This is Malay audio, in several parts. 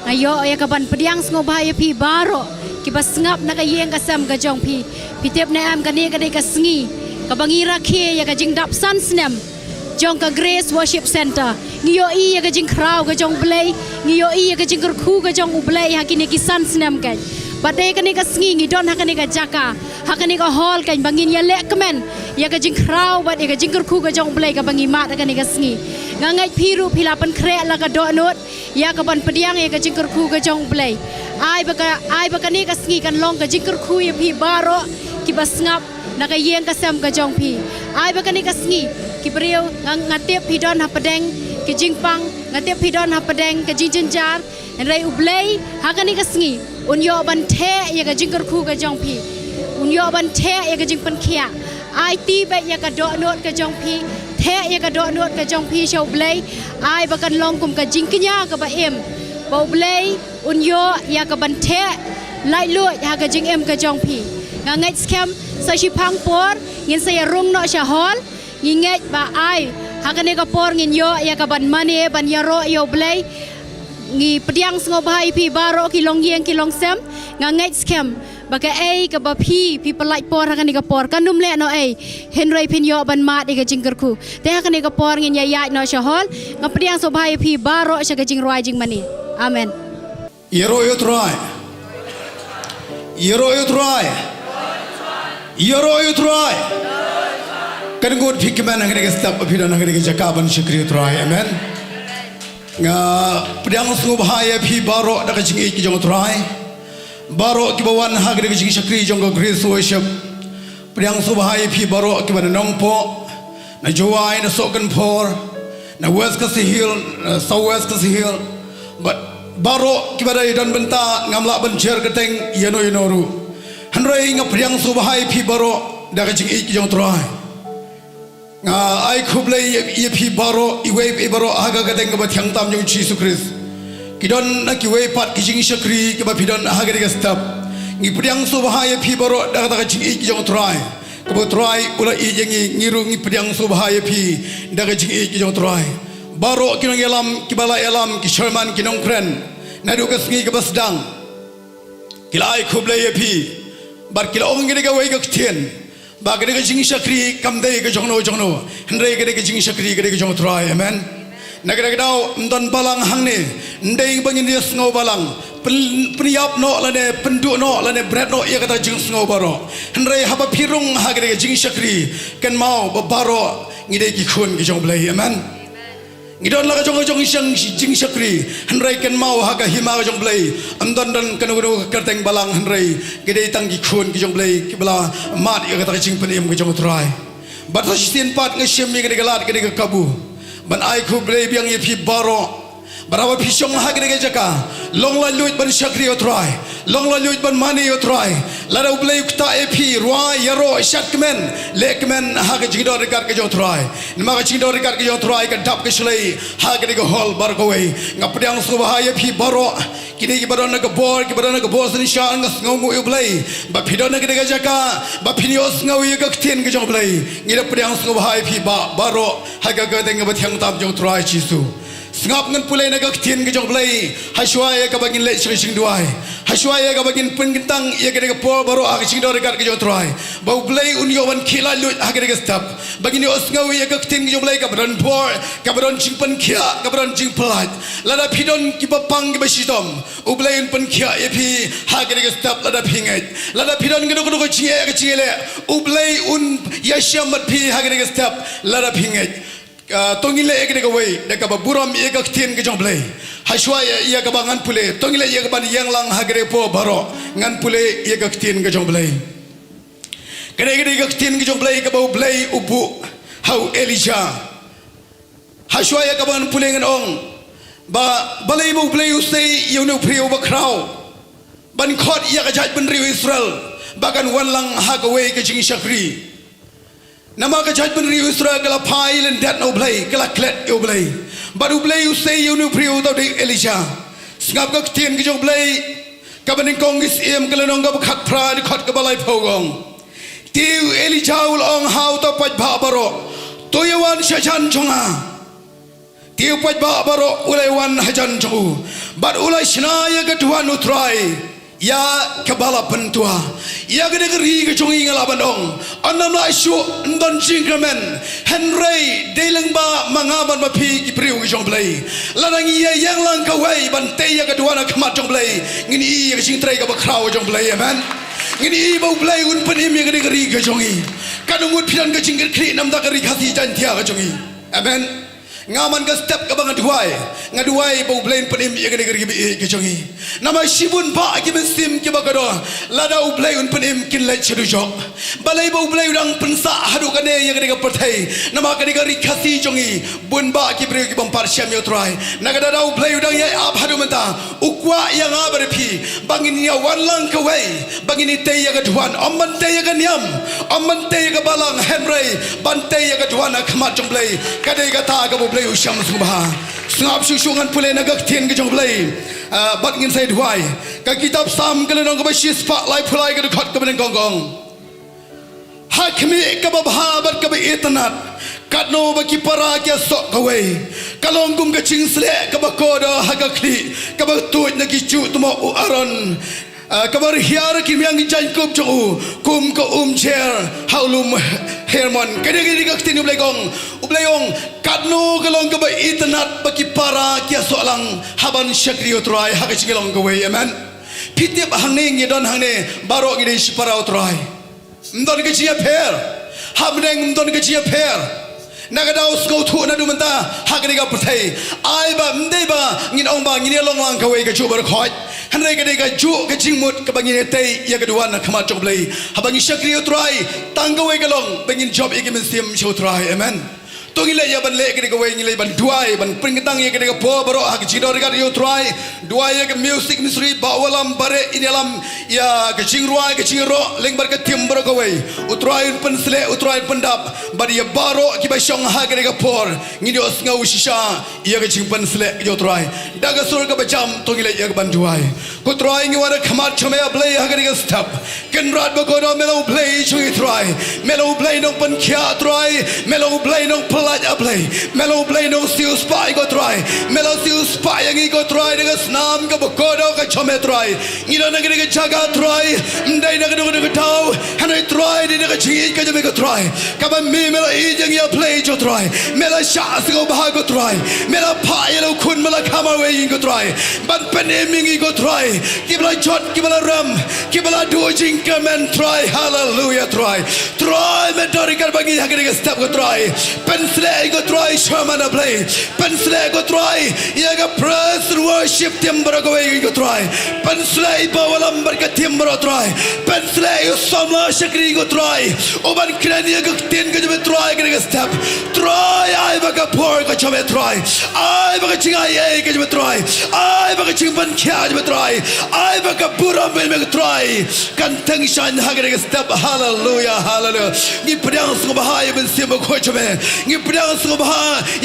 ayo ya kaban pediang ngobaya pi baro kiba sengap na kayeng kasam gajong pi pitep na am kani kadai kasengi kabangira khe ya kajing dap san snem jong ka Grace Worship Center ngiyo I ya kajing kraw gajong blay ngiyo I ya kajing kurku gajong ublay hakini ki san snem kai badai kani kasengi ngidon hakani ka jaka hakani ka hall kan bangin ya lek kemen ya kajing kraw bad ya kajing kurku gajong ublay ka bangi mat hakani kasengi ngangai piru pilapan krek la ka do not ya kaban pediang ya kajing kurku gajong ublay ai baka ni kasengi kan long kajing kurku ya pi baro ki basngap nakayeng kasam kajong pi ai baka ni kasengi ki beriu ngatep pidon hapadeng ki jingpang ngatep pidon hapadeng ki jinjar rai ublay hakani kasengi unyo ban the ya kajing kurku kajong pi unyo ban the ya kajing penkhia ai ti ba ya ka do not kajong pi the ya ka do not kajong pi show blay ai bakan long kum ka jingknya ka ba em ba ublay unyo ya ka ban the lai lu ya ka jing em kajong pi ngangai scam sa shi phang por ngin sa ya rung no sha hol nginget ba ai hakane ka por ngin yo ya ka ban mane ban yaro yo blay ngi pediang ngobhai pi baro ki long yeng ki long sem ngangai scam baka ai ka ba pi pelai por hakane ka por kanum le no ai henry pin yo ban mat ka jingkerku te hakane ka por ngin ya no sha hol nga pediang sobhai pi baro sha ka jing roi jing mani amen yero yo try yero yo try yero yo try kan god fikman hakane ka step apidan hakane ka jakaban shukri try amen nga pediang sobhai pi baro da ka jing ki jong try baro kibawan hagre jing shakri jong Grace Worship priang subhai pi baro kiban nongpo na jowai na sokan por na west kasi hill south west kasi hill but baro kibada dan Bynta ngamla banjer keteng yano yanoru hanrei nga priang subhai pi baro daga jing ik jong trai nga ai khublei ye pi baro iwe pi baro haga keteng ba thyang tam jong Jesus Christ kidon na kiwe pat kijing shakri kiba pidon hagari ga step ngi pediang subhaya pi baro daga jing ik jong try ko try ula I jengi ngiru ngi pediang subhaya pi daga jing ik jong try baro kinong elam kibala elam ki sherman kinong kren nadu ka sngi ka basdang kilai khublai pi bar kila ong ngi ga wei ga tien ba ga jing shakri kamdei ga jongno hendrei ga jing shakri ga jong try amen Nagadagdaw mdon balang hangni ndeng bangin dia sngo balang priap no lane pendu no lane bread no ia kata jing sngo baro hendrei haba pirung hagre jing shakri kan mau babaro ngide ki khun ki jong blai amen ngidon laga jong isang jing shakri hendrei kan mau haga hima jong blai amdon dan kan udu kerteng balang hendrei ngide tang ki khun ki jong blai ki bala mat ia kata jing penim ki jong try batas sin pat ngesem ngide galat ngide kabu ban ai khu blei biang ye phi baro barawa phi shong ha gre jaka long la luit ban shakri otrai long la luit ban mani otrai la ra blei kta e phi roi yaro shakmen lekmen ha ga jingdo rekat ke otrai nma ga jingdo rekat ke otrai ka dap ke shlei ha gre ga hol bar ko wei ngap diang subha ye phi baro kini ki baron na ga bor sin sha nga sngu yu blei ba phidon na ga jaka ba phinios ngau ye ga tien ke jong blei ngira pdiang subha ye phi baro ha ga deng ba thyang tam jong trai chisu ngap ngan pulai na ga tien ke jong blei hashwa ye ga bagin le sing duai hashwa ye ga bagin pengintang ye ga por baro ha sing do rekat ke jong trai ba blei un yo wan khila lut ha ga stap bagin yo ngau ye ga tien ke jong blei ka baron por ka baron ching pen khia ka baron ching plat lada phidon ki ba pang ki ba sidom ublai un pen khia ye phi ha ga stap lada phingai lada phidon ga do ko chie le ublai un yasham mat phi ha ga stap lada phingai tongile egre ga wei de ka buram ye ga tien ga jong blai hashwa ye ga ngan pule tongile ye ga ban yang lang ha gre po baro ngan pule ye ga tien ga jong blai gre ga tien ga jong blai ga ba blai ubu how Elijah hashwa ye ga ban pule ngan ong ba balai bu blai usai you know priu ba kraw ban khot ye ga jaj ban riu Israel bagan wan lang ha ga wei ga jing shakri nama ka jaj penri Israel kala pile and that no play kala klet yo play but u play you say you no priu to de Elisha ngap ka tien ki jong play ka ban kong is em kala nong ka khat phra di khat ka balai phogong tiu Elisha ul ong how to paj bha baro to yawan shachan chonga tiu paj bha baro ulai wan hajan chu But ulai shna ya ke Tuhan utrai. Ya kebala pentua ya gede geri ke jongi ngalabandong anam la isu ndon jingkramen henry deleng ba mangaban ba pi ki priu ke jong play ladang ye yang lang ka wei ban te ya ke duana khamat jong play ngini ye ke jing trai ka ba kraw jong play amen ngini ba play un panim ye gede geri ke jongi kanungut pidan ke jing kri nam da geri khasi jan tia ke jongi amen ngaman ke step ke bang ngaduai bau blain panim ye gede geri ke jongi nama shibun ba ki mesim ki bagado lada u blai un panim kin lai chedu jok balai bau blai udang pensa hadu kane ye gede ke perthai nama gede geri khasi jongi bun ba ki bre ki bang par syam yo trai nagada dau blai udang ye ab hadu menta ukwa yang abar pi bangin ya wan lang ke wei bangin te ye ke duan amman te ye ke nyam amman te ye ke balang henry ban te ye ke duan khmat jong blai kade kata ke play usyam subha sngap susungan pulai nagak tien ke jong play bat ngin sai duai ka kitab sam ke nong ke basis pak lai pulai ke dekat ke beneng gonggong hakmi ke babha bat ke itanat katno baki para ke sok ke wei kalong gum ke ching sle ke bakoda hagakli ke batut nagi chu tumo u aron kabar hiar ki miang jan kup chu kum ko chair haulum hermon kede kede ka tin ublayong katno kalong ka ba itanat baki para kya solang haban shakriyo trai ha ka chingilong ko we amen pitip hangning ye don hangne baro ngi de para trai ndon ke chia pher hamneng ndon ke chia pher nagadau sko thu na du menta ha ka ga prthai ai ba mdei ba ngin ong ba ngin long lang ka we ka chu bar khoi hanai ka de ka ju ka chingmut ka bangin tei ya ka duan na khama chok blai habangi shakriyo trai tangwe ka long bangin job ikim sim show trai amen tongi le ya ban le ka de ka we ngi le ban duai ban pring tang ye ka de ka po baro ha ka chidor ka yo trai duai ye ka music ministry ba walam bare inelam ya ka chingruai ka chingro leng bar ka tim baro ka we utrai pen sle utrai pendap bar ya baro ki ba shong ha ka de ka por ngi do ngau shisha ya ka ching pen sle yo trai daga sur ka ba jam tongi le ya ka ban duai ko trai ngi wara khamat chome play ha ka de ka step ken rat ba ko do melo play chui trai melo play no pen kya trai melo play no play melo play no still spy go try melo still spy yang go try dengan snam ke bokodo ke chome try ngira na ke jaga try ndai na ke tau hanai try ni ke chi ke je go try ka ba mi melo i yang ya play jo try melo sha go ba go try melo pa yelo kun melo kama we go try ban peneming go try kibla jot kibla ram kibla do jing kamen try hallelujah try me dori kar bagi ha ke step go try pensle go try shaman a play pensle go try ya ga praise and worship timbra go go try pensle bawalam barka timbra try pensle samla shakri go try oban krania go tin go try ga step try ai ba ga por go chome try ai ba ga chinga ye go try ai ba ga ching ban kya go try ai ba ga pura me me try kan tang shan ha ga step hallelujah hallelujah ni pryang so ba ha ben sim ko chome ni pryang so ba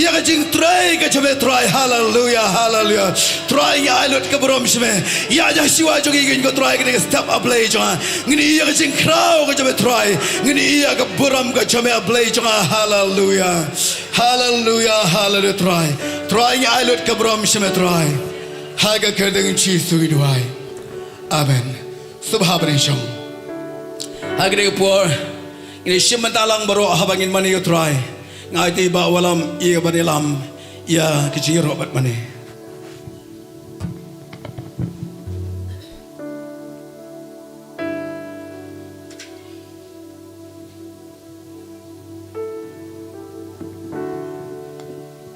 ya ga jing try ga chome try hallelujah hallelujah try ya lot ka brom shme ya ja shiwa jogi go try ga step up play jo ni ya ga jing kraw ga chome try ni ya ga brom ga chome play jo hallelujah hallelujah hallelujah try ya lot ka brom shme try ha ga ka deng chi su duai amen subha brisho ha ga por ini shim talang baro habangin mani yo try ngai ti ba walam ia banilam ia kecil robat mani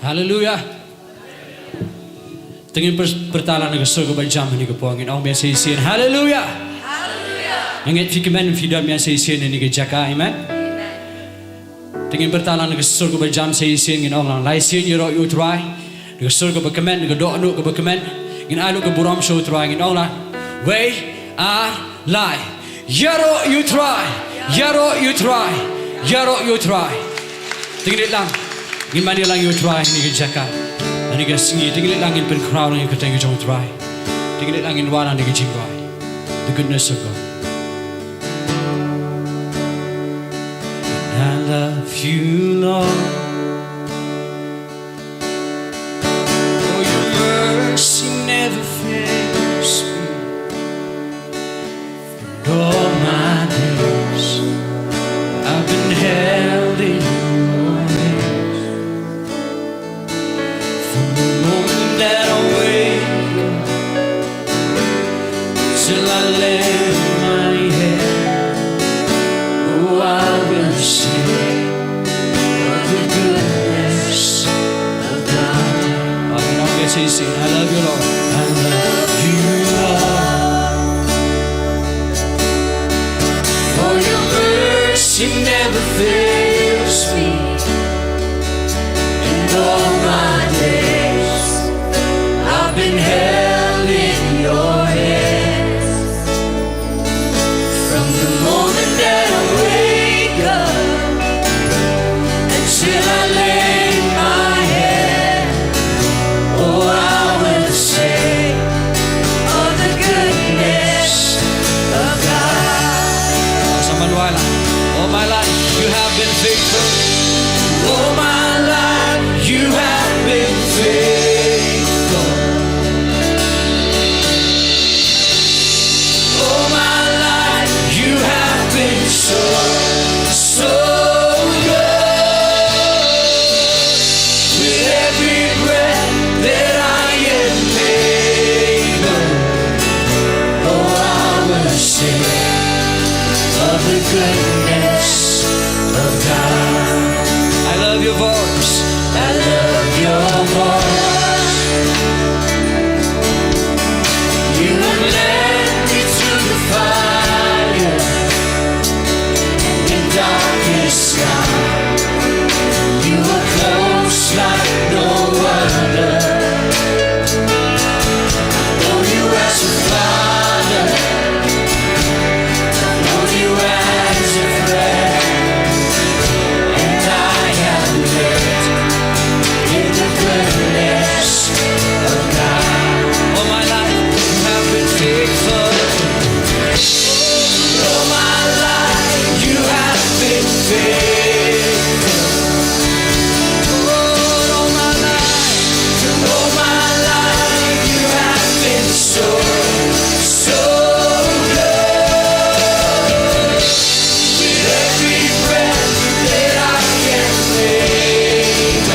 hallelujah tingin pertalan ng surga ba jam ni ko ang ong mesa isin hallelujah hallelujah ngit fikemen fidam mesa isin ni ke jaka amen tingin pertalan ng surga ba jam sa isin ngin ong lang lai sin yoro you try ng surga ba kemen ng do anu ko ba kemen ngin alu ko buram show try ngin ong lang we are lie yoro you try yoro you try yoro you try tingin lang ngin mani lang you try ni ke jaka ani ga singi tingin lang in pen crowd ng ka tengi jong try tingin lang in wana ni ke jingwai the goodness of God. I love you, Lord, for your mercy never never fails me. And all my days I've been held in your hands. From the moment that I wake up till I lay my head, oh, I will sing of the goodness of God. Oh, you know, it's easy. I love you, Lord. I love you, Lord. For your mercy never fails me. And all my days I've been held in your hands. From the moment that I wake up until I lay my head, oh, I will sing of the goodness of God. All my life you have been faithful. All my life you have been faithful. All my life you have been so, so good. With every breath that I am able, oh, I will sing of the goodness of God. I love your voice. I love your voice. You have led me through the fire in darkest night. You are close like no other. I know you as a father. I know you as a friend. And I have lived in the goodness of God. All my life you have been faithful. All my life you have been faithful. All my life you have been so, so good. With every breath that I can take,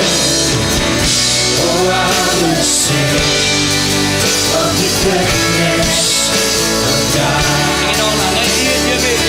oh, I will sing of the goodness of God. You know, I like you, baby.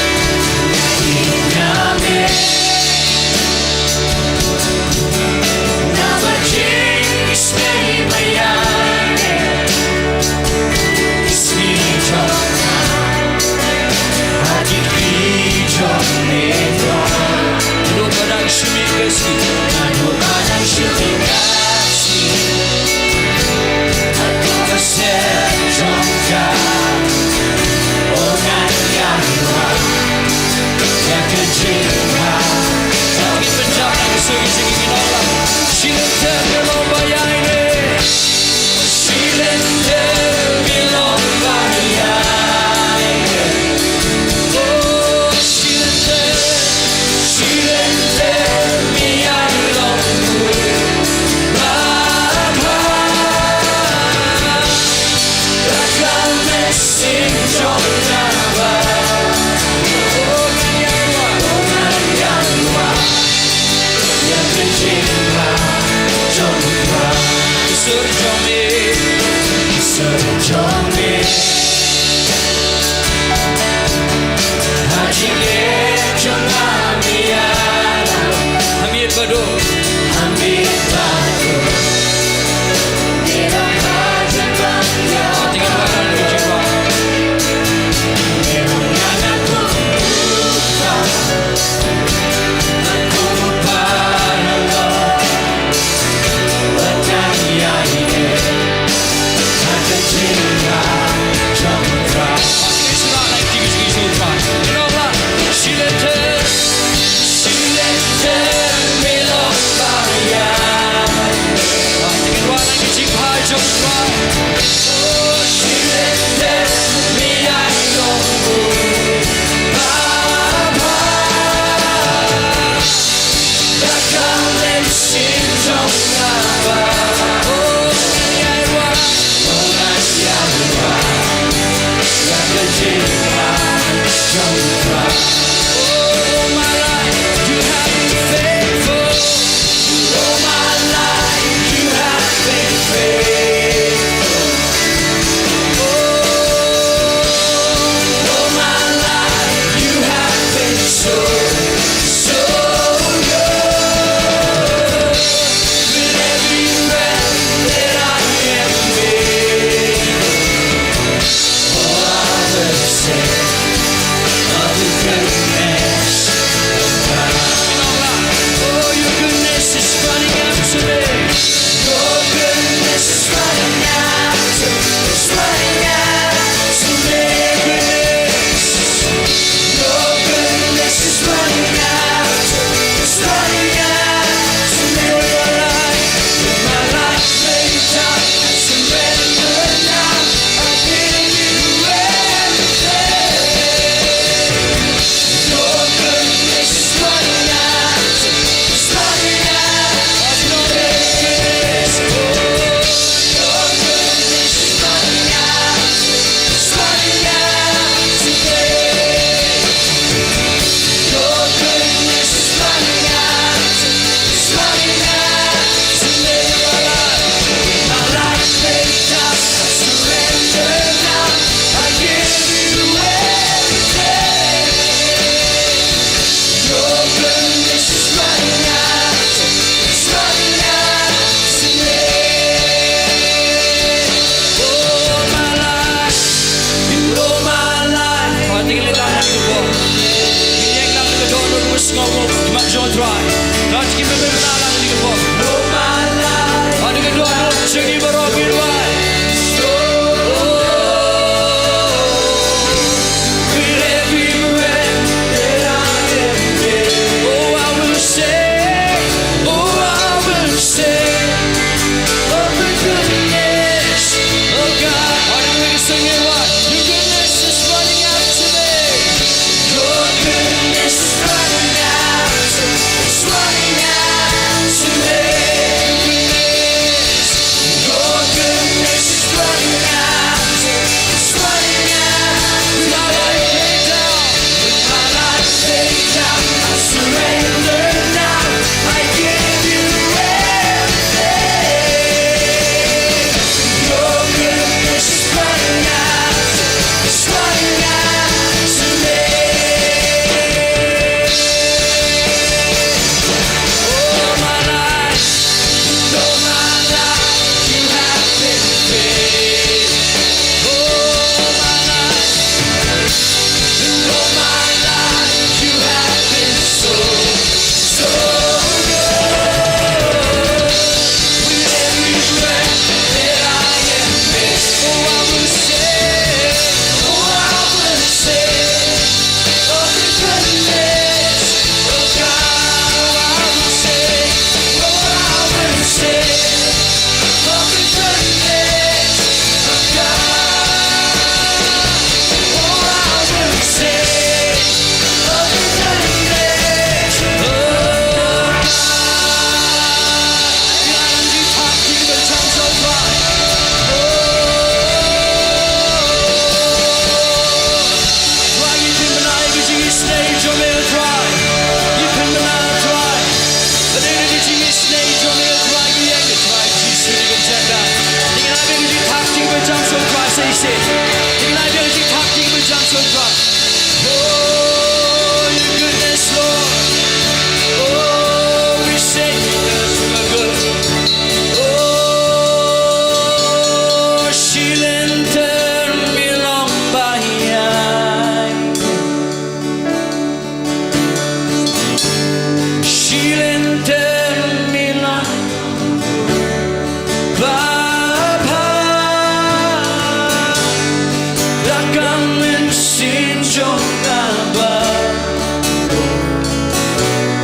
akan mensinjong kabar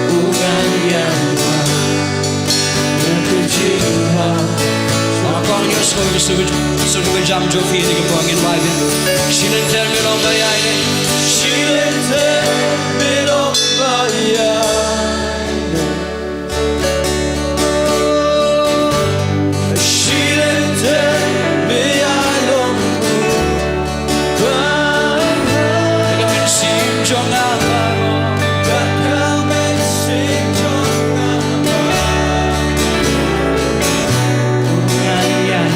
bukan yang berkejiwa. Makanya suruh jam jofi ni kepuangin wagen. Shilen terminal bayai ni. Shilen terminal bayai. Shilen terminal bayai. Kau mensim jong amar. Kau mensim jong amar. Bukan yang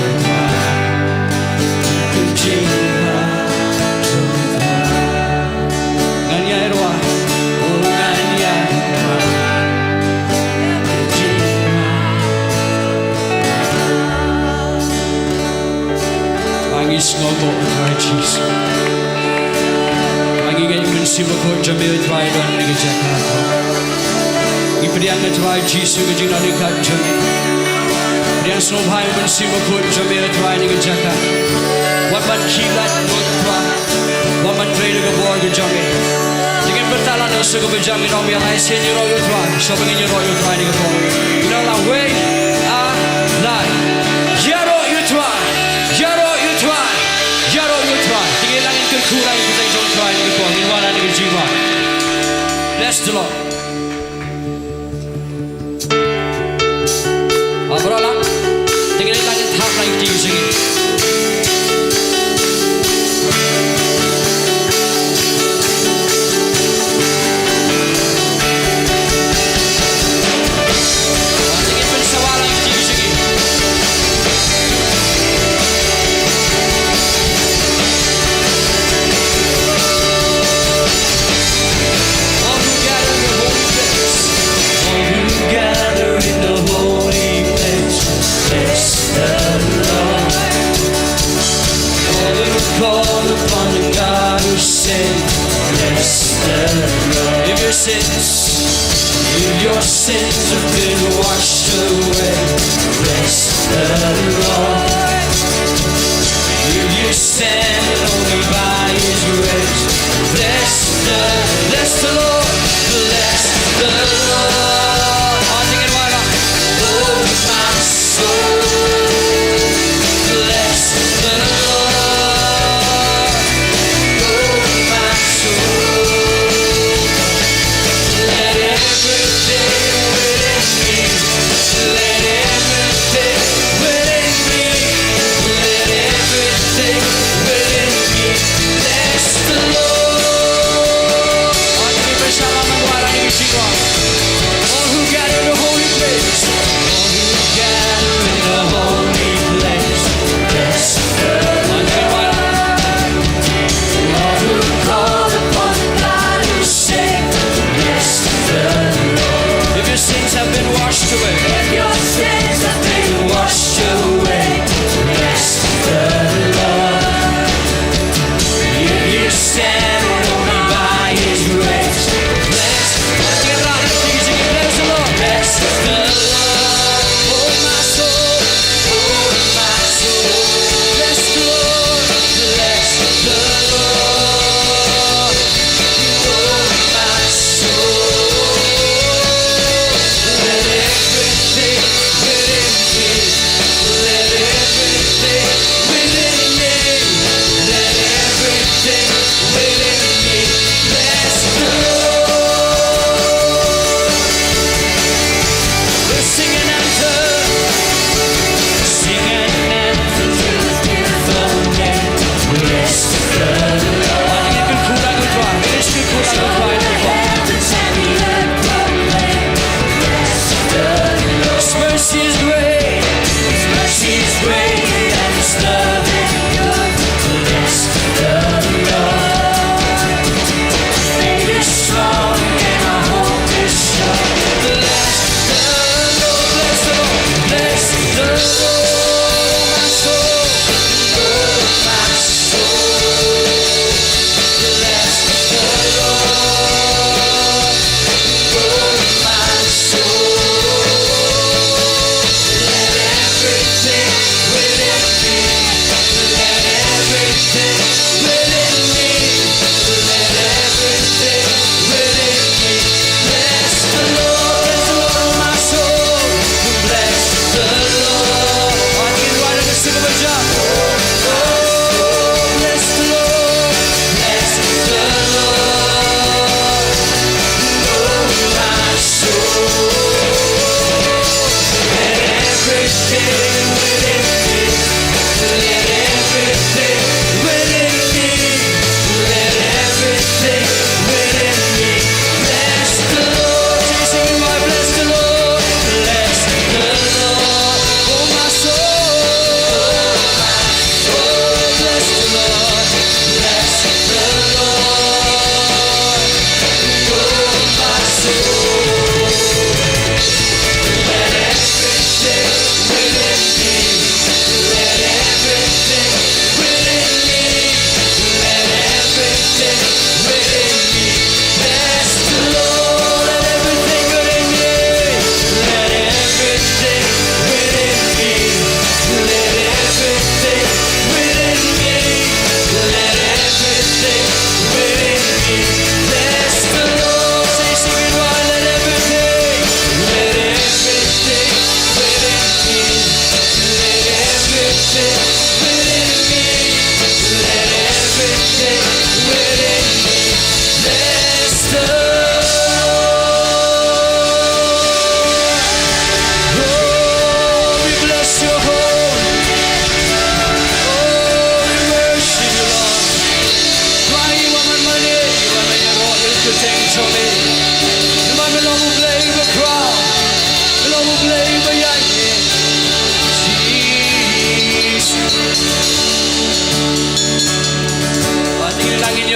Ngogo utrai cheese. Lagi kayo mensimu ko jamil utrai don ni Jakarta. Ipadian utrai cheese ko jina ni katjun. Dia snobhai mensimu ko jamil utrai ni Jakarta. Waman kilat utrai. Waman trail ko buat jamil. Jangan bertalan dosa ko berjamin om yang lain seni roy utrai. Siapa ingin roy utrai ni ko? Kita lah way a life. Jaiaw utrai. Jaiaw utrai. Jaiaw utrai. Tinggal langit kurang kita jom try ni ko. Inwala ni jiwa. Bless the Lord. Abrolah. Tinggal langit hak lagi di sini. Call upon the God who saved. Bless the Lord. If your sins have been washed away, bless the Lord. If you stand only by His grace, bless the Lord, bless the Lord. Oh my soul, bless the Lord.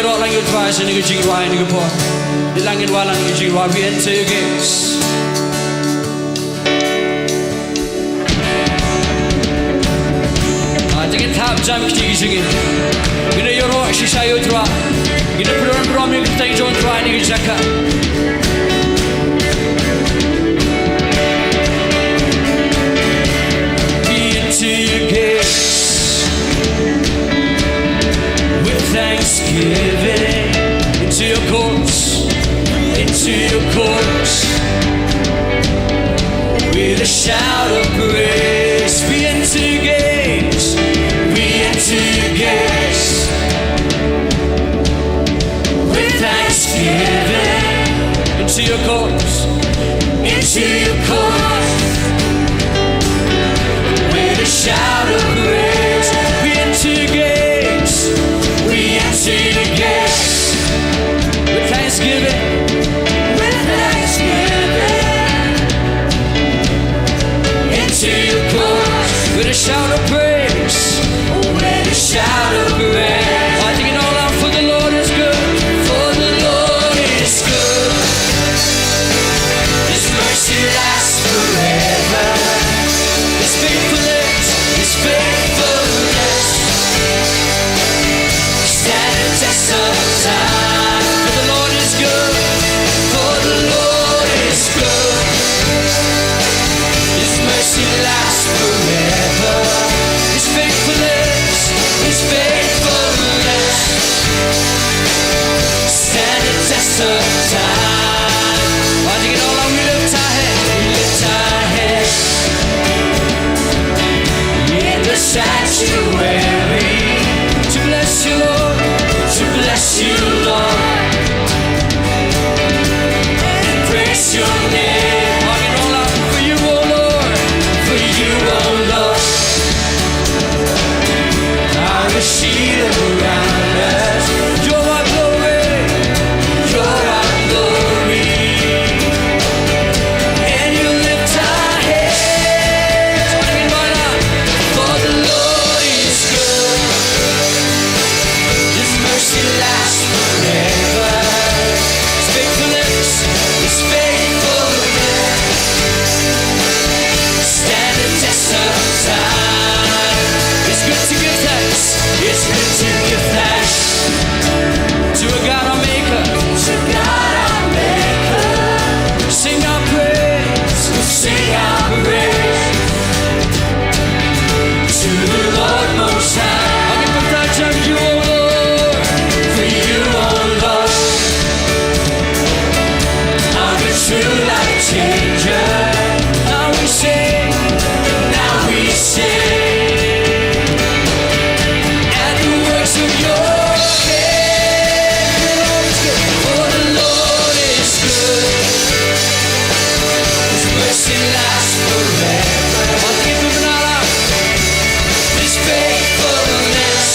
rock lang your twice and you Jaiaw and you pour. The lang in while and you Jaiaw we enter your gates. Tingin tap jam kiti singin. Gina your rock shisha your twa. Gina prom you tay John twa and you Jaka. Into your gates with thanksgiving, into your courts with a shout of praise. We enter your gates, with thanksgiving, into your courts. With a shout of praise, we enter your gates. With thanksgiving, into your courts. With a shout of praise, I think it all out for the Lord is good. For the Lord is good. His mercy lasts forever. His faithfulness stand the test of time. For the Lord is good. For the Lord is good. His mercy lasts forever. His faithfulness stand the test of time. I think it all out, we lift our head in the sanctuary to bless you, Lord, and praise your name. I think it all out for you, oh Lord, our shield around us. You're our glory, and you lift our heads. For the Lord is good. His mercy lasts forever. His faithfulness stand the test of time. It's good to give thanks. To a God our Maker. Sing our praise. To the Lord Most High. I can put that to you, O Lord. For you, O Lord, are the true life changer. Now we sing. At the works of your hands. For the Lord is good. His mercy lasts forever. I'll keep moving on out. His faithfulness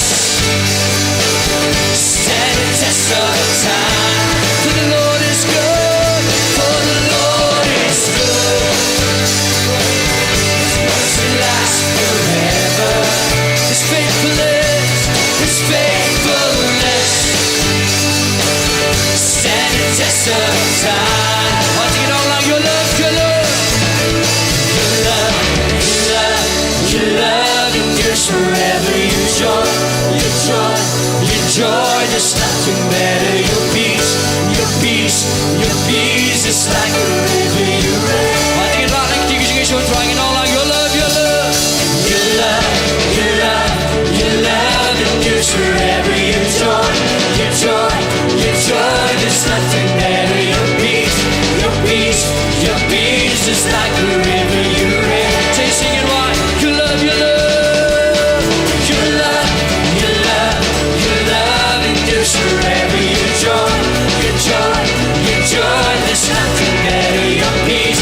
stand the test of time. For the Lord is good. For the Lord is good. His mercy lasts forever. His faithfulness stand the test of time. I think it all like your love endures forever. Your joy, there's nothing better. Your peace is like a river you run. I think it all like you should try it all like your love. Your love endures forever. Your joy, there's nothing better. Your peace is like a river you ran. Say, sing it right. Your love endures forever. Your joy, there's nothing better. Your peace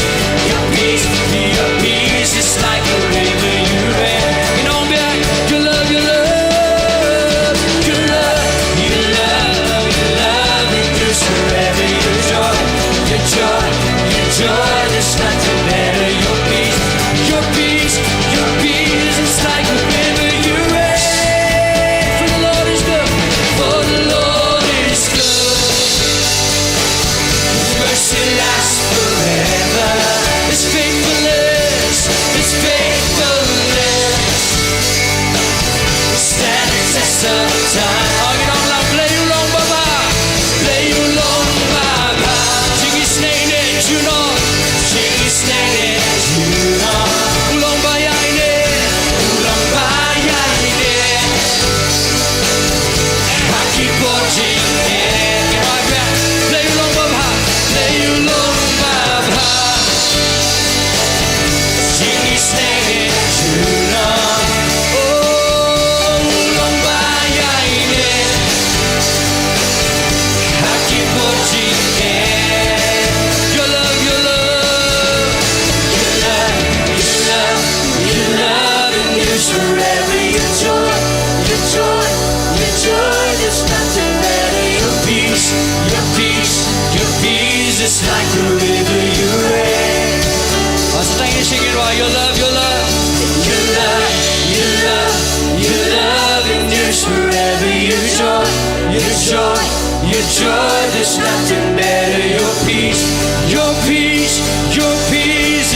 your joy, there's nothing better. Your peace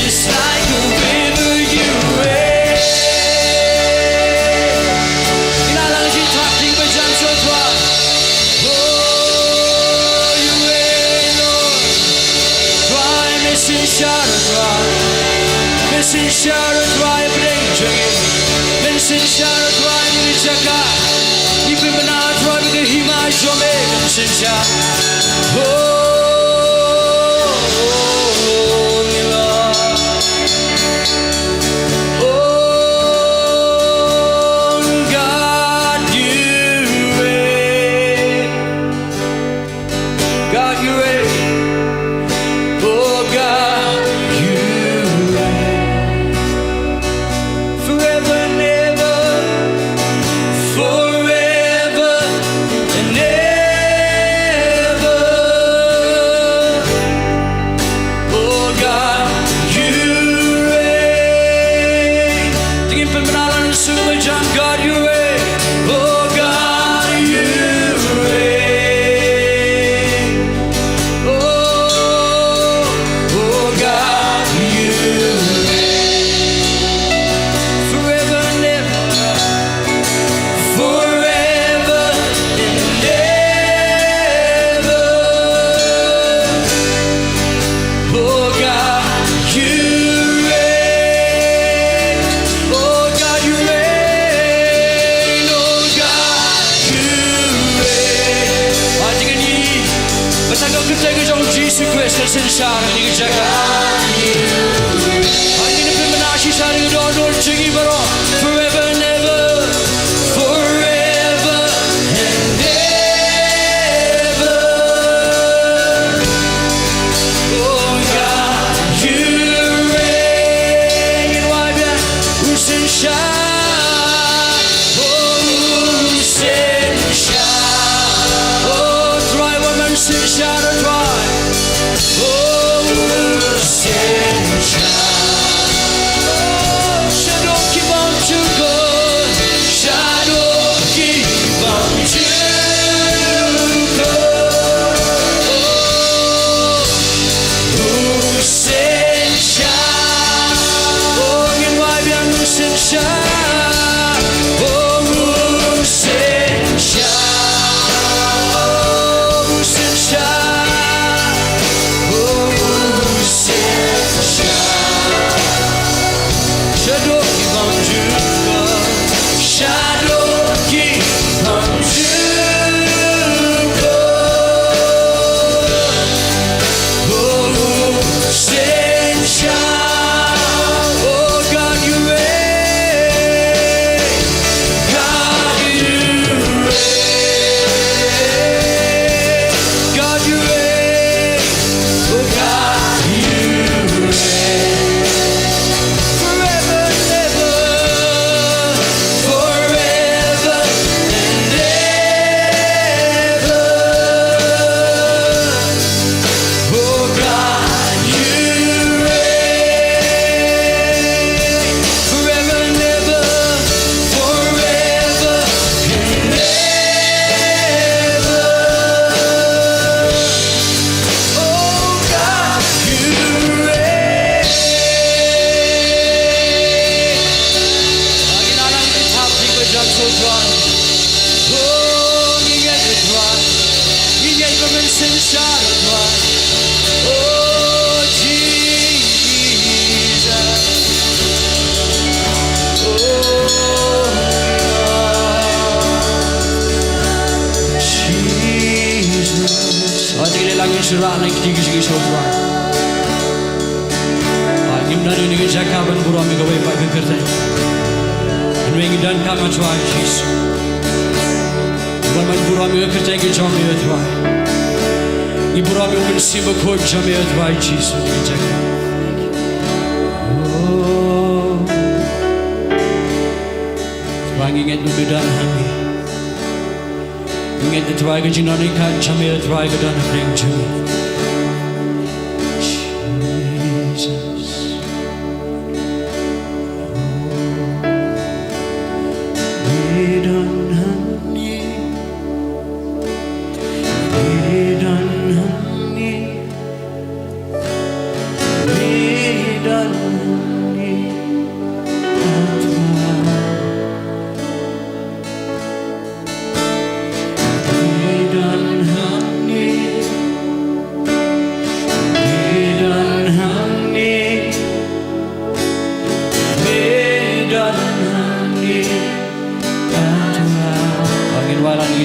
is like a river you reign. Kailangan siya tracking ba dyan sa tuwa? Oh, you reign, Lord. Dry, missing shadow, dry. Missing shadow, dry, benediction. Missing shadow, dry, benediction. Even when I try to get him, I show me missing shadow. Oh.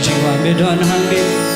Sige Jaiaw Mae-Dow hangin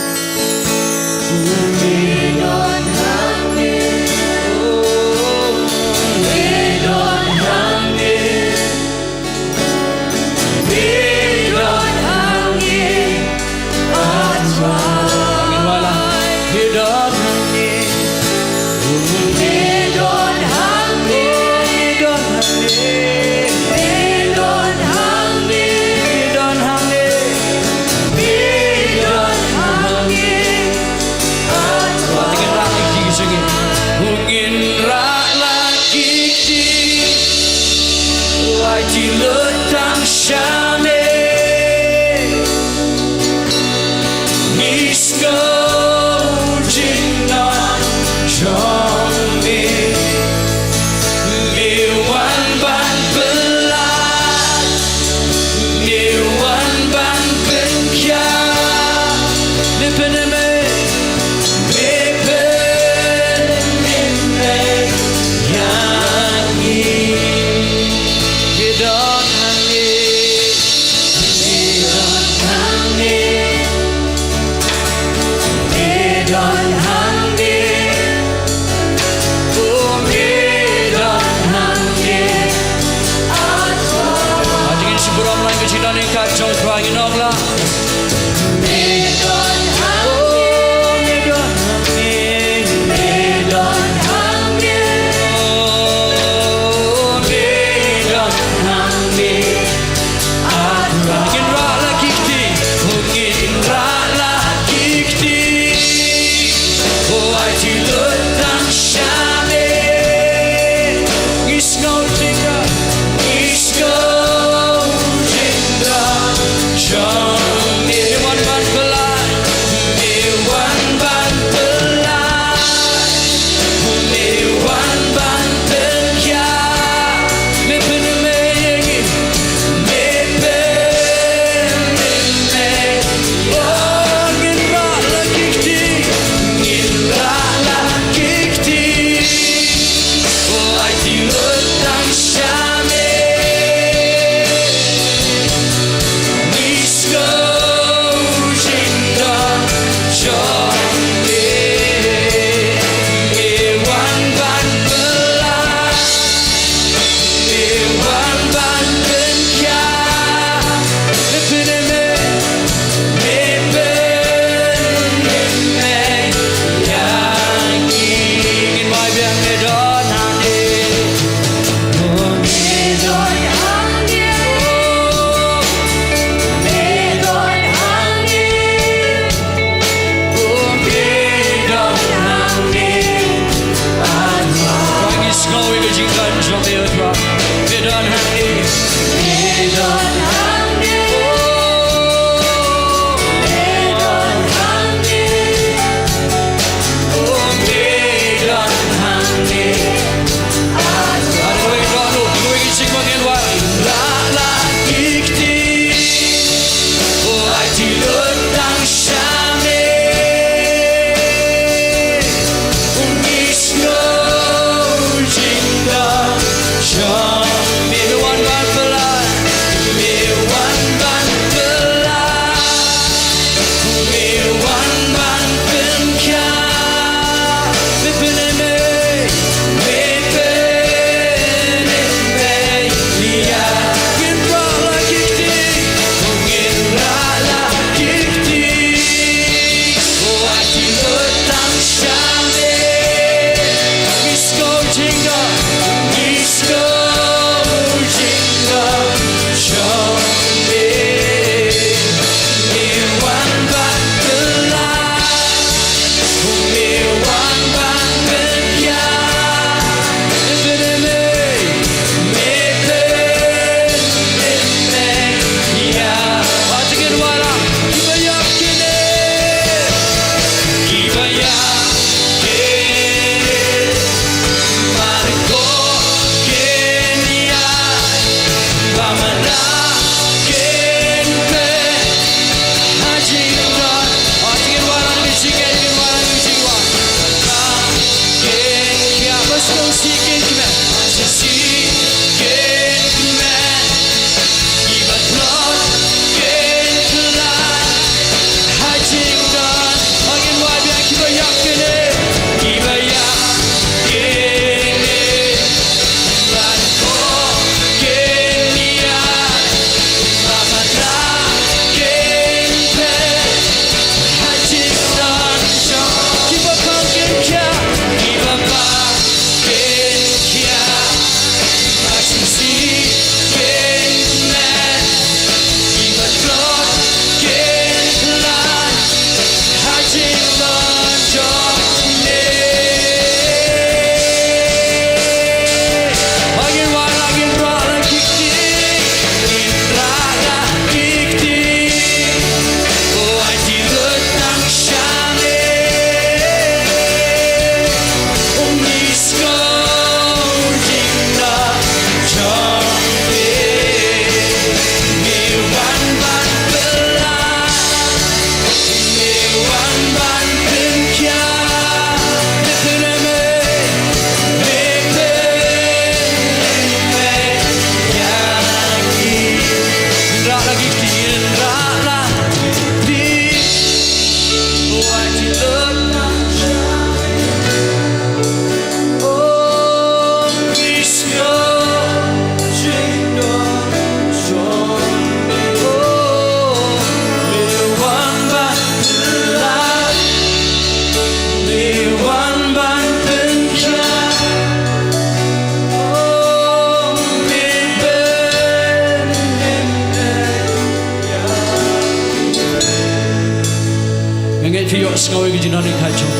Angin fi yo snow ke jinani kha chong.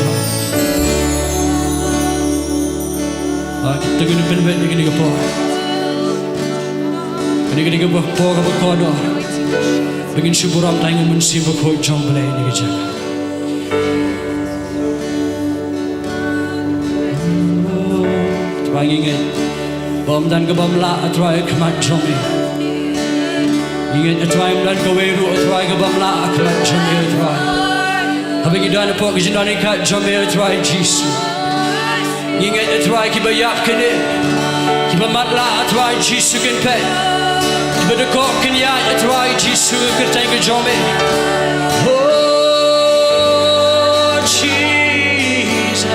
Tengin pen pen ni ke po. Ni ke po ka ko do. Begin syukuram tang mun si ko chong ble ni ke jaga. Twangin bom dan ke bom la atrai khmat chong ni. Ingin atrai dan ke weru atrai ke bom la khmat chong ni atrai. Habis kita nak pergi jenah ni kat jamil atrai Jesus. Ingin atrai kita yap kene, kita matla atrai Jesus kan pet. Kita dekok kene ya atrai Jesus kertai ke jamil. Oh Jesus.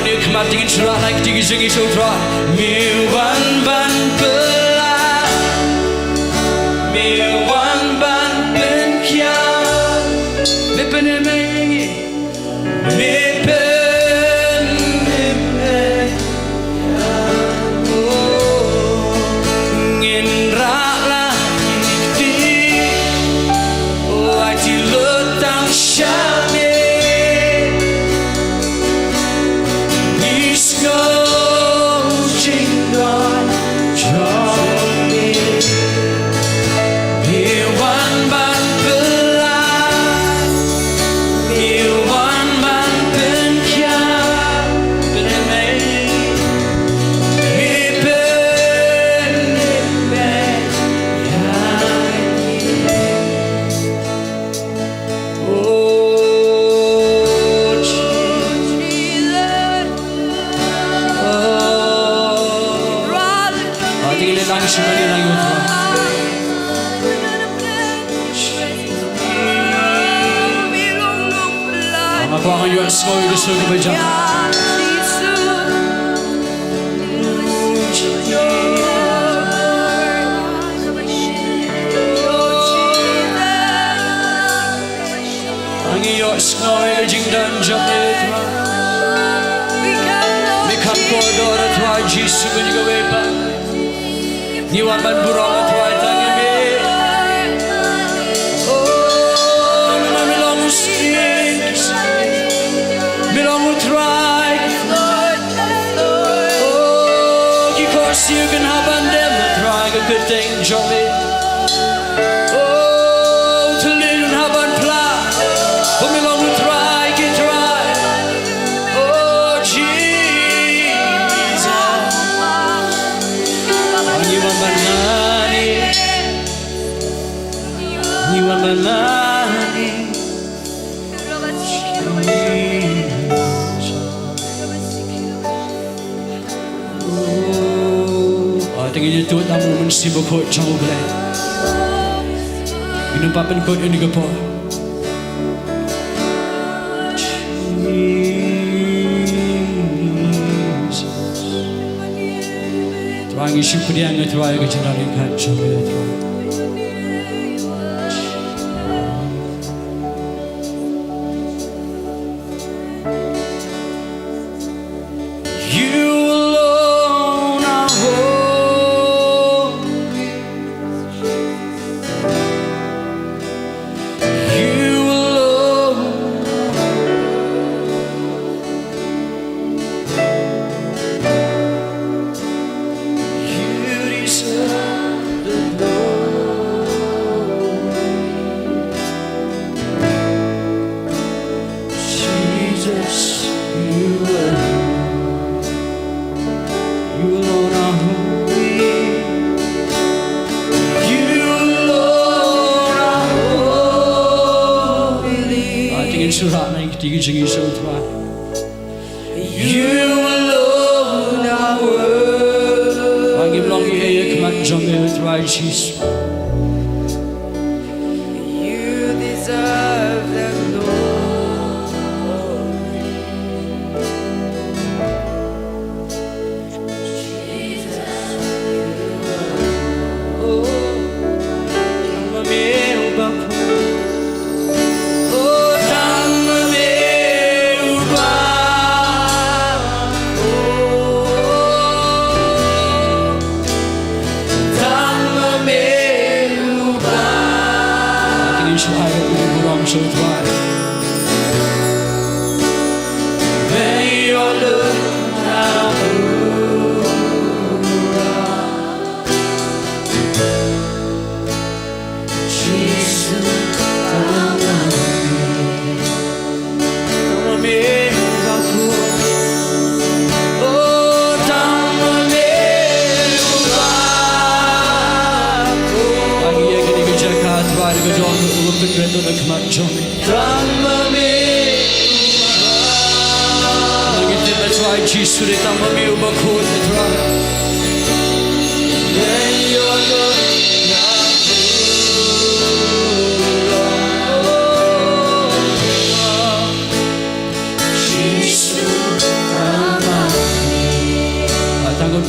Dia kemat tingin surat naik tinggi sengi sutra miwan ban belah miwan ban benkia mepene mengi mepene ngin rala di oh ati letang syame Snowy do sugar by jump. Angi yo snowy jingdan jump it. Me kan po do ra twa Jesus when you go way back. You want man burong at twa tangi me. You can have on them and try a good thing, Johnny. Oh, to live and have on plan. But me long to try, can try. Oh, Jesus. You want my money. You want my money. Tingin niyo tuwad ang moment si Boko Chong Ble. Inumpapan ko yun ko po. Jesus. Tuwang isip ko diyan na tuwag ko dyan narin kahit Chong Ble. Surat naik tinggi tinggi sutra. You alone are worthy. Bagi melongi ayat kemat jomel tuai Jesus. You deserve the glory.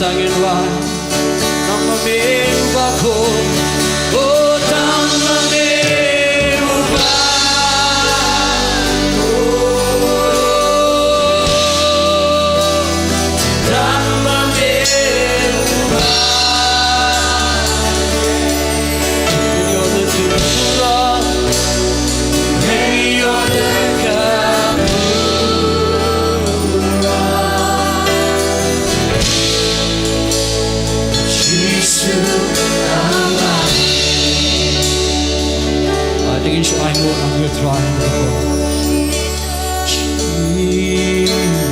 tangin wai Nama meruba ko Oh tama meruba Tama meruba You're the Tura You're the Tingin siya ay mo ang your throne Jesus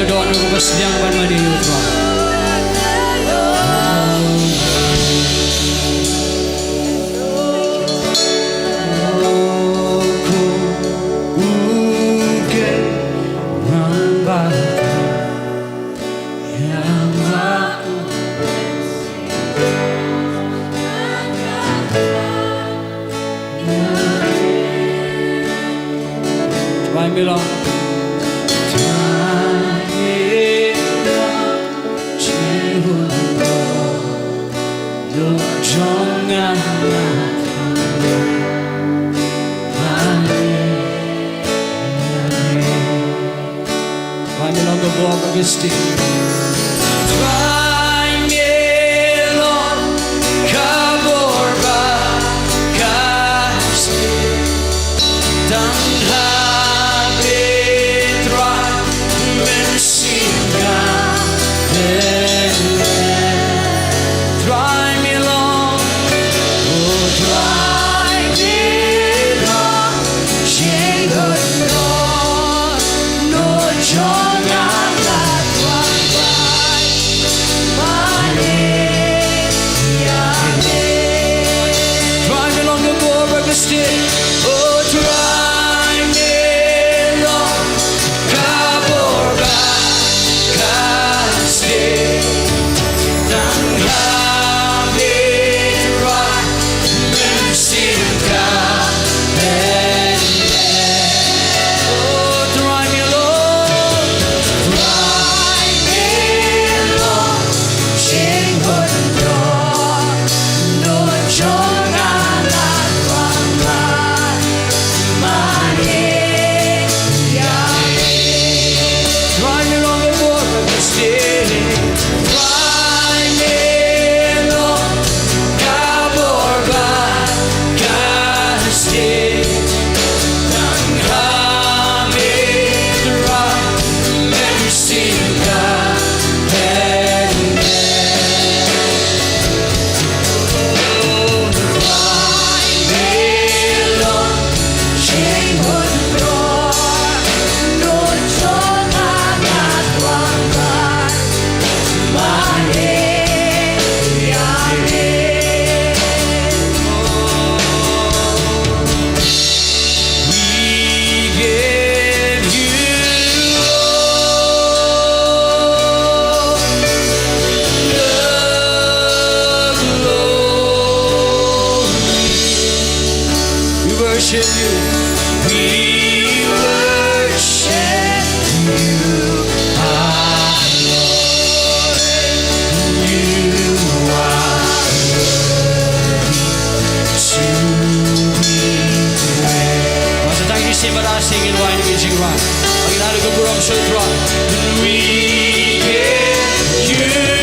Doon ko basyang panmaniyo ko. Try me long. Augustine. Try me long, kaborba, kasi dan habit try mensinga. Try me long, oh try me long, jingtip no jonga. Worship you, we worship you, our Lord. You are worthy to be praised. Masa tayo disimula singin wine ng Jaiaw. Ang inalo ko burong sutra. We give you.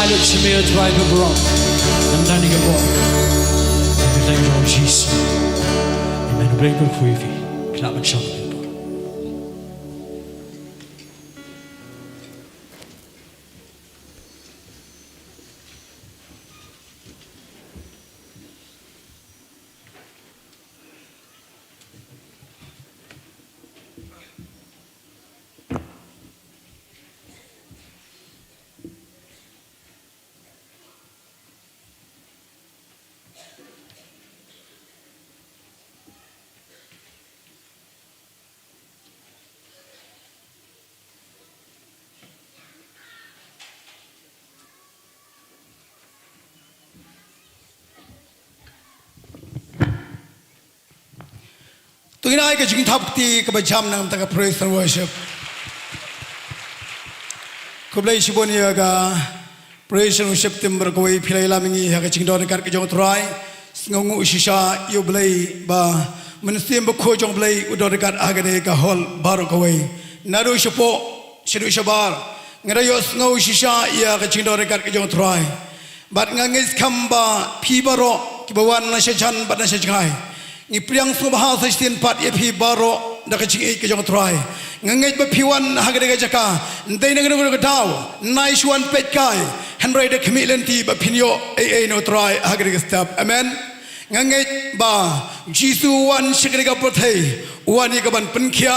try to chimney try to bro. Nam tani ka po. Thank you Lord Jesus. Amen. Break for kuivi. Kelamat syam. Tunginai ke Jingtip ti ke bajam nang taka praise and worship. Kublai shiboni aga praise and worship timber koi pilai lamingi ha ke Jingdon kar ke jong try ngongu shisha yo blai ba mensim ba kho jong blai udor kar agade ka hol baro koi naru shopo shiru shabar ngarayo ngau shisha ya ke Jingdon kar ke jong try bat ngangis khamba phibaro ki bawan na shechan bat na shechan ni priang subha sestin pat ye phi baro da ka chingi ke jong try ngangai ba phiwan hagre ga jaka ndai na ngro ga daw nice one pet kai handrai de khmilen ti ba phinyo ai no try hagre ga step amen ngangai ba jisu wan shigre ga prothai wan ye ga ban pinkhya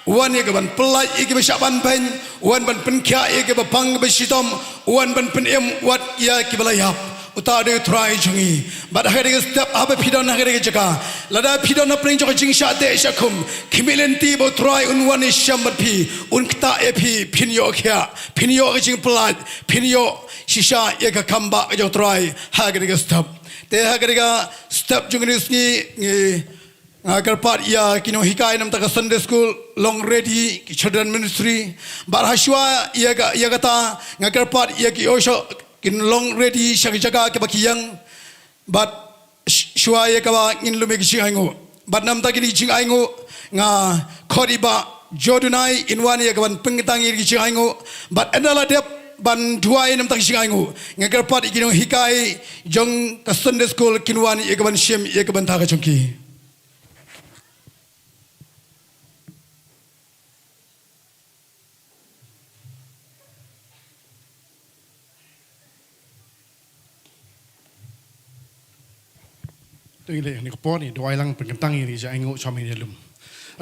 wan ye ga ban plai ye ga shaban pen wan ban pinkhya ye ga ba pang ba shitom wan ban pin em wat ya ki balayap utade try jungi but hagre step abe phidon hagre jaka lada phidon na pring jok jing sha de shakum khimilen ti bo try un one shambat phi un kta e phi phinyo khya phinyo jing plat phinyo shisha ye ka kamba jok try hagre step te hagre step jungi ni agar part ya kino hikai nam taka Sunday school long ready children ministry bar hashwa ya kata ngagar part ya ki osho kin long ready shag jaga ke bakiyang but shwa ye kawa in lume ki aingo but nam ta kini jing aingo nga khoriba jodunai in one ye kawan pengtang ye ki aingo but another dep ban dua nam ta ki aingo ngagar part kino hikai jong ka Sunday school kinwan ye kawan shem ye kawan ta ka chungki Tôi nghĩ là những cái ni đôi lăngเป็นกันตั้งอย่างนี้จะไอ้งูชอบมีเรื่อง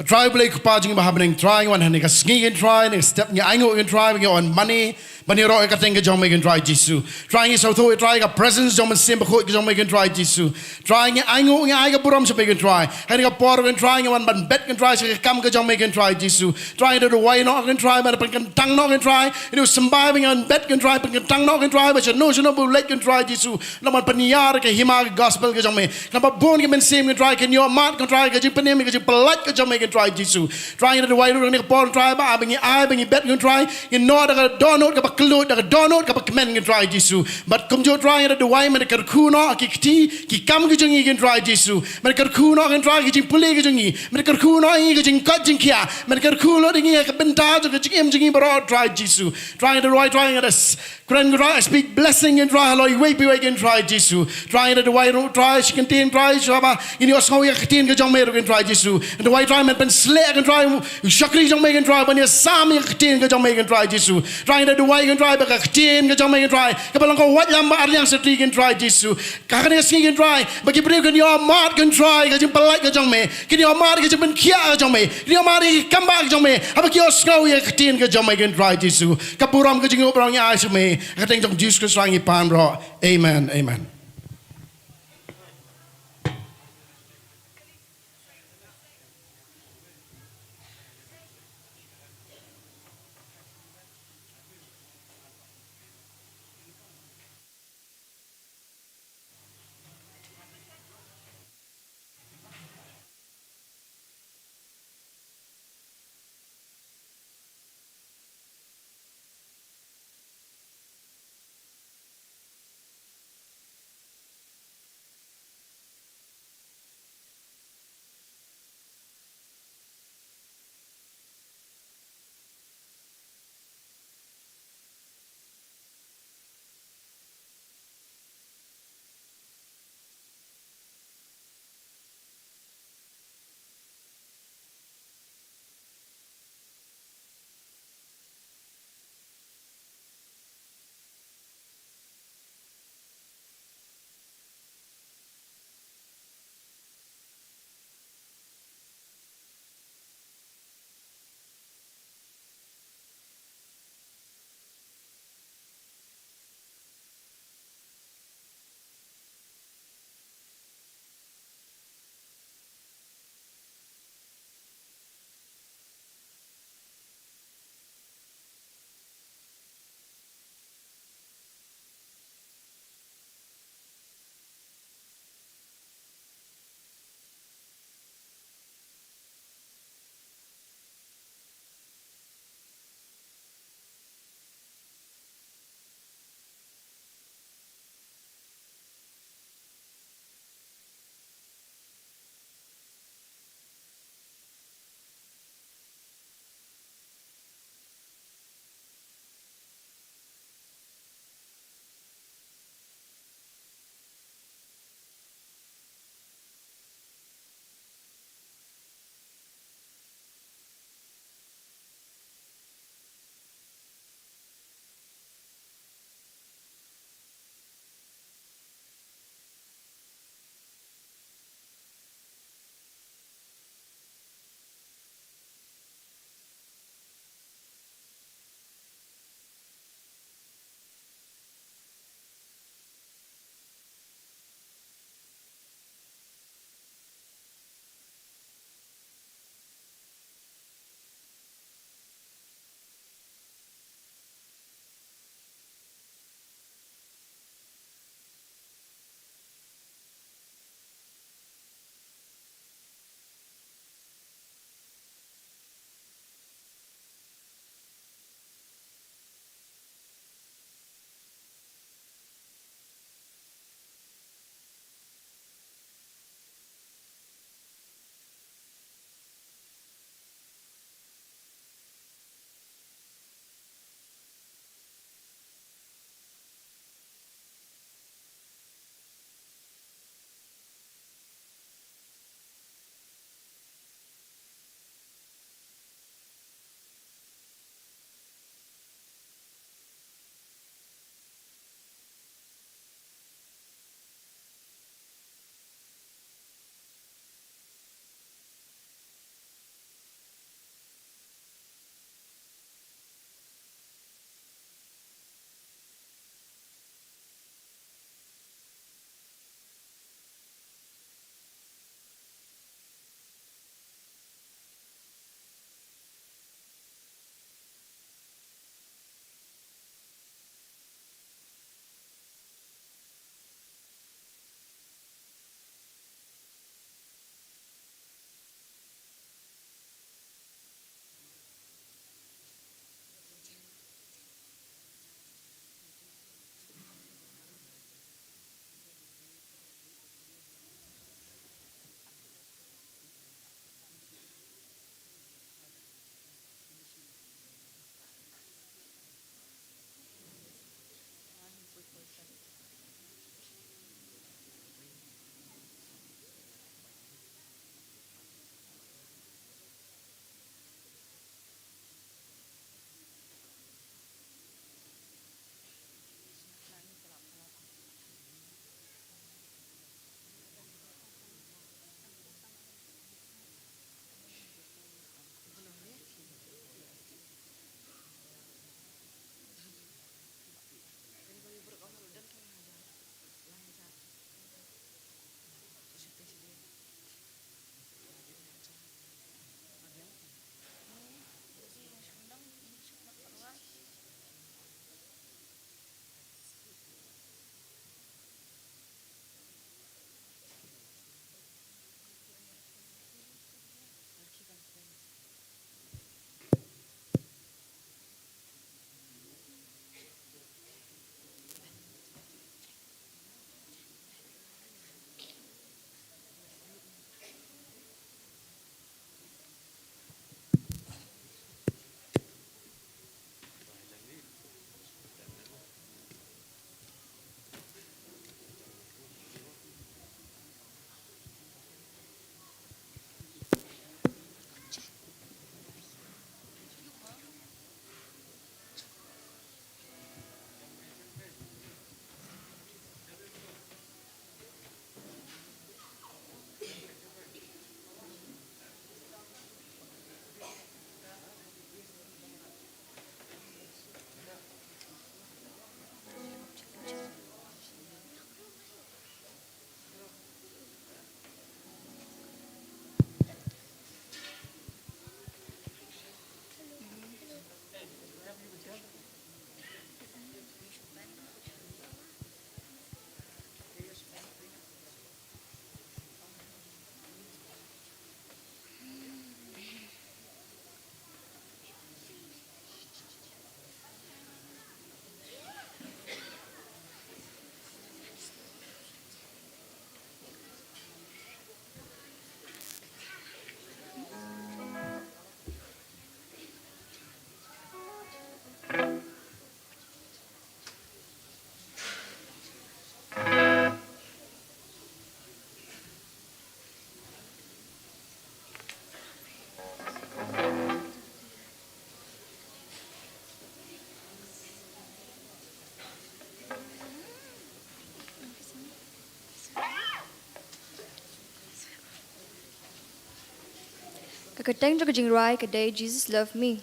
try beli kepa jing bahab neng try wan hani ka sneak and try next step nya ai ngo can try we on money bani ro ka teng ka jong make and try jisu trying is so to try ka presence jong sim ba khoi ka jong make and try jisu trying ai ngo nya ai ka buram se make and try hani ka por and trying wan ban bet can try se kam ka jong make and try jisu trying to the way no can try but kan tang no can try it was surviving on bet can try kan tang no can try but no bu let can try jisu na man paniar ka hima gospel ka jong me na ba bon ka men sim can try can your mat can try ka jing panem ka jing palat ka jong make try Jesus trying to the way ro ni ka por try ba bengi ai bengi bet can try you know da donut ka ba klut da donut ka ba men can try Jesus but come jo trying to the way man ka khu no ki ti ki kam ka jing can try Jesus man ka khu no can try ki jing puli ka jing man ka khu no ki jing ka jing kya man ka khu lo ding ka Bynta ka jing em jing ba try Jesus trying to the way trying to Grande I speak blessing and try hello we be can try Jesus trying to the way try she can try shaba in your so ya tin ka jong me can try Jesus and the way try man slay can try shakri jong make can try when you sam you tin ka jong make can try Jesus trying to the way can try ba ka tin ka jong make can try ka balang ko wat lam ba yang setri can try Jesus ka kan sing can try ba ki bri can your mat can try ka jing palai ka jong me can your mat ka jing khia ka jong me can your mat ki kam ba ka jong me aba ki osco ya tin ka jong make can try Jesus ka puram ka jing obrang ya ai me ka teng jong Jesus Christ rangi pan ro amen amen Kakateng cho kajing rai kaday Jesus loved me.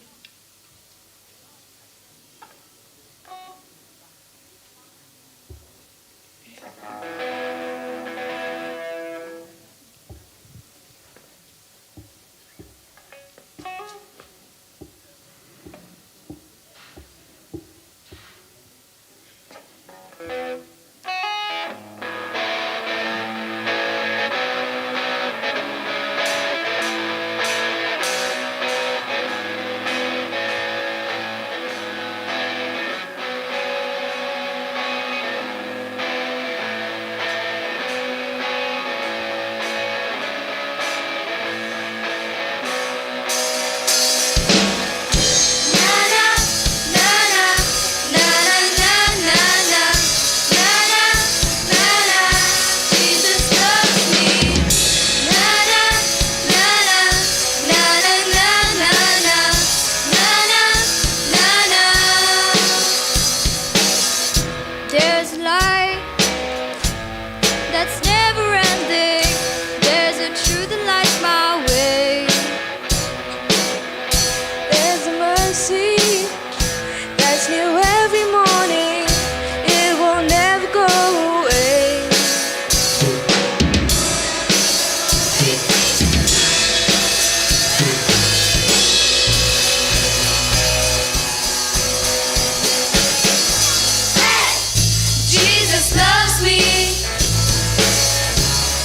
There's a light that's never ending. There's a truth that lights my way. There's a mercy that's new every morning. It will never go away. Jesus loves me.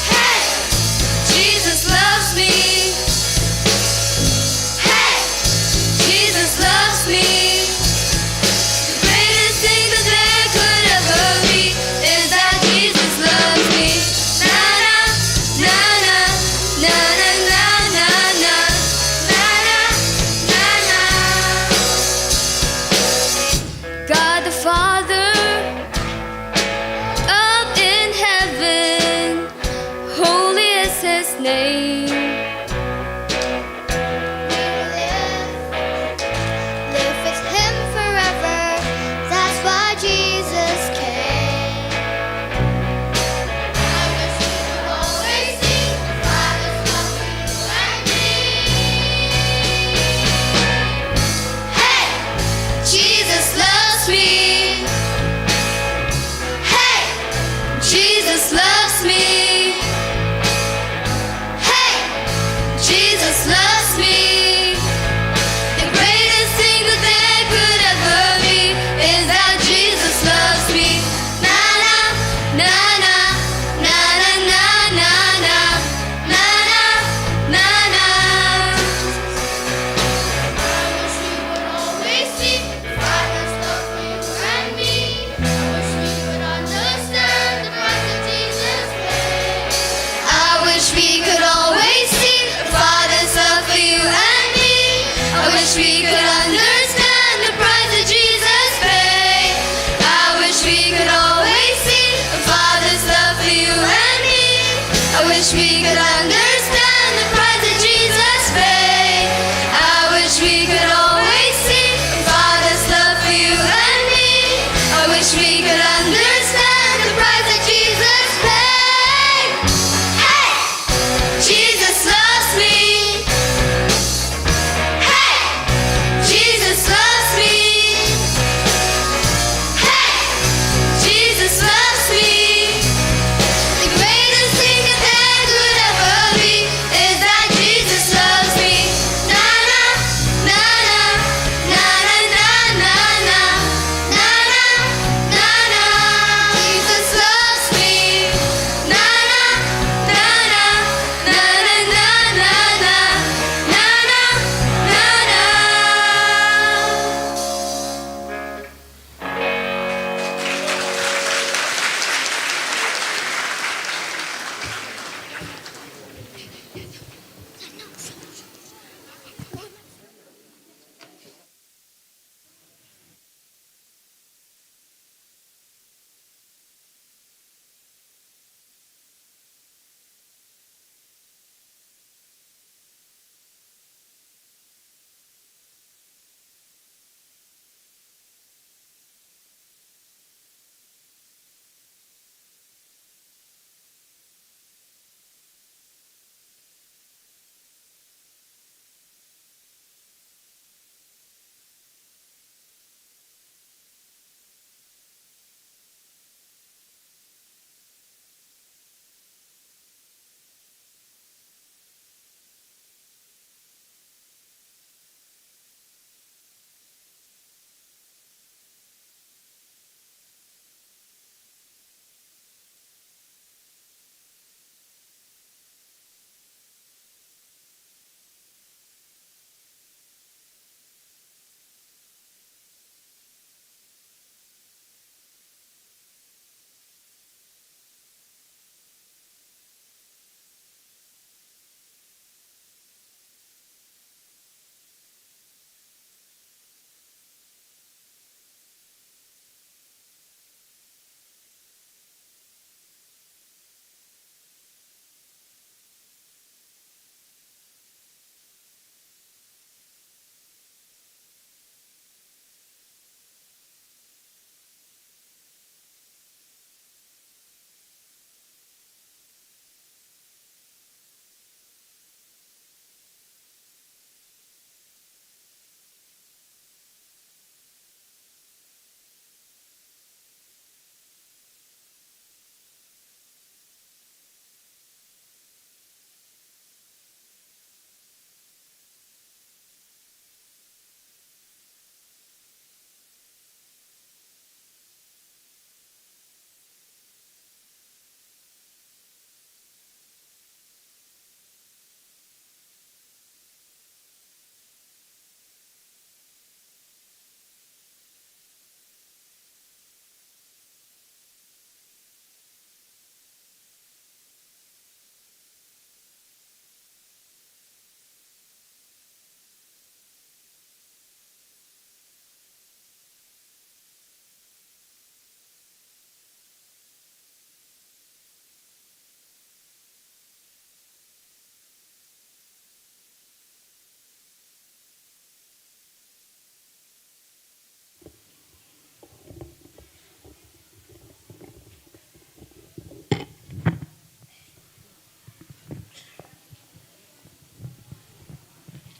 Hey, Jesus loves me. Hey, Jesus loves me. The greatest thing that there could ever be is that Jesus loves me. Na na na na na na na na na na na. God the Father up in heaven, holy is his name. Live with him forever, that's why Jesus came. I wish we could always sing the Father's love for you and me. Hey, Jesus loves me. Hey, Jesus loves me. Hey,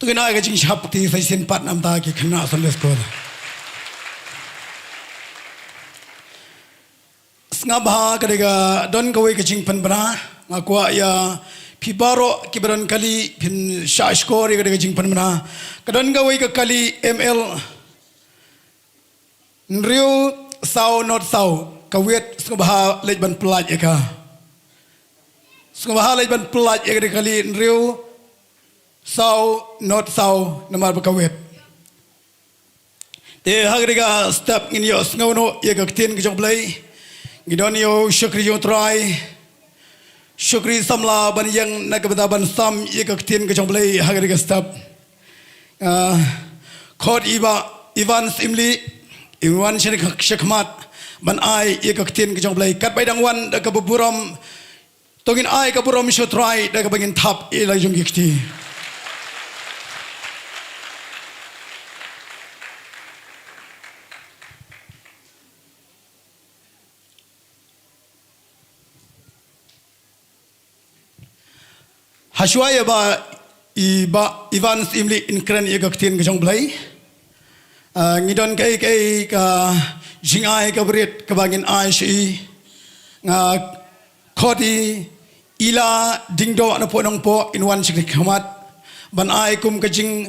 Tengah ke jing syapti saya sin 4-6 tahun ke kena Sunday school. Ngabha kadega don kawai ke jing penbana ngakwa ya pibaro kibaran kali pin shashkor ya kadega jing penbana kadon kawai ke kali ml nriu sau not sau kawet ngabha lejban pelaj ya ka ngabha lejban pelaj ya kadega kali nriu sau not sau namar bakawet te hagriga step in yo ngawno ya ka tin ke jong play Gidon yo syukri yo try syukri samla ban yang nakabada ban sam ye kaktin ke jomblai hagari ke step khod ivan simli iwan shekmat ban ai ye kaktin ke jomblai kat baidang wan da kaburam tongin ai kaburam sho try da kabangin thap e la jong gikti Hashwaya ba Ivan Simli inkren ye kaktin ke jong blai ngidon kai ka jingai ka brit ka bangin ai shi nga khodi ila dingdo na po nong po in wan sikri khamat ban ai kum ka jing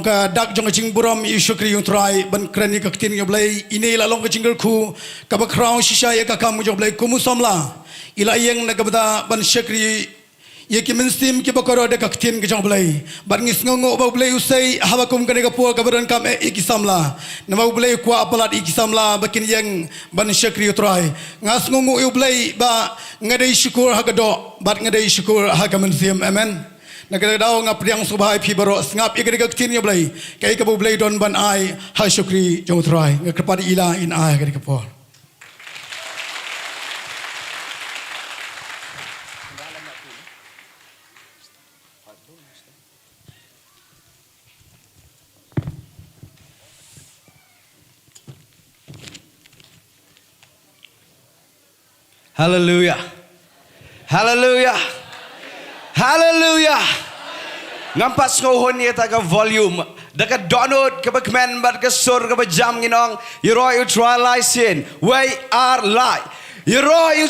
ka dak jong jing buram i shukri yung try ban kren ye kaktin ye blai ine la long ka jingle khu ka ba kraw shisha ye ka kam jong blai kumu somla ila yeng na ka ban shukri ye ki menstim ki bakoro de kaktin ke jong blai bar ngis ngongo ba blai usai hawa kum kane ka po ka baran kam e ki samla na ba blai kwa apalat ki samla bakin yang ban syakri utrai ngas ngongo u blai ba ngadai syukur ha gado bat ngadai syukur ha ka mensim amen na ka daw nga priang subhai phi baro ngap ye kaktin ye blai kai ka bu blai don ban ai ha syukri jong utrai nga kapadi ila in ai ka po Hallelujah. Hallelujah. Hallelujah. Ngampas ngohon ye ta ka volume daka download ka bakmen bat ka sur ka jam nginong yero you try license we are lie yero you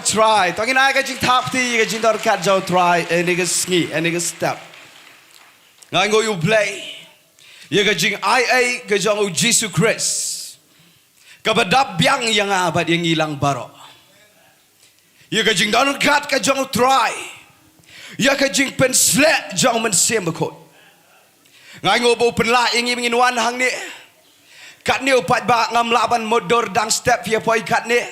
try tongin ai ka jing tap ti ka jing dor kat jau try and nigga ski and nigga step ngai go you play ye ka jing ai ka jong Jesus Christ kabadap biang yang abad yang hilang baro. Ya kajing don kat kajong try. Ya kajing pen slek jong men sem bekot. Ngai ngobo pen la yang ingin wan hang ni. Kat ni upat ba ngam laban modor dang step ya poi kat ni.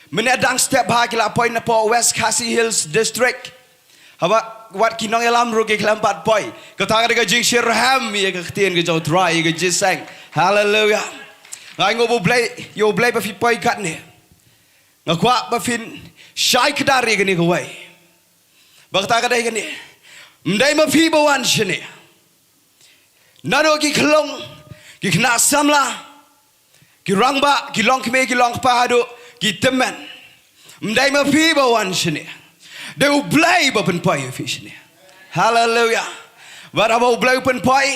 Mene dang step ha kila poi na po West Khasi Hills District. Haba wat kinong elam rugi kelampat poi. Kata kajing Shirham ya katien kajong try ya kajing sang. Hallelujah. Ngai ngobo blai yo blai ba fi poi kat ni ngakwa ba fin shai kadari gani ko wai ba ta kadai gani mdai ma fi ba wan shini nano ki khlong ki khna samla ki rangba ki long kme ki long pa hado ki temen mdai ma fi ba wan shini de u blai ba pen poi fi shini hallelujah ba ba u blai pen poi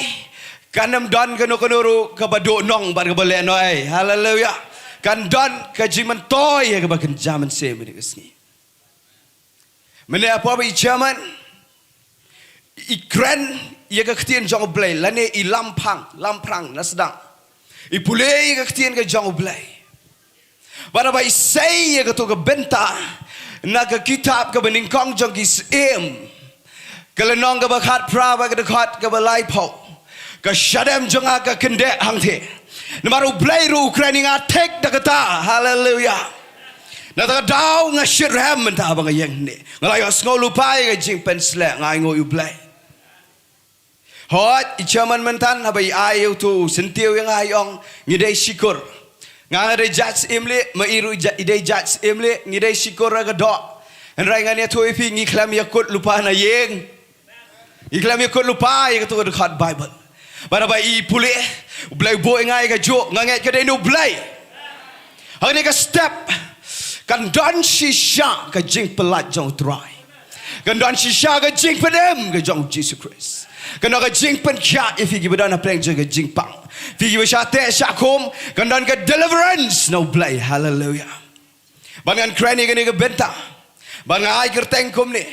kanam don kano kanuru kabado nong bar kabale noi hallelujah kan don kajiman toy ka bakan jaman se mene kasni mene apa ba chairman ikren ye ka ktien jong blai lane I lamprang nasdang I pule ye ka ktien ka jong blai bara ba say ye ka to ka Bynta na ka kitab ka beningkong jong is kalenong ka bakhat pra ba ka khat ka balai pau ka shadam jonga ka kende hangte namaru blai ru Ukraine nga tek dakata hallelujah na ta daw nga shirham ta ba yang ni ngalay ngolu pai ka jing pen sle ngai ngo u blai hot I chairman mentan habai ayu tu sentiu yang ayong ngidai syukur ngare judge imle mairu idai judge imle ngidai syukur ga do enrai ngania tu ipi ngiklam yakut lupa na yeng iklam yakut lupa ya tu dekat Bible bara ba I pule blai boy ngai ka jo nganget ka dei no blai hang ni ka step kan don shisha ka jing pelat jong try Kan don shisha ke jing pedem ke jong Jesus Christ. Kan don ke jing pen kya if you don play je ke jing pang. Fi you sha te sha kom kan don ke deliverance no play. Hallelujah. Ban kan krani ke Bynta. Ban ngai kerteng kom ni.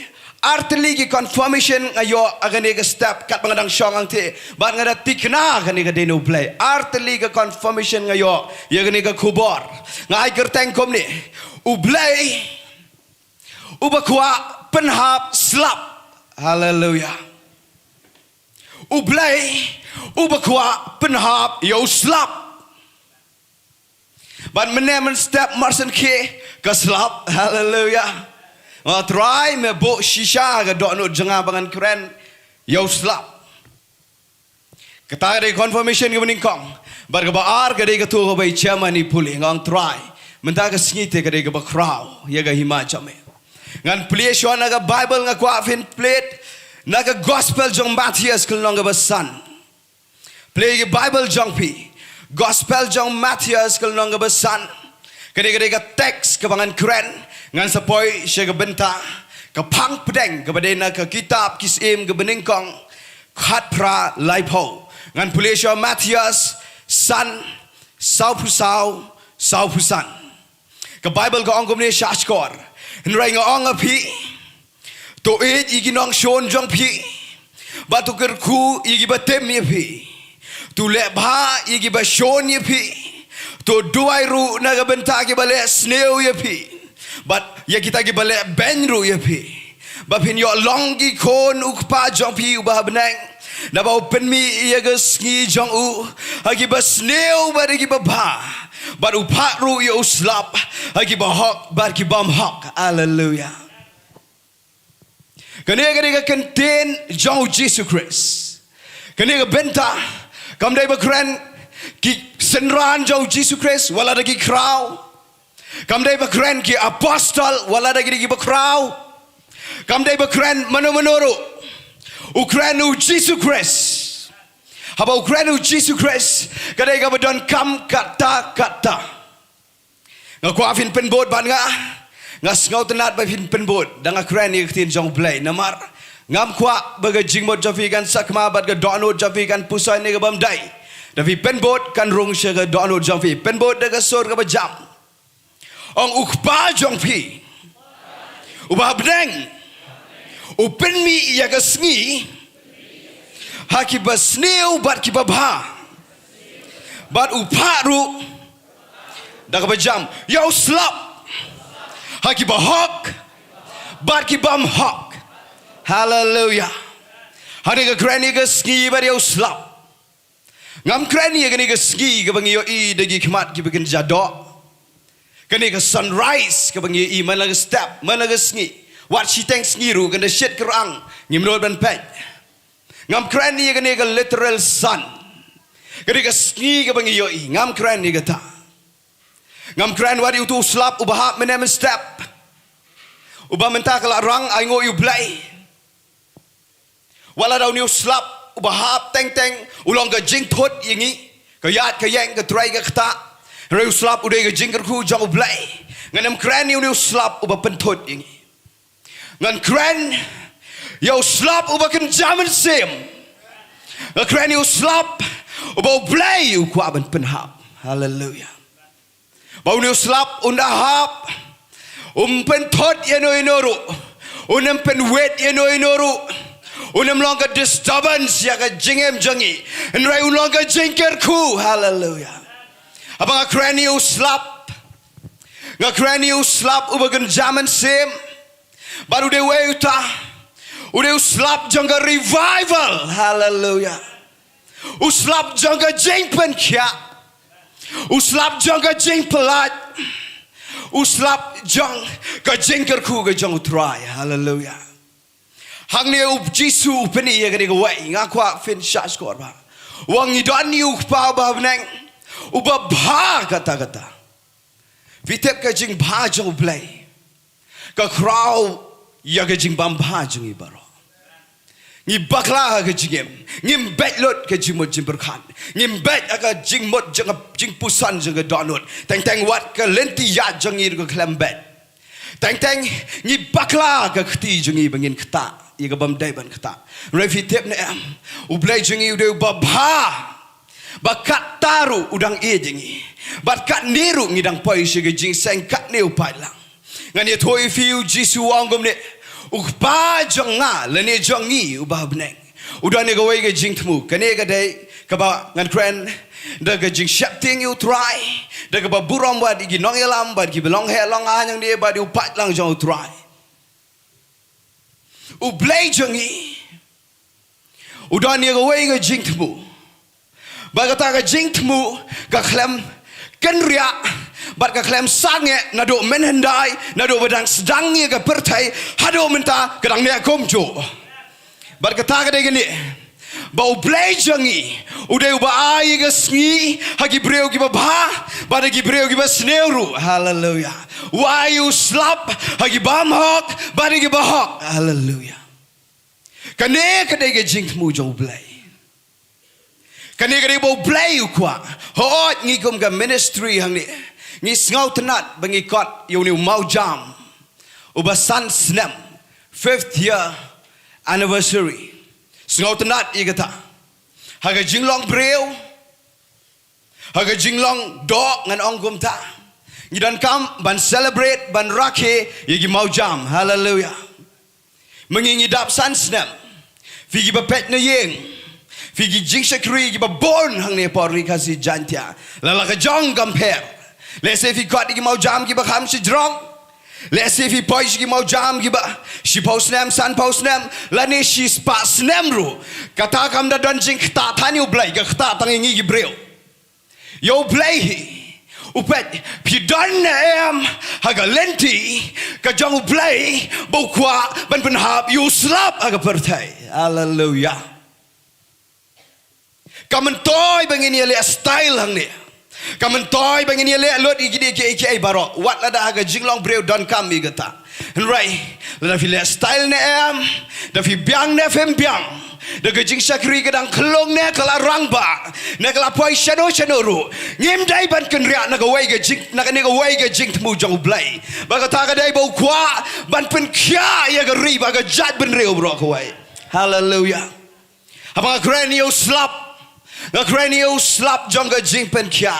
Artli ki confirmation ayo agane ke step kat bangadang syong ang te. Ban ngada tikna kan ke no play. Artli ke confirmation ayo ya gane ke kubor. Ngai kerteng kom ni. Ublay ubakwa penhap slap. Hallelujah. Ublay ubakwa penhap yo slap. Ban menemen step marsen ke slap. Hallelujah. Try me bo shisha ke dok no jengah bangan keren yo slap. Kata ke confirmation ke meningkong. Bar ke baar ke ke tu ke bai chairman ni puli ngang try. Mentah ke sengite ke ke bakrau ya ke hima jame. Ngan play show na ke Bible nga kwa fin plate na ke gospel jong Matthias ke long ke besan. Play ke Bible jong pi. Gospel jong Matthias ke long ke besan. Ke text ke bangan keren ngan sepoi she ke Bynta ke pang pedeng ke badena ke kitab kisim ke beningkong khat pra laipo ngan play show Matthias san sau pusan. Ke Bible ke ongkom ni syashkor. Nrai ngong api. To it igi nong shon jong pi. Batu kerku igi batem ye pi. Tu lebha igi ba shon ye pi. To duai ru naga Bynta ki bale sneo ye pi. But ya kita ki bale ben ru ye pi. Bapin yo longi kon ukpa jong pi ubah benang. Na ba open mi ye gas ngi jong u. Agi ba sneo ba igi ba ba. But upat ru yo slap. Agi ba hok but ki bam hok. Hallelujah. Kani contain jong Jesus Christ. Kani Bynta kam dai ba kren ki senran jong Jesus Christ wala da ki kraw. Kam dai ba kren ki apostle wala da ki ba kraw. Kam dai ba kren mano Ukrainu Jesus Christ. Haba Ukrainu Jesus Christ. Kadai ka ba don kam kata. Nga kwa fin penbot ban nga. Nga sngaw tenat ba fin penbot. Da nga kren ni tin jong blay namar. Ngam kwa baga jingmot jafi kan sakma bat ga dono jafi kan pusai ni ka bamdai. Da fi penbot kan rung sya ga dono jafi. Penbot da ka sor ka ba jam. Ong ukpa jong pi. Ubah beneng. Upen mi ya ka sngi. Haki ba sneu bat ki ba bha. Bat uparu. Da ka ba jam. Yo slap. Haki ba hok. Bat ki bam hok. Hallelujah. Hari ka krani ka sngi ba yo slap. Ngam krani ka ni ka sngi ka bang yo I dagi khmat ki begin jado. Kani ka sunrise ka bang yo I man la step man la sngi. What she thinks ngiru kan shit kerang ngimrol ban pet. Ngam kran ni kan ka literal sun. Kani ka sngi ka bang yo I ngam kran ni ka ta. Ngam kran wadi utu slap ubahap menem step. Ubah mentah kala rang ai ngo you play. Wala daw ni slap ubahap teng ulong ka jing thot yingi. Ka yat ka yang ka try ka kta. Reu slap udai ka jing ku jong play. Ngam kran ni slap ubah penthot yingi. Ngan kren yo slap uba kan jaman sim. Ngan kren yo slap uba blay you kwa ban penhap. Hallelujah. Bau ni slap unda hap. Pen thot yeno inoru. Pen wet yeno inoru. Long disturbance ya ka jingem jangi. Nrai long ka jingker ku. Hallelujah. Abang kren yo slap. Ngan kren yo slap uba kan jaman sim. Baru de weuta. Ude uslap jangka revival. Hallelujah. Uslap jangka jeng penkia. Uslap jangka jeng pelat. Uslap jang ka jeng kerku ka jang utrai. Hallelujah. Hang ne up Jisu peni ya kene wai ngakwa fin shas kor ba. Wang idan ni ukpa ba neng. Uba bha kata. Vitep ka jeng bha jang play. Ka kraw ya ka jing bam bha jing I baro. Ngi bakla ka jingem. Ngim bet lot ka jing mot jing berkhan. Ngim bet ka jing mot jing pusan jing ka donut. Teng wat ka lenti ya jing I ka klem bet. Teng ni bakla ka khti jungi bangin khta i ka bam dai ban khta rai fi tep ne am u blai jungi u de ba bha bakat taru udang e jingi bakat niru ngidang poi shi ga jing seng kat ne u pai lang ngan ye thoi fi u jisu wang gom ne u pa jong nga le ne jong ni u ba bneng u dan ne ga wei ga jing thmu ka ne ga dai ka ba ngan kren da ga jing shap ting you try da ga ba burom ba di nong elam ba gi belong he long a yang dia ba di upat lang jong try u blai jongi u dan ne ga wei ga jing thmu ba ga ta ga jing thmu ka khlem kan ria bat ka khlem sange na do men hendai na do badang sedang ye ga pertai hado menta kadang ne kom jo bat ka ta ga de ni bau blai jangi udah uba ai ga sngi hagi breu gi ba bada gi breu gi ba sneuru hallelujah why you slap hagi bam hok bada gi ba hok hallelujah kane kade ga jing mu jo blai kane kade bau blai kwa hot ngi kum ga ministry hang ni ngi ngau tenat bangi kot yu ni mau jam uba san snap 5th year anniversary Sengau tenat igata. Haga jinglong breu. Haga jinglong dok ngan ong gumta. Ngidan kam ban celebrate ban rakhe yigi mau jam. Hallelujah. Mengingi dap san snap. Figi bapet na yeng. Figi jing shakri gi babon hang ne pori kasi jantia. Lala ka jong gamper. Lese fi got gi mau jam gi bakham si drong. Let's see if he pois gi mau jam gi ba she post nem san post nem la ne she spa snem ru kata kam da don jing ta thani u blai ga ta tang ngi gi breu yo blai upet pi don em haga lenti ka jong u blai bo kwa ban ban hab you slap haga pertai hallelujah kamen toy bangin ye style hang ne kamen toy bangin ye lot igide ke baro wat la da ga jinglong breu don kam mi gata right la fi le style ne em da fi biang ne fem biang da ga jing sakri gadang klong ne kala rangba ne kala poi shano ru ngim dai ban ken ria na ga wei ga jing na ga ne ga wei ga jing tmu jong blai ba ga ta ga dai bo kwa ban pen kya ya ga ri ba ga jat ben reu bro ko wei hallelujah apa granio slap the cranial slap jongga jingpen kya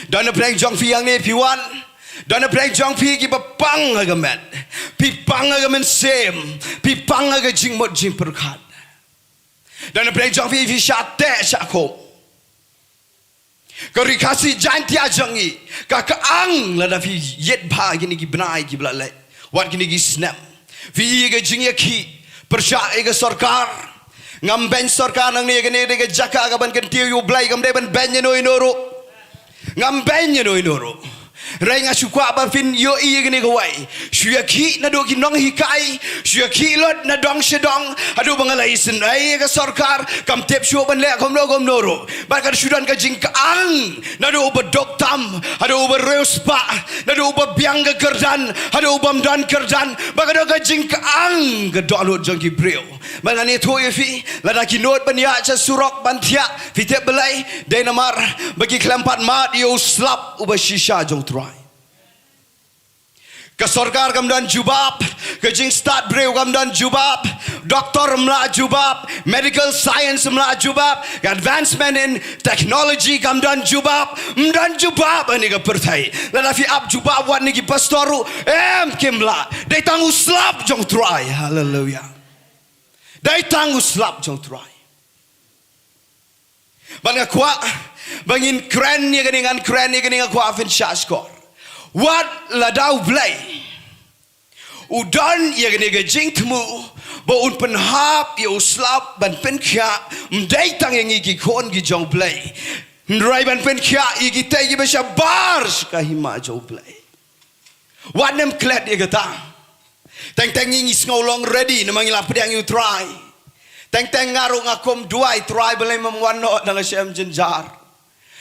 dan pleng jong fi yang ne piwan dan pleng jong fi ki bapang agamet pi pang agamen sem pi pang aga jingmot jing perkhat dan pleng jong fi shate shako kari kasi jantia jangi ka ang la da fi yet ba gini ki bnai ki blale wat gini ki snap fi ga jing ya ki persha ega sarkar ngam ben sarkar nang ni gane de jaka ga ban kan tiu yu blai gam de ban ben no inoro ngam ben no inoro rai nga sukwa ba fin yo I gane ga wai shua ki na do ki nong hikai shua ki lot na dong shedong adu bangalai sin ai ga sarkar kam tep shu ban le gom no ro ba ka sudan ka jing ka ang na do ba dok tam adu ba reuspa na do ba biang ga kerdan adu bam dan kerdan ba ka do ka jing ka ang ga do jong ki breu Mangani thoi fi lada ki not ban ya cha surok ban thia fi te belai de namar bagi klampat mat yo slap uba shisha jong try ka sarkar kam dan jubab ka jing start breu kam dan jubab doctor mla jubab medical science mla jubab advancement in technology kam dan jubab ani ka perthai lada fi ab jubab wat ni ki pastoru em kimla de tangu slap jong try hallelujah dai tangu slap jong try banga kwa bangin kren ni ganingan kwa fin shaskor wat la dau blai udan ye ganiga jingtmu bo un pen hap yo slap ban pen kya dai tang yang ki kon gi jong blai ndrai ban pen kya igi tai gi besha bars ka hima jong blai wat nem klet ye gata teng ngi ngolong ready namang ila pedang you try teng ngarung akom duai try belai memwano dengan syam jenjar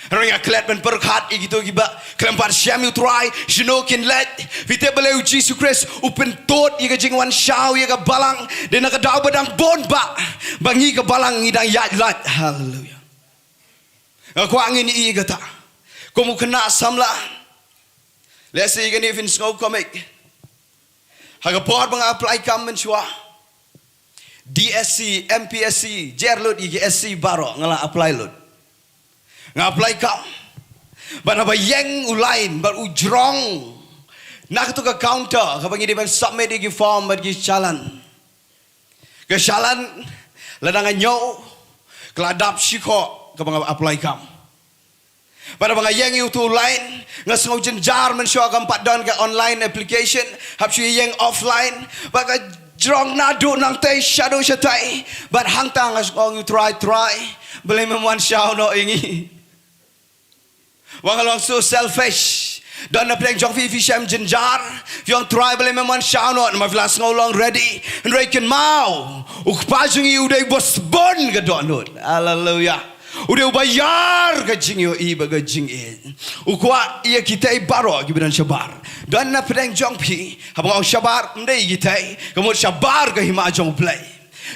ringa klet ben perkhat igito giba klempar syam you try shinokin let vite belai Jesus Christ upen tot iga jingwan shau iga balang dena ka daw badang bonba bangi ka balang ngidang yat hallelujah aku angin iga ta komu kena samla let's say iga ni fin snow comic Hagaport mga apply kam menchua. DSC, MPSC, Jerlut IGSC baro ngala apply lut. Nga apply kam. Ban ba yang ulain bar ujrong. Nak tu ka counter kapag hindi ban submit igi form bagi chalan. Ke chalan ladangan nyo keladap shiko kapag apply kam. Pada mga yang yu tu ulain nga sangau jenjar mensyo ka 4 don ka online application hap syu yang offline baka Jrong nadu nang tay shadow shatai but hang tang as ong you try boleh memuan syau no ingi wang long so selfish dan na pleng jong fi sham jenjar yong try boleh memuan syau no ma flas ngolong ready and reckon mau uk pajung you dai bos bon ga donut hallelujah udah bayar ke jingyo i baga jingin ukwa ia kita baro gibidan syabar dan na pedang jong pi habang syabar ndai kita kemud syabar ke hima jong play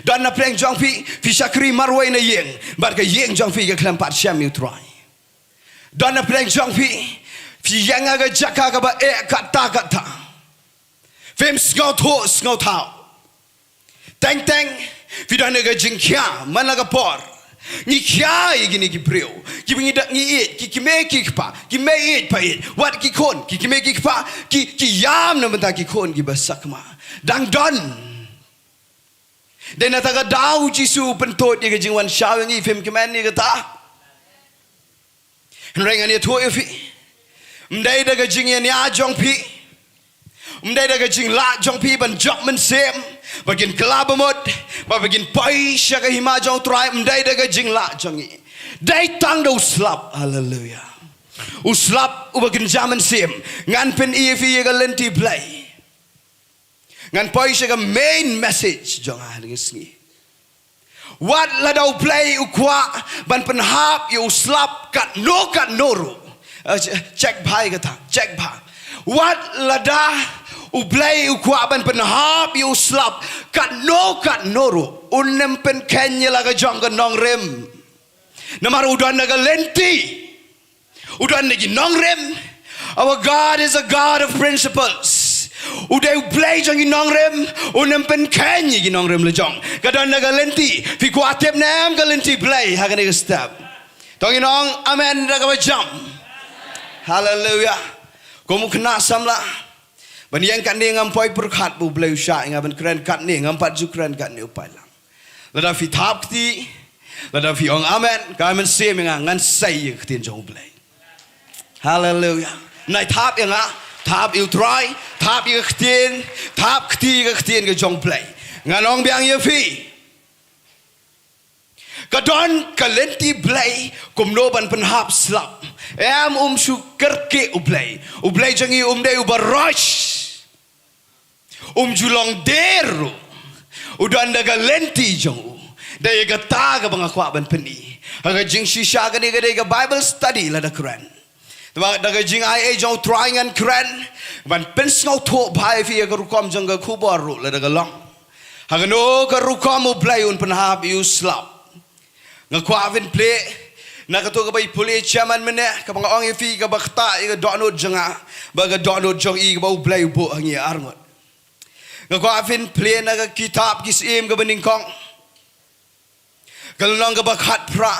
dan na pedang jong pi syakri marwai na yeng bar ke yeng jong pi ke kelampat syam you try dan na pedang jong pi yang aga jaka ka ba kata fem skau tau teng fidan ga jingkya man ga por ni kya gini ki brio ki bingi dak ni it ki me ki pa ki me it pa it wat ki kon ki me ki pa ki yam na benta ki kon ki basakma dang don den ataga dau jisu pentot ye jingwan shaw ngi fem ki man ni kata reng ani to fi mdai daga jingyan ya jong pi mdai daga jing la jong pi ban job men sem bagin kelabamot bagin pai syaka hima jong try mdai daga jing la jongi dai tang do slap hallelujah uslap ubagin jaman sim ngan pen evi ga lenti play ngan pai syaka main message jong ngi what la do play ukwa ban pen hap you slap kat noru check bhai kata check bhai what la da ublay ukwaban penhap yu slap kat noro unem pen kenya laga jong ka nong rem namar udan naga lenti udan nagi nong rem our God is a God of principles uday ublay jong nong rem unem pen kenya gi nong rem le jong kadan naga lenti fi kwatep nam ga lenti play hagan ga step tong inong amen naga jam hallelujah komu kena samla ban yang kat ni ngam poi perkhat bu bleu sha ngam ban kren kat ni ngam pat ju kren kat ni upai lang lada fi thap ti lada fi ong amen ka men se mi ngan sai ye ktin jong blai hallelujah nai thap yang thap you try thap ye ktin thap ktin ke jong blai ngan ong biang ye fi kadon kalenti blai kum no ban pen hap slap em su kerke ublai jangi dai ubarosh julong deru udan daga lenti jong dai ga ta ga bang kwa ban peni aga jing shisha ga ni ga Bible study la da Quran daga jing ai jong trying and Quran ban pen snau tho bai fi ga rukom jong ga khubor ru la daga long aga no ga rukom ublai un pen hab you slap nga kwa vin play na ka to ka bay puli chairman mene ka mga ong fi ka bakta i ka download janga ba ka download jong i ka ba play bo hangi arngot nga ko afin play na ka kitab kisim ka baning kong kalong ka bakhat pra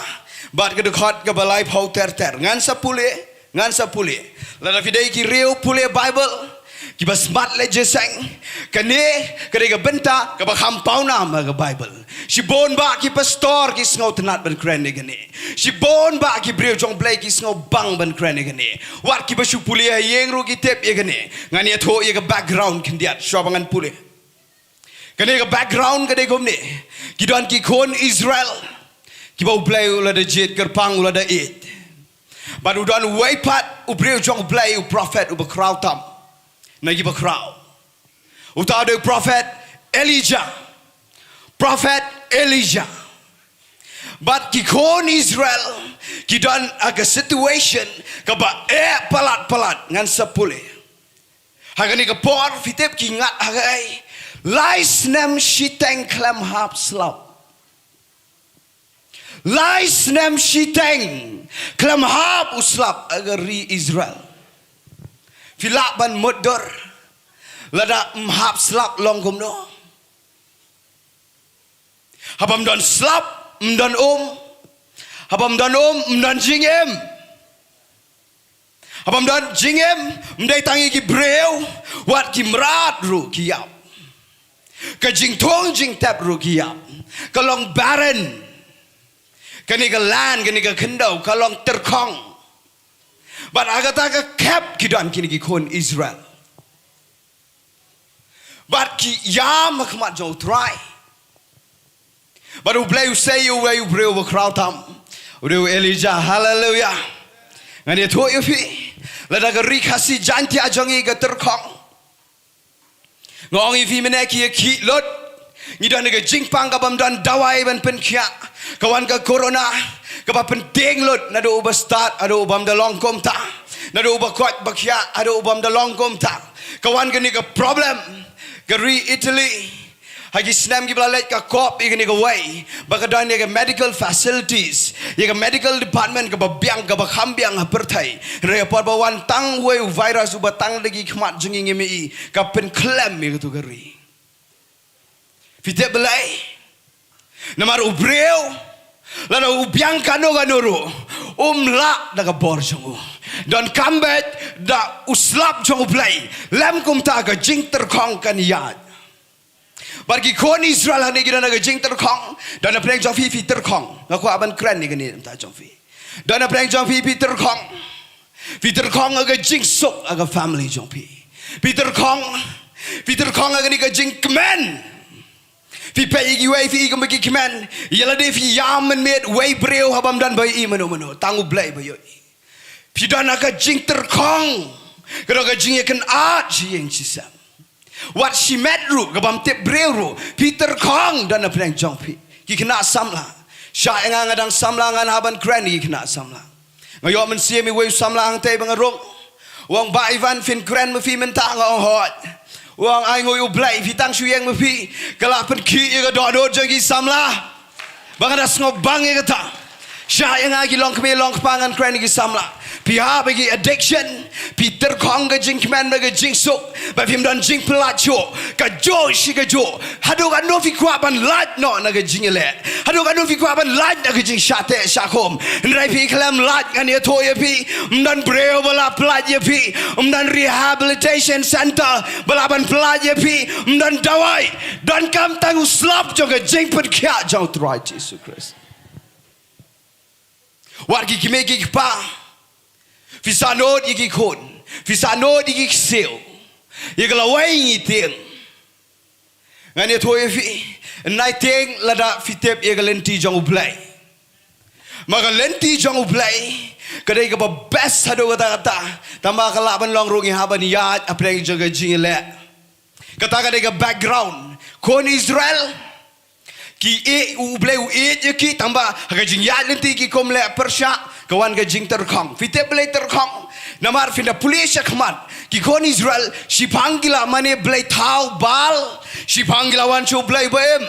bat ka dekhat ka balai phau ter ngan sa puli la na fidei ki real puli Bible ki ba smart le jesang kane kare ka Bynta ka ba khampau na ma ka Bible si bon ba ki pastor ki sngo tenat ban Grande gane si bon ba ki breu jong play ki sngo bang ban Grande gane wat ki ba su puli yeng ru ki tep ye gane ngani tho ye ka background kin diat shobangan puli kane ka background kade gomne ki don ki kon Israel ki ba play ula da jet kerpang ula da it but udon way pat u breu jong play u prophet u ba crowd tam na gi ba crowd uta de prophet Elijah but ki kon Israel ki don aga situation ka ba palat ngan sapule hagani ka por fitep ki ngat hagai lais nem shiteng klam hap slap lais nem shiteng klam hap uslap agari Israel filak ban modor lada mhap slap long kum no habam don slap mdon habam don mdon jingem habam don jingem mdai tangi ki breu wat ki mrat ru ki yap ka jing thong jing tap ru ki yap ka long baron ka ni ka lan ka ni ka khindau ka long ter khong but agata ka kep ki don ki kon Israel but ki yam khmat jo try but u play u say you where you pray over crowd tam u Elijah hallelujah ngani tho you fi la da ri khasi janti ajongi ga ter khong ngong fi mene ki lot ni dan ga jingpang ka bam dan dawai ban pen khia kawan ka corona ka ba penting lot na do ba start ado bam da long kom ta na do ba kwat ba khia ado bam da long kom ta kawan ga ni ka problem ka ri Italy hagi snam gi blalet ka kop igni ka way baka dan ga medical facilities ye medical department ka biang ka khambniah perthai re par ba wan tang way virus u batang lagi khmat jungi ngemi ka pen klem mi tu gari fite belai namar u breu lana u biang kano ganoro la daga bor jungu don kambet da uslap jungu play lem kum ta ka jing ter khong kan yad bagi kon Israel hane gina naga jing ter khong dan apreng jong fi ter khong ngaku aban kran ni gani ta jong fi dan apreng jong fi ter khong aga jing sok aga family jong fi ter khong aga ni ga jing kmen fi pe igi way fi igi magi kmen yala de fi yam men met way breu habam dan bai i mano tangu blai bai fi dan aga jing ter khong ga jing kan art jing chisam what she met ru gabam tip breu Peter Kong dan apreng jong pi ki kena samla sha enga ngadang samla ngan haban Grande ki kena samla ngayo men sie mi we samla ang te bang rong wang ba Ivan fin Grande me fi men ta ngong hot wang ai ngoi u blai fi tang suyeng me fi kala pen ki ga do do jagi samla bang ada sngob bang ga ta sha enga ki long kme long pangan Grande ki samla Pihak bagi addiction, Peter Kong ke jing kman bagi jing sok, bagi dan jing pelat jo, ke jo si ke jo, hadu kan no fi kuapan lat no na ke jing le, hadu kan no fi kuapan lat na ke jing shate shakom, ndai fi kelam lat kan ye to ye pi, dan breu bala pelat ye pi, dan rehabilitation center bala ban pelat ye pi, dan dawai, dan kam tangu slap jo ke jing pet kia jauh terai Jesus Christ. Wargi kimegi pa. Fisanod igi kon, fisanod igi sel, igla way ni ting. Ngani toy fi, nai ting lada fitep igalenti jong play. Maka lenti jong play, kadai ka best hado kata, tamba kalaban long rungi haban yat apreng jaga jingile. Kata kadai ka background, kon Israel ki u play u ki tamba hagajing yat lenti ki kom le persya. Kawan ke jing ter khong fite blai ter khong namar finda pulis khmat ki kon Israel si panggila mane blai thau bal si panggila wan chu blai baem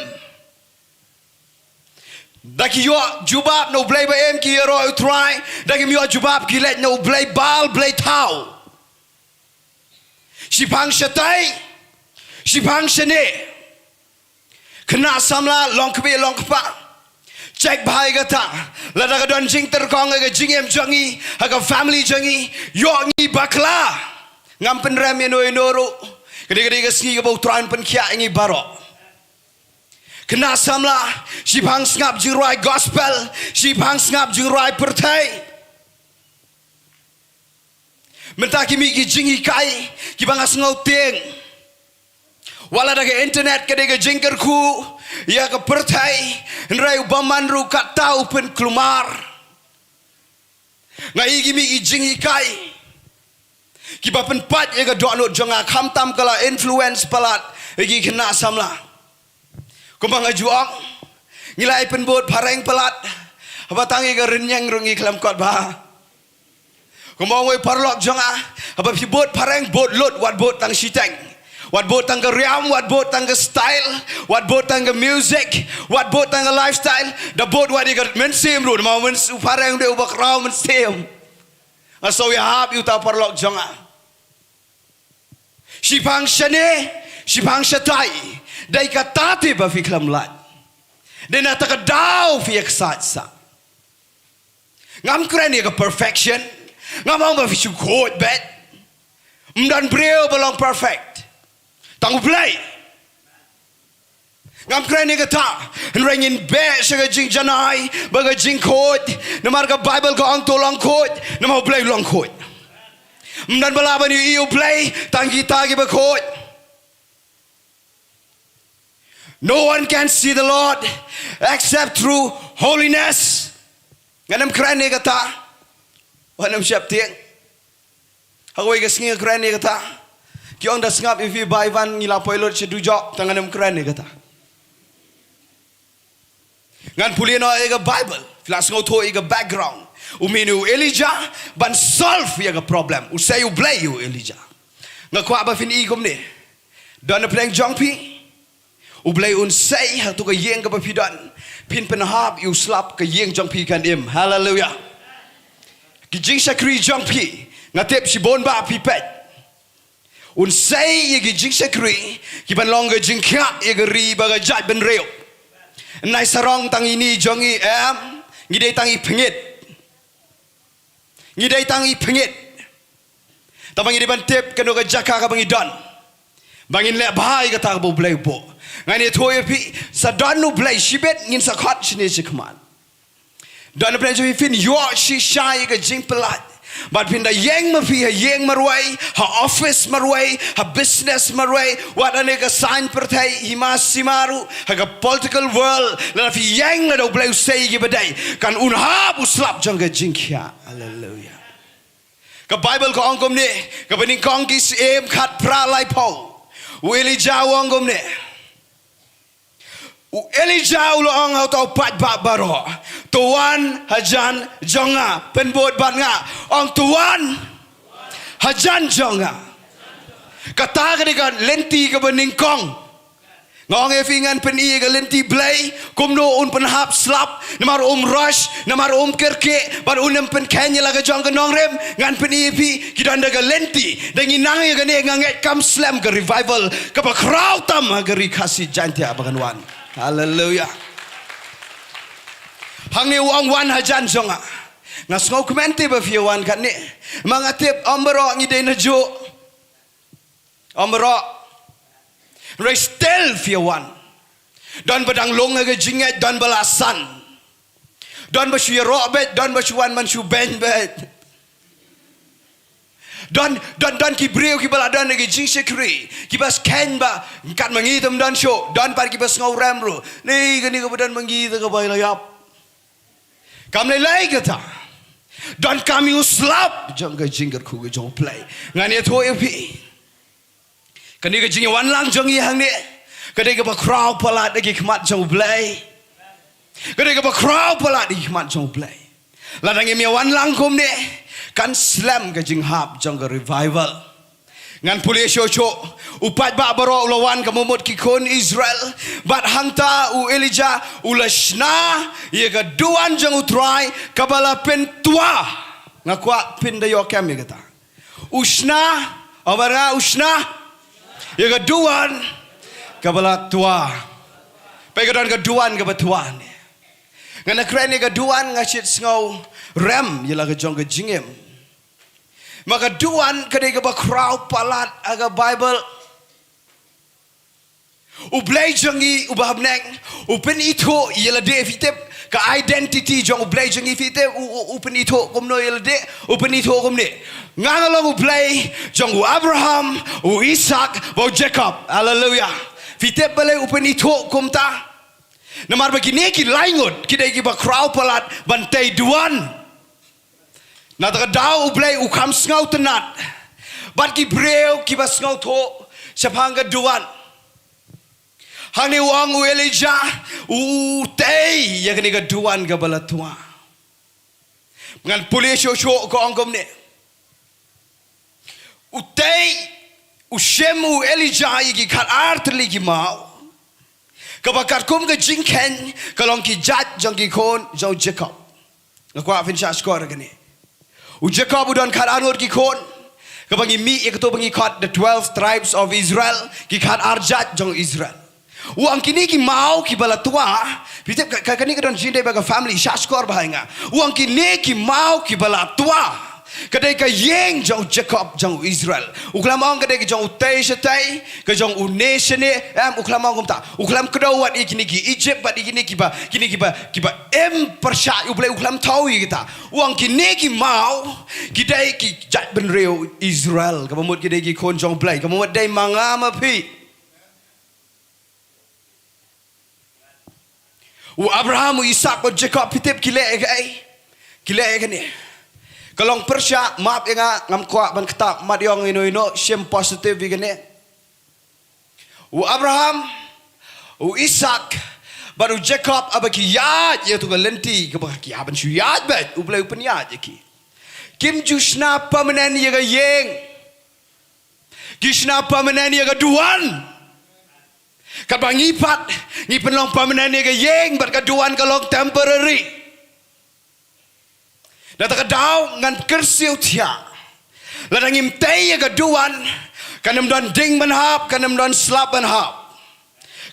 daki yo jubab no blai baem ki ro try daki yo jubab ki let no blai bal blai thau si pang shatai si pang shane kena samla long kbe long kpa Cek bahai kata, lada kadon jing terkong aga jingem jangi, aga family jangi, yo ngi bakla, ngam penrem eno enoro, kede kesni kebau tuan penkia ngi barok. Kena samla, si bang ngap jingrai gospel, si bang ngap jingrai pertai. Mentaki mi ki jingi kai, ki bang asngau ting. Wala daga internet kede ke jingkerku. Ya ke pertai nrai ubaman ru kat tau pen kelumar ngai gi mi jing hikai ki ba pen pat ya ke download jonga khamtam kala influence palat gi kena samla kumbang ajuang ngilai pen bot pareng palat apa tangi ke renyang rungi kelam kot ba kumbang we parlok jonga apa pi bot pareng bot lot wat bot tang siteng What boat tangga riam, what boat tangga style, what boat tangga music, what boat tangga lifestyle. The boat what they got men same road, mau men upareng de ubak raw men same. So we have you ta parlok jonga. Shipang shane, shipang shatai, dai katate ba fi klamlat. Dena takadaw fi eksat sa. Ngam kreni ka perfection, ngam ba fi sukot bet. Mdan breu belong perfect. Tang play. Ngam kreni ka ta, nrengin be sa jing janai, baga jing kot, namar ka Bible ka ang tolong kot, namau play long kot. Mdan balaban you play, tangi tagi ba kot. No one can see the Lord except through holiness. Nganam kreni ka ta, wanam siap tiang. Hagway ka singa kreni ka ta, kiong das ngap if you buy van ngila poilot si dujok, tanganam kreni ka ta. Ngan pulino ega Bible, flas ngoto ega background. Uminu Elijah ban solve ega problem. Usay u blay u Elijah. Ngakwa ba fin igom ni. Dan na pleng jongpi. U blay un say ha tu ka yeng ka papidan. Pin penahab u slap ka yeng jongpi kan im. Hallelujah. Ki jing sakri jongpi. Ngatep si bon ba pipet. Un say ega jing sakri. Ki ban long ka jing kya ega ri ba ka jat ben reo. Nai sarong tang ini jongi ngidai tangi pengit. Ngidai tangi pengit. Tabang ngidai bantip kano ka jaka ka bangi don. Bangin le bahai ka ta bo blay bo. Ngani thoye pi sa don nu blay shibet ngin sa khat shine shikman. Don blay jo fin yo shi shai ka jing pelat. But pinda yeng mafi ha yeng marway, ha office marway, ha business marway, what ane ka sign pertai himas simaru, ha ka political world, la fi yeng la do blay say gi badai, kan unha bu slap jang ka jingkya. Hallelujah. Ka Bible ko angkom ni, ka bening kong kis em khat pra lai po. Wili Jaiaw angkom ni. Elijah ulo ang tau pat ba baro tuan hajan jonga penbot ban nga ang tuan hajan jonga kata ka lenti ka bening kong ngong efingan peni ka lenti blay kumno un penhap slap namar rush namar kerke bar unem pen kenya la ka jong ka nongrem ngan peni pi kidanda ka lenti dengi nang ka ne nganget kam slam ka revival ka pa crowd tam ka rikasi jantia baganwan. Hallelujah. Hangni wang wan hajan jonga. Ngas ngau komenti ba fi wan kan ni. Mangatip ombro ngidai na jo. Ombro. Restel fi wan. Don badang long ga jinget don balasan. Don ba shu robet don ba shu wan man shu ben bet. Don ki breu ki bala don ki jing sekri ki bas ken ba kat mangi tam don show don par ki bas ngau ramro ni ka badan mangi ta ka bai la yap kam lai ka ta don kam you slap jong ka jing ku ka jong play ngani tho pi ka ni ka jing wan lang jong yi hang ni ka de ka ba crowd palat ki khmat jong play ka de ka ba crowd palat ki khmat jong play la dang mi wan lang kum ni kan slam ka jing hap jong ka revival ngan pulis show upat ba baro ulawan ka mumut ki kon Israel bat hangta u Elijah ulashna ye ka duan jong utrai kabala pen tua ngakwa pin da yo kam ye kata usna awara usna ye ka duan kabala tua pe ka don ka duan ka batuan ngana krene ka duan ngachit ngau rem ye la ka jong ka jingem maka duan kadai ka ba crowd palat aga Bible ublay jangi ubahbneng upen ito yela de fitep ka identity jong ublay jangi fitep upen ito komno yela de upen ito komne ngangalong ublay jong Abraham u Isaac u Jacob. Hallelujah. Fitep balay upen ito komta namar begini ki laingot kidai ki ba crowd palat bantai duan na taka daw ublay ukam sngaw tenat bat ki breu ki bas sngaw to sapanga duan hani wang u Elijah u tei ya kani ka duan ka balatua ngan pulis sho ko angkom ne u tei u shemu Elijah ki khat artli ki mau ka bakar kum ka jingken kalong ki jat jong ki kon jong Jacob ngakwa fin sha skor gani u Jacob udon khat angot ki kon Kabangi mi ya ketu bangi kat the 12 tribes of Israel, ki kat arjat jong Israel. Uang kini ki mau ki bala tua, pitep kani kadon jinde baga family shashkor bahenga. Uang kini ki mau ki bala tua. Kadai ka yeng jong Jacob jong Israel. Uklam ong kadai ka jong utay shatay, ka jong unation ni uklam ong kumta. Uklam kedawat ikini ki Egypt bat ikini ki ba persya ublay uklam tawi kita. Uang kini ki mau kidai ki jat benreo Israel. Kamamut kidai ki kon jong blay. Kamamut dai mangama pi. Abraham, Isaac, Jacob pitip kile kan ni. Kalau Persia maaf yang ngam kuat ban ketak mat yang ino siem positif begini. Abraham, Isaac, baru Jacob abaki yad ya tu galenti ke baki aban shu yad bet ublai upen yad ki. Kim jusna pamanen ya ga yeng. Kisna pamanen ya ga duan. Kabang ipat ngipen long pamanen ya ga yeng bat kaduan kalong temporary. Nata kadau ngan kersiu tia. Ladang imtay ya gaduan. Kanam don ding manhap, kanam don slap manhap.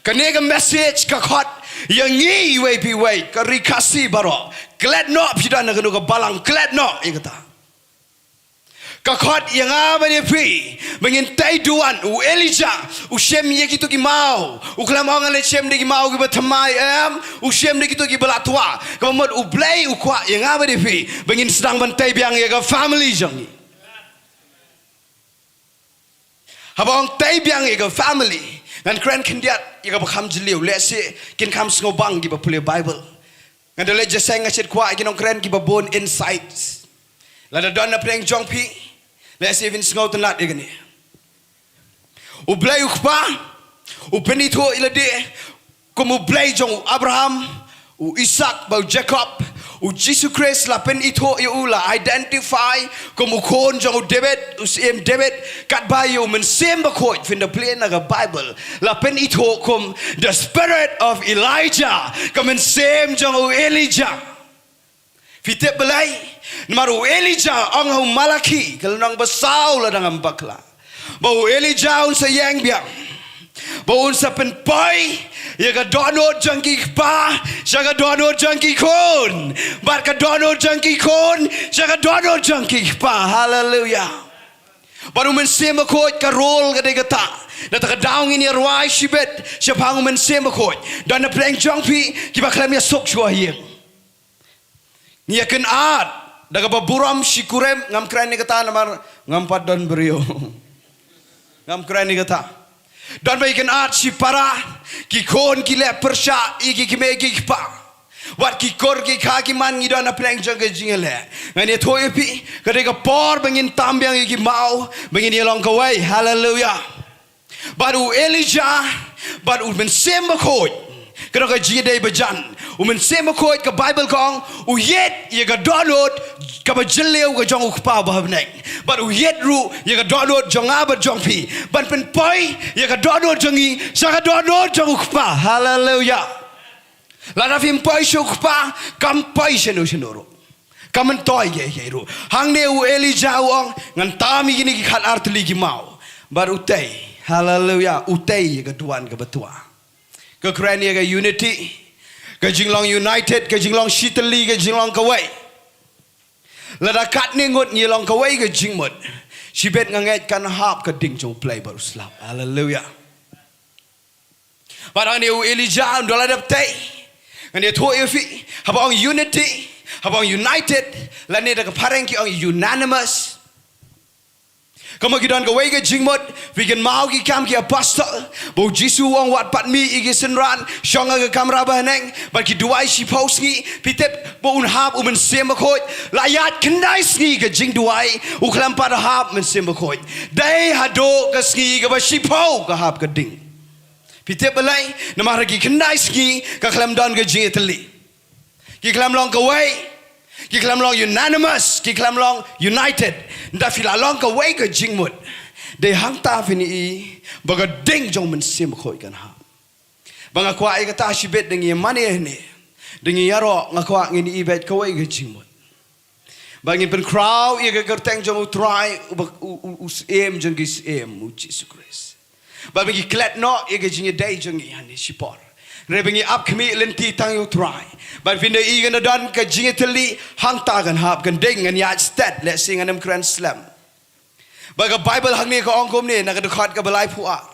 Kanega message kakot yang ngi way ka rikasi baro. Glad no pidan na ka balang glad no ikata. Kakot yang apa dia pi mengintai duan Elijah usem ye kitu ki mau uklam ong ale sem de ki mau ki batamai usem de kitu ki balatua kamot ublay ukwa yang apa dia pi mengin sedang bentai biang ye ka family jong habang tai biang ye ka family ngan kran kendiat ye ka bakam jeliu lesi kin kam ngobang ki ba pule Bible ngan dole jeseng ngasit kwa ki nong kran ki ba bon insights lada don na preng jong pi. Let's even snow to not again. Ublay ukpa, upenito ilade, como ublay jong Abraham, Isaac, bau Jacob, Jesus Christ lapen ito iula identify como kon jong David, David kat bayo men semba koit fin the plane naga Bible lapen ito kom the spirit of Elijah kom sem jong Elijah. Fitep belai Maru Elijah ang hau malaki kalau nang basau la dengan bakla. Bau Elijah un sa yang biang. Bau un sa penpai ya ka dono jangki pa, sa ka dono jangki kon. Bar ka dono jangki kon, sa ka dono jangki pa. Hallelujah. Baru mensema kot ka rol ka de kata. Nata ka daung ini arwai shibet, siapa ang mensema kot. Dan na pleng jangpi ki baklam ya sok shua hiang. Nia ken ad daga baburam shikurem ngam kran ni kata namar ngam padon brio ngam kran ni kata dan baikan art si para ki kon ki le persya iki ki me ki pa wat ki kor ki kha ki man ngi don pleng jang ke jingele ngani thoi pi kade ka por bangin tambyang iki mau bangin yelong ka way hallelujah baru Elijah baru ben semba khoi kena ka jide bajan umen sema koit ka Bible kong uyet ye ka download ka bajeleu ka jong ukpa bahabneng but uyet ru ye ka download jong aba jong pi ban pen poi ye ka download jongi sa ka download jong ukpa hallelujah la na fim poi ukpa kam poi senoro kam toy ye ru hang ne u Elijah ong ngan tami gini ki khat artli ki mau bar utay hallelujah utay ye ka duan ka betua ka Grande ka unity ka Jinglong united ka Jinglong shitali ka Jinglong kawai lada kat ni ngut Jinglong kawai ka Jingmut sibet nganget kan hap ka ding jong play baru slap hallelujah barang ni Elijah ndola daptai ngani tho efi habang unity habang united lani da ka pareng ki ang unanimous kamu kita orang kawai ke jingmut, bikin mau ki kam ki apostle, bau Jisu orang wat pat mi igi senran, shonga ke kamera bahaneng, bagi dua isi paus ni, pitep bau unhap umen sembakot, layat kendai sni ke jing dua, uklam pada hap men sembakot, dai hado ke sni ke basi pau ke hap ke ding, pitep belai, nama lagi kendai sni ke kelam don ke jing eteli, ki kelam long kawai. Ki kelam long unanimous, ki kelam long united. Nda fila long ka way ka jingmut. De hang ta fini I baga ding jong men sim khoi kan ha. Banga kwa I kata shibet dengi mane ne. Dengi yaro ngakwa ngini I bet ka way ka jingmut. Bangin pen crowd ia gerteng jong utrai us em jong gis em Jesus Christ. Bagi klet no ia jing day jong hani sipor. Rebengi up kami lenti tang utrai. But vinda igen dan ke jing teli hang tagan hap kan ding and yat stat let's sing anam Grand Slam. Baga Bible hang ni ko ongkom ni nak dekat ke belai puak.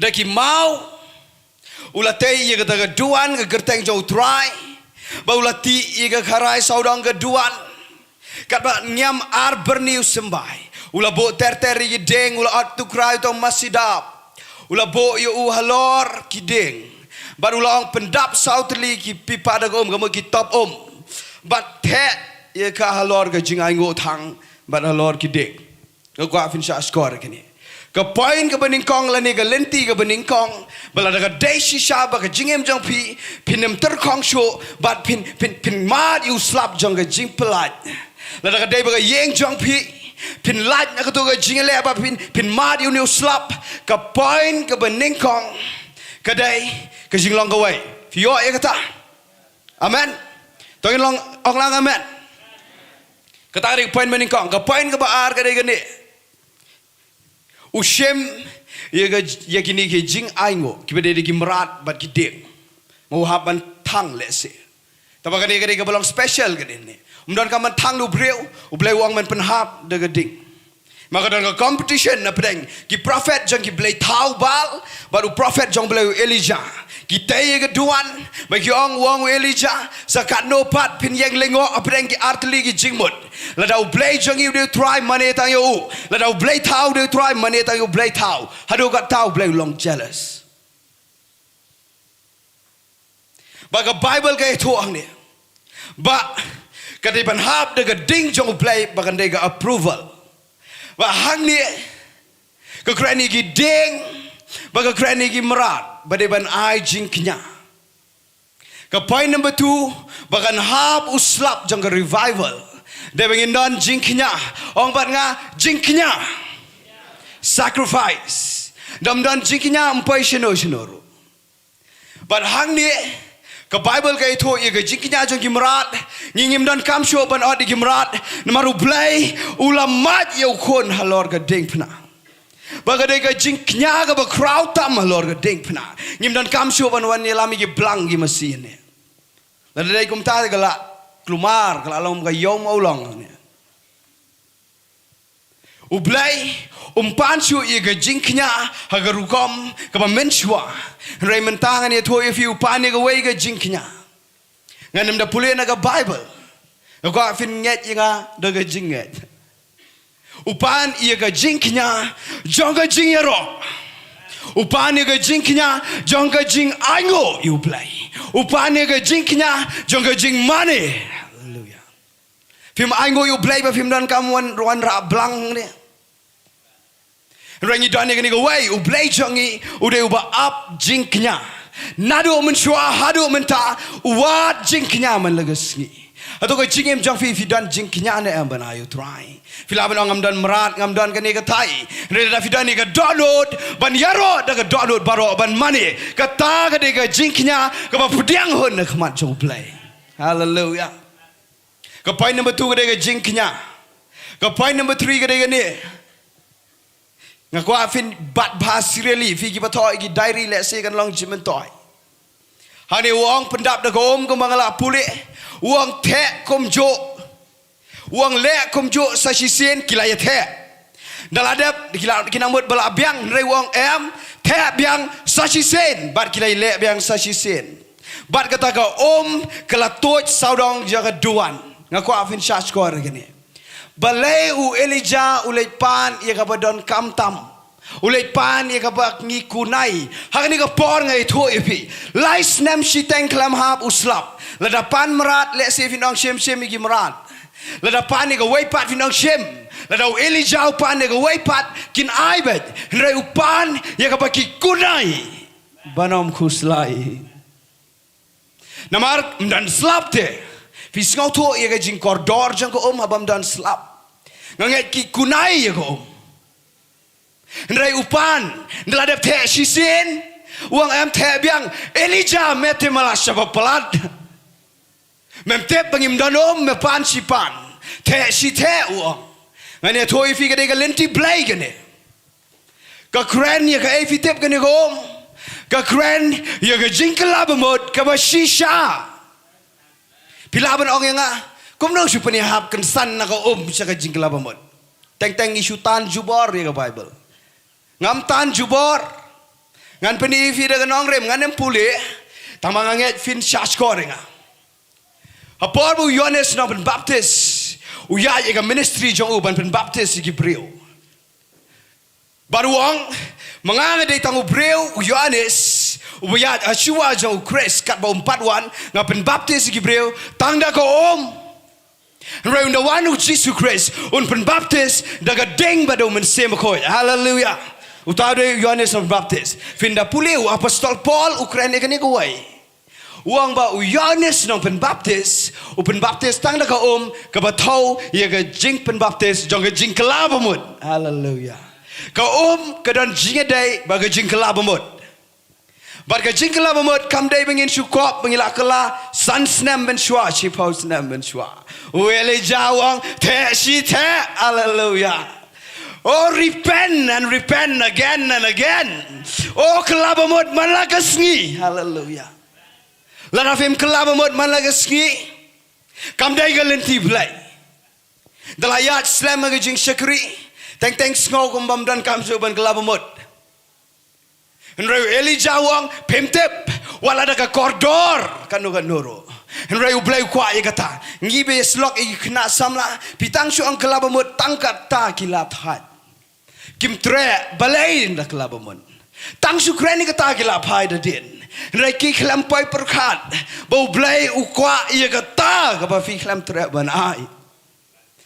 Daki mau ulatei ia kata duan ke gerteng jong utrai. Baulati iga karai saudang keduan kat ba nyam ar berniu sembai ula bo terteri gideng ula atu krai to masidap ula bo yo halor kideng baru laong pendap sautli ki pipa da gom gamu ki top bat the ye ka halor ga jingai ngo thang bat halor kideng ko kwa fin sha skor kini ke point ke beningkong lani ke lenti ke beningkong bala daga desi shaba ke jingem jong pi pinem terkong sho bat pin mad you slap jong ke jing pelat la daga dei baga yeng jong pi pin lat na ke to ke jingele ba pin mad you new slap ke point ke beningkong ke dei ke jinglong ke wei fio e kata amen tongin long ong lang amen ke tarik point beningkong ke point ke baar ke dei ke ni Ushem ya kini ke jing aingo kibede de gimrat bat kideng mau haban tang lese taba kani ke belong special ke ni umdan ka man tang lu breu ublai wang man penhap de geding maka dan competition na pedeng ki prophet jang ki blai tau bal baru prophet jang blai Elijah ki tay ke duan bagi ong wang Elijah sakat no pat pin yang lengo apedeng ki artli ki jingmut la dau blai jang you de try money tang you la dau blai tau de try money tang you blai tau hadu kat tau blai long jealous baga Bible ke tu ang ni ba kadiban hap de ding jang blai bagan de approval ba hang ni ke krani ki ding baga krani ki merat badiban ai jing kenya ke point number 2 bagan hap uslap jang revival de bengin don jing kenya ong bat nga jing kenya sacrifice dam don jing kenya empai shino but hang ni ke Bible ke itu ia ke jing kenya jang gimrat ngingim don kam show ban od gimrat namaru blai ulamat yau kon halor ke ding pna baga de ke jing kenya ke ba crowd tam halor ke ding pna ngim don kam show ban wan lami ke blang gi mesin ni la de kum ta ke la klumar ke alom ke yom ulong ni ublai umpan shu ia ke jing kenya hagarukom ke ba menshwa rai mentangan ia tu if you pan ke wei ke jing kenya nganem da pulih na ke Bible ko afin nget inga de ke jing nget upan ia ke jing kenya jong ke jing yero upan ia ke jing kenya jong ke jing ango you play upan ia ke jing kenya jong ke jing money hallelujah film ango you play ba film dan kamuan ruan ra blang ni Rangi dani kini kawai ublai jangi udah ubah up jingknya nado menshua hado menta uat jingknya man legasni atau kau jingem jang fi dan jingknya ne am banayu try filaban ngam dan merat ngam dan kini katai reda fidan ni ka download ban yaro da ka download baro ban money kata ka de ka jingknya ka ba pudiang hon na khamat jong play hallelujah ka point number 2 ka de ka jingknya ka point number 3 ka de ka ni ngaku afin bat bahas really fi ki batoi ki diary let's say kan long jimen toy hani wong pendap de gom ko mangala pulih wong the kom jo wong le kom jo sa sisen kilaya the daladap kinamut bala biang re wong em the biang sa sisen bat kilai le biang sa sisen bat kata ka kala toj saudong jaga duan ngaku afin shach ko gini balai u Elijah ulai pan ia ka badon kamtam ulai pan ia ka bak ngi kunai hagni ka por ngai tho ipi lai snam shi teng klam hap uslap lada pan merat le se finong shem igi merat lada pan ni ka wei pat finong shem lada u Elijah pan ni ka wei pat kin aibet nrai u pan ia ka baki kunai banom khuslai namar dan slap te Fis ngau tu ia jing koridor jang ko habam dan slap. Nganget ki kunai ya ko. Ndrai upan ndeladap the sisen uang am the biang Elijah mete malah syabab pelat. Memtep bangim danom mepan sipan. Te si te uang. Ngani thoi fi kadai ka lenti play kene. Ka kren ya ka e fi tep kene kom. Ka kren ya ka jingkala bamot ka ba shisha. Pilaban ong yang kum nang supani hap kan san na ka sa ka jingkala bamot. Teng isu tan jubor ya ka Bible. Ngam tan jubor. Ngan pani fi da nong rem ngan em pule. Tamang anget fin shas korenga. Apor bu Yohanes na pen baptis. Uya ya ka ministry jong uban pen baptis ki breu. Baruang manganga day tangu breu Yohanes uya asua jong Chris kat ba 41 nga pen baptis ki breu tangda ko Reu na wanu Jesus Christ un pen baptis daga deng ba do men sema ko. Hallelujah. Utade Yohanes na baptis. Finda puleu apostol Paul Ukraine kani ko wai. Uang ba Yohanes nong pen baptis, pen baptis tang da ka ka ba thau ye ka jing pen baptis jong ka jing kalabamut. Hallelujah. Ka ka dan jing dai ba ka jing kalabamut. Ba ka jing kalabamut kam dai bangin sukop bangila kala san snam ben shwa chi pau snam ben shwa. Wele jawang te shi te. Hallelujah. Oh, repent and repent again and again. Oh, kalabamut malagasngi. Hallelujah. Lana fem kalabamut malagasngi. Kam dai ga lenti blai. Dalayat slam ga jing shakri. Teng sngo kumbam dan kam so ban kalabamut. Henry Elijawang pemtep wala da ka kordor kanu kanuro. Henry ublay kwa ikata. Ngibe slok ikna samla pitang shu ang kalabamut tangkat ta kilat hat. Kim tre balay da kalabamut. Tang shu kreni kata kilat hai da din. Henry ki klampai perkat. Bau blay ukwa ikata ka ba fi klam tre ban ai.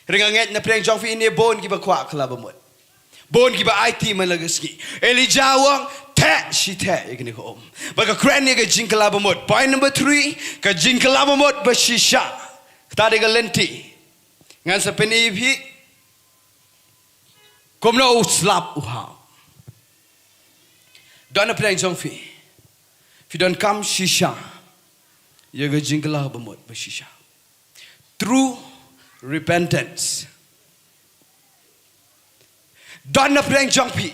Ringanget na preng jong fi ni bon ki ba kwa kalabamut. Bon ki ba IT malagaski. Elijawang te si te ikni ko baga krani ka jingkalabamot. Point number 3 ka jingkalabamot ba shisha tadi ka lenti ngan sa penipi komna uslap uha dona preng jong fi don kam shisha ye ka jingkalabamot ba shisha true repentance dona preng jong fi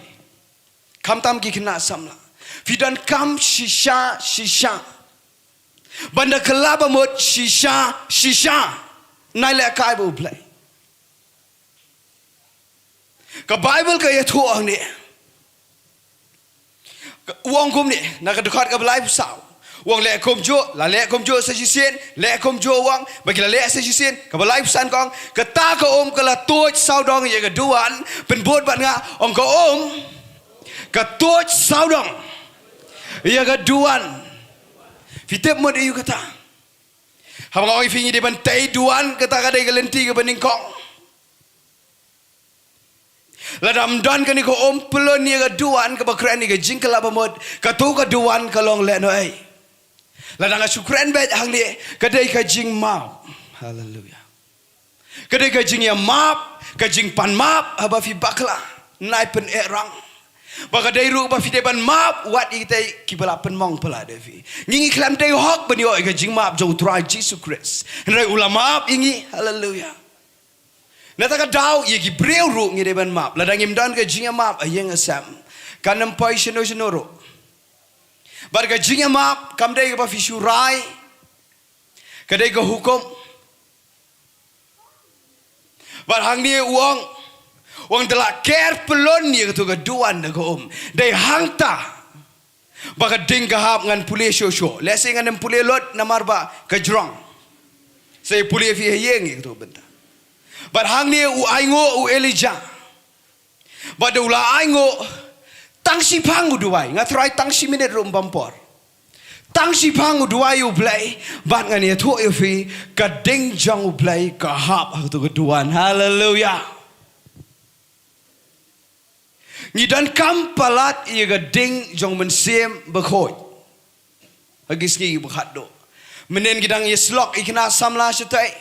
kam tam ki kena samla. Fidan kam shisha. Banda kalabamut shisha. Naile kai bo play. Ka Bible ka ye thuang ni. Uang kum ni nak dekat ka belai pusau. Uang le kom jo, la le kom jo sa jisen, le kom jo uang, bagi la le sa jisen, ka belai pusan kong, ka ta ka ka la tuaj sau dong ye ka duan, pen bot ban nga ong ka Katuaj saudang. Ia kaduan. Fitep mod iu kata. Habang orang fingi di bantai duan kata kadai kelenti ke beningkong. Ladam dan kani ko pelon ia kaduan ke bakran ni ke jingkala pamod. Katu kaduan kalong le no ai. Ladang syukran bet hang ni kadai ka jing map. Hallelujah. Kadai ka jing ya map, ka jing pan map haba fi bakla. Nai pen erang. Baka dairu ba fideban map wat itai kibala penmong pala devi ngingi klam dai hok banyo ga jing map jo try Jesus Christ nrai ulama ingi hallelujah nataka daw ye gi breu ru ngi deban map ladang im dan ga jing map ayeng asam kanam pai shenoro bar ga jing map kam dai ba fishurai kadai ga hukum bar hang ni uang Wang telah care pelon ni ketu keduan nak Dai hangta. Baka ding kahap ngan pulih show. Lese ngan pulih lot namar ba kejrong. Saya pulih fi yeng ketu Bynta. But hang ni u aingo u Elijah. But ula aingo tangsi pangu duai. Ngatrai tangsi minit rum bampor. Tangsi pangu duai u play. But ngan ye tu fi kading jang u play kahap ketu keduan. Hallelujah. Ni dan kam palat ia ga ding jong men sem bekhoy agis ki bekhat do menen gidang ye slok ikna samla setai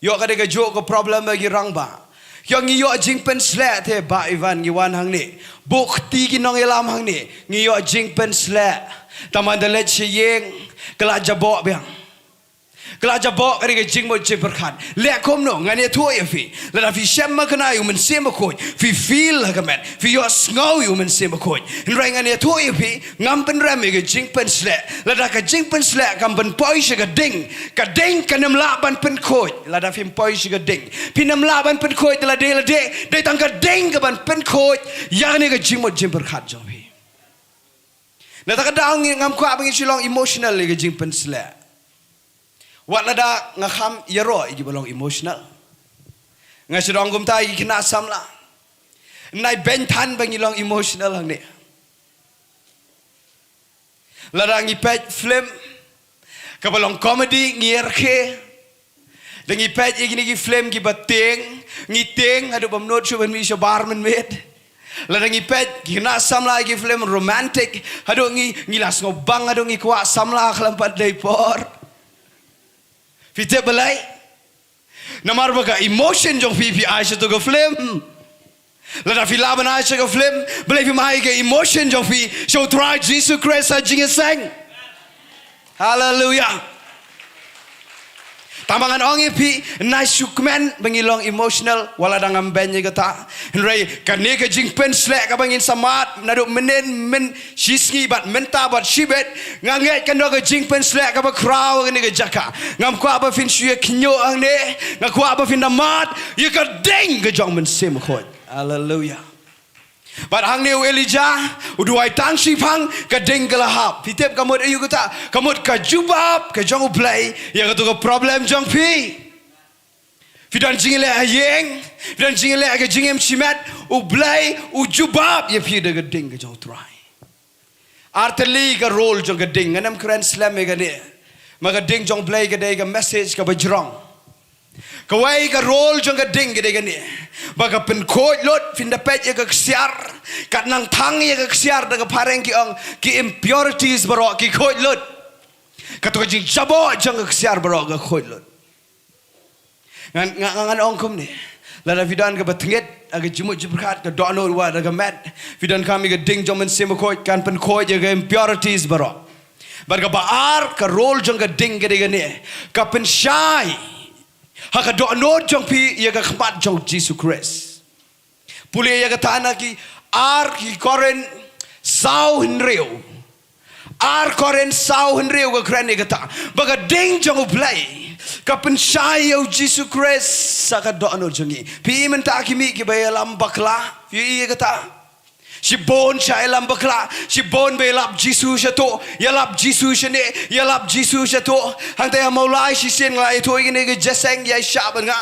yo ka de ga jo ko problem bagi rang ba yo ngi yo jing pen sle the ba ivan ngi wan hang ni buk ti ki nong elam hang ni ngi yo jing pen sle taman de let che yeng kala jabo biang Kalau jabok kari ke jing mo je berkat. Lek kom no ngani tu ya fi. Lada fi shemma kana yu men sema koi. Fi feel ha kamet. Fi yo snow yu men sema koi. Nrai ngani tu ya fi ngam pen ram ke jing pen slek. Lada ke jing pen slek kam pen poi she ke ding. Ka ding kanam la ban pen koi. Lada fi poi she ke ding. Pinam la ban pen koi la de. Dai tang ka ding ke ban pen koi. Ya ni ke jing mo je berkat jong fi. Nada ka daung ngam kwa bang Shillong emotional ke jing pen slek. Wat lada ngaham yaro igi balong emotional. Ngasidong gumta igi kena samla. Nai bentan bangi long emotional hang ni. Lada ngi pej film. Kabalong comedy ngier ke. Dengi pej igi ngi film gi bateng. Ngi teng adu bamnot shuban mi shabar men med. Lada ngi pej kena samla igi film romantic. Adu ngi las ngobang adu ngi kwa samla kelampat daypor. Fite balai namar baga emotion jong pi aisha to go film lada fi laban aisha go film balai fi mai ke emotion jong pi show try Jesus Christ a jing sang hallelujah tambangan ong pi nai shukmen bangilong emotional wala dangam benye gata rei kane ke jing pen slek ka bangin samat nadu menen men shisngi bat menta bat shibet nganget kan do ke jing pen slek ka ba kraw ne ke jaka ngam kwa ba fin shue knyo ang ne ngakwa ba fin damat ye ka ding ke jong men sim khoi hallelujah But hang neu Elijah uduai tang sipang ka ding ka lahap pitep kamot ayu kata kamot ka jubab ka jong play ya ka tu ka problem jong pi fidan jingile ayeng fidan jingile ka jingem chimat u play u jubab ya pi de ka ding ka jong try arteli ka role jong ka ding anam kran slam ka ne ma ka ding jong play ka de ka message ka bajrong Kawai ka role jong ka ding gede gani. Baga pen koi lot fin dapat ya ka ksiar. Kat nang thang ya ka ksiar da ka pareng ki ong ki impurities baro ki koi lot. Katu ka jing jabo jong ka ksiar baro ka koi lot. Ngan ong kum ni. Lada vidan ka batnget aga jimut jibrkat ka dono wa da ka mat. Vidan kami ka ding jong men sema koi kan pen koi ya ka impurities baro. Baga baar ka role jong ka ding gede gani. Ka pen shy. Haka do no jong pi ya ka khmat jong Jesus Christ. Puli ya ka tana ki ar ki koren sau hinreu. Ar koren sau hinreu ka Grande ka ta. Baga ding jong play. Ka pen shai o Jesus Christ saka do no jongi. Pi menta ki mi ki ba lam bakla. Fi ya ka ta. Si bon siya elam bakla, si bon be lap Jesus siya to, yalap Jesus siya ni, yalap Jesus siya to. Hantay maulay si sin nga ito igini ke jeseng ya shaban nga.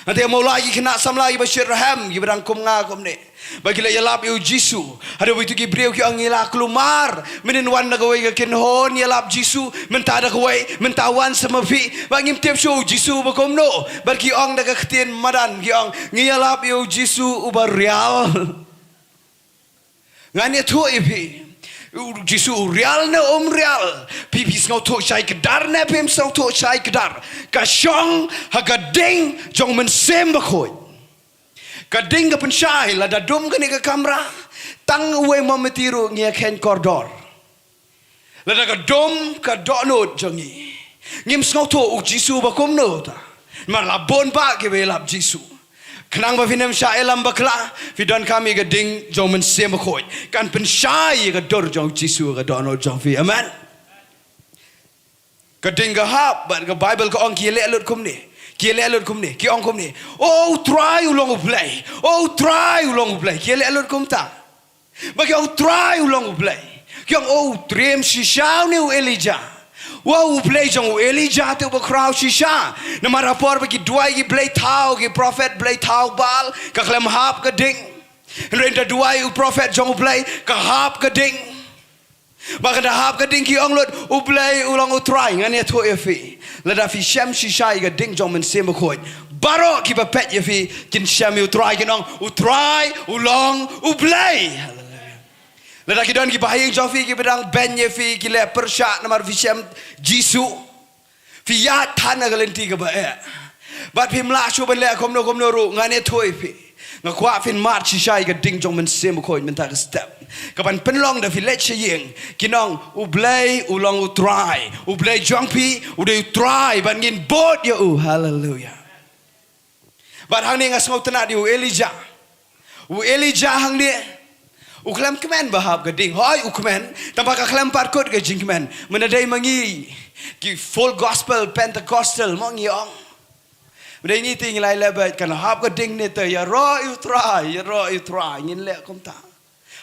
Hantay maulay kina samlay ba shirham, gibrang kum nga kum ni. Bagila yalap yu Jesus, hado itu ki breu ki ang ila klumar, meninwan na gaway ka kinhon yalap Jesus, mentada gaway, mentawan sa mafi, bangim tip show Jesus ba kum no, barki ang nagakatin madan ki ang ngiyalap yu Jesus uba real. Ngani tu ipi, Jisu real na real. Pipi ngau tu cai kedar na pim ngau tu cai kedar. Kasyong hagading jong mensem bakoi. Kading kapan cai la dadum kani ke kamera. Tang uwe mametiru ngia ken kordor. La dagadum kadono jongi. Ngim ngau tu Jisu bakom no ta. Mar labon ba ke belap Jisu. Kenang ba finem sya elam bakla fidan kami ga ding jong men sem khoi kan pen syai ga dor jong Jisu ga dono jong fi amen ga ding ga hap but ga Bible ko ong ki le lut kum ni ki le lut kum ni ki ong kum ni oh try ulong play ki le lut kum ta ba ki ong try ulong play ki ong oh dream si shau ni Elijah wow play jong Elijah tu ba crowd shisha na marapor ba ki duai ki play thau ki prophet play thau bal ka klem hap ka ding renda duai u prophet jong play ka hap ka ding ba ka hap ka ding ki ong lot u play ulong u try ngani to fi la da fi sham shisha ga ding jong men sem khoi baro ki ba pet ye fi kin sham u try kin ong u try ulong u play Lada kidon ki bahayang jofi ki bedang benye fi ki le persyak namar visem Jisu fi ya thana galenti ka ba bat phim la chu ban le kom no ru ngane thoi fi ngakwa fin mat shisha ga ding jong men sem ko men ta step kapan penlong da village yeng kinong u blay u long u try u blay jong pi u de try ban ngin bot ya u hallelujah bat hang ni ngasau tena di u Elijah hang ni u klam kemen bahab ga ding hoi u kemen tampa ka klam par kot ga jing kemen menadai mangi ki full gospel pentecostal mong yong Đây ni ting lai lebet kan hap ka ding ni te ya ro you try ngin le kom ta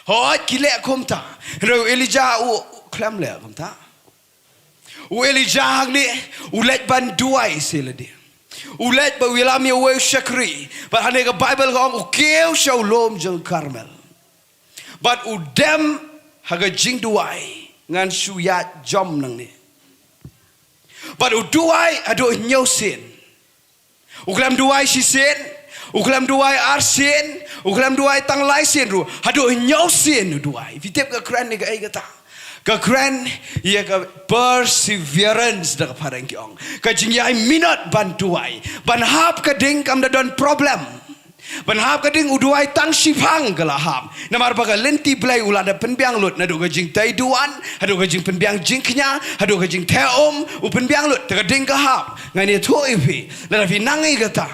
hoi ki le kom ta ro Elijah u klam le kom ta u Elijah hang ni u let ban duai sila dia u let ba wilam ye we shakri but hane ka bible ko u keu show lom jeng Carmel but u dem haga jing duai ngan shu ya jom nang ni but u duai ado nyau sin uklam duai si sen uklam duai ar sen uklam duai tang lai sen ru hado nyau sen duai vitep ka kran ni ka ai kata ka kran ia ka perseverance da parang kiong ka jingyai minot ban duai ban hap ka ding kam da don problem ban hap ka ding uduai tang sipang kala hap namar baga lenti blai ulada penbiang lut na do ka jing tai duan hado ka jing penbiang jingknya hado ka jing theom u penbiang lut ka ding ka hap ngani tho ipi la fi nangai kata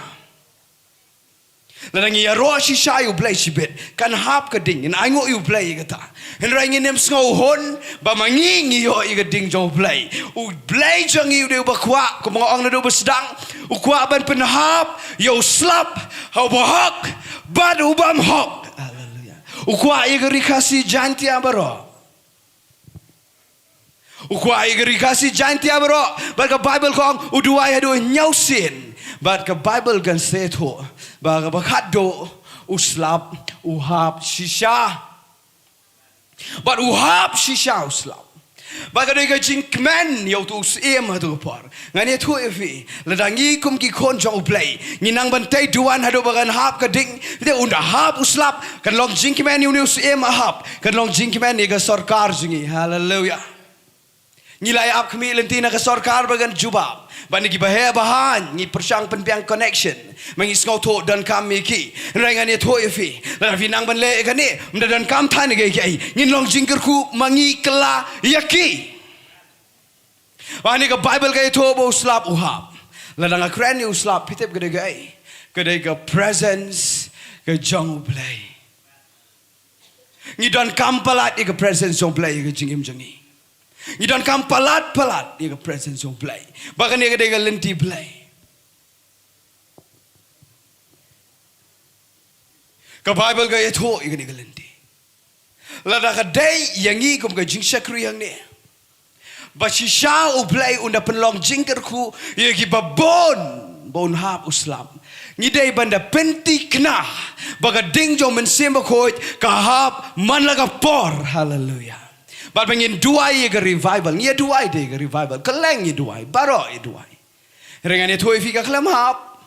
la ngi ya ro shi sha u blai sibet kan hap ka ding in aingo u blai kata en rai ngi nem sngo hon ba mangi ngi yo i ka ding jo blai u blai jang u de ba kwa ko mga ong na do ba sedang u kwa ban pen hap yo slap how bahak bad ubam hok haleluya ukwa igri kasi janti abaro ukwa igri kasi janti abaro but ka bible kong uduai hadu nyausin but ka bible gan seto ba ka bakado uslap uhap shisha but uhap shisha uslap Baga doi ka jing kmen yau tu em hadu par ngani thu efi ladangi kum ki kon jong play nginang bantai duan hadu bagan hap ka ding de unda hap uslap kan long jing kmen yu news em hap kan long jing kmen ni ka sarkar jingi hallelujah ngilai ap kami lentina ka sarkar bagan jubab bani ki bahaya bahan ngi persang penpiang connection mangi skau tho dan kam mi ki rangan ni tho efi la fi nang ban le ka ni mda dan kam than ge ai ngin long jingker ku mangi kala yaki bani ka bible ka tho bo slap uhap la dang kran ni uslap pitep ge ai ke ka presence ke jong play ngi dan kam palat ke presence jong play ke jingim jangi You don't come palat, you presence of play. Bagan you get a lenti play. Ka Bible ga yeto you get a lenti. Lada ka day yangi kum ka jing shakri yang ne. But she shall play unda penlong jingker ku you give a bone hap uslam. Ni day banda penti kna baga ding jo men semba koit ka hap man laga por hallelujah. But when duai ke revival, ni duai de ke revival, keleng ni duai, baro ni duai. Rengan ni tuai fika kelam hap.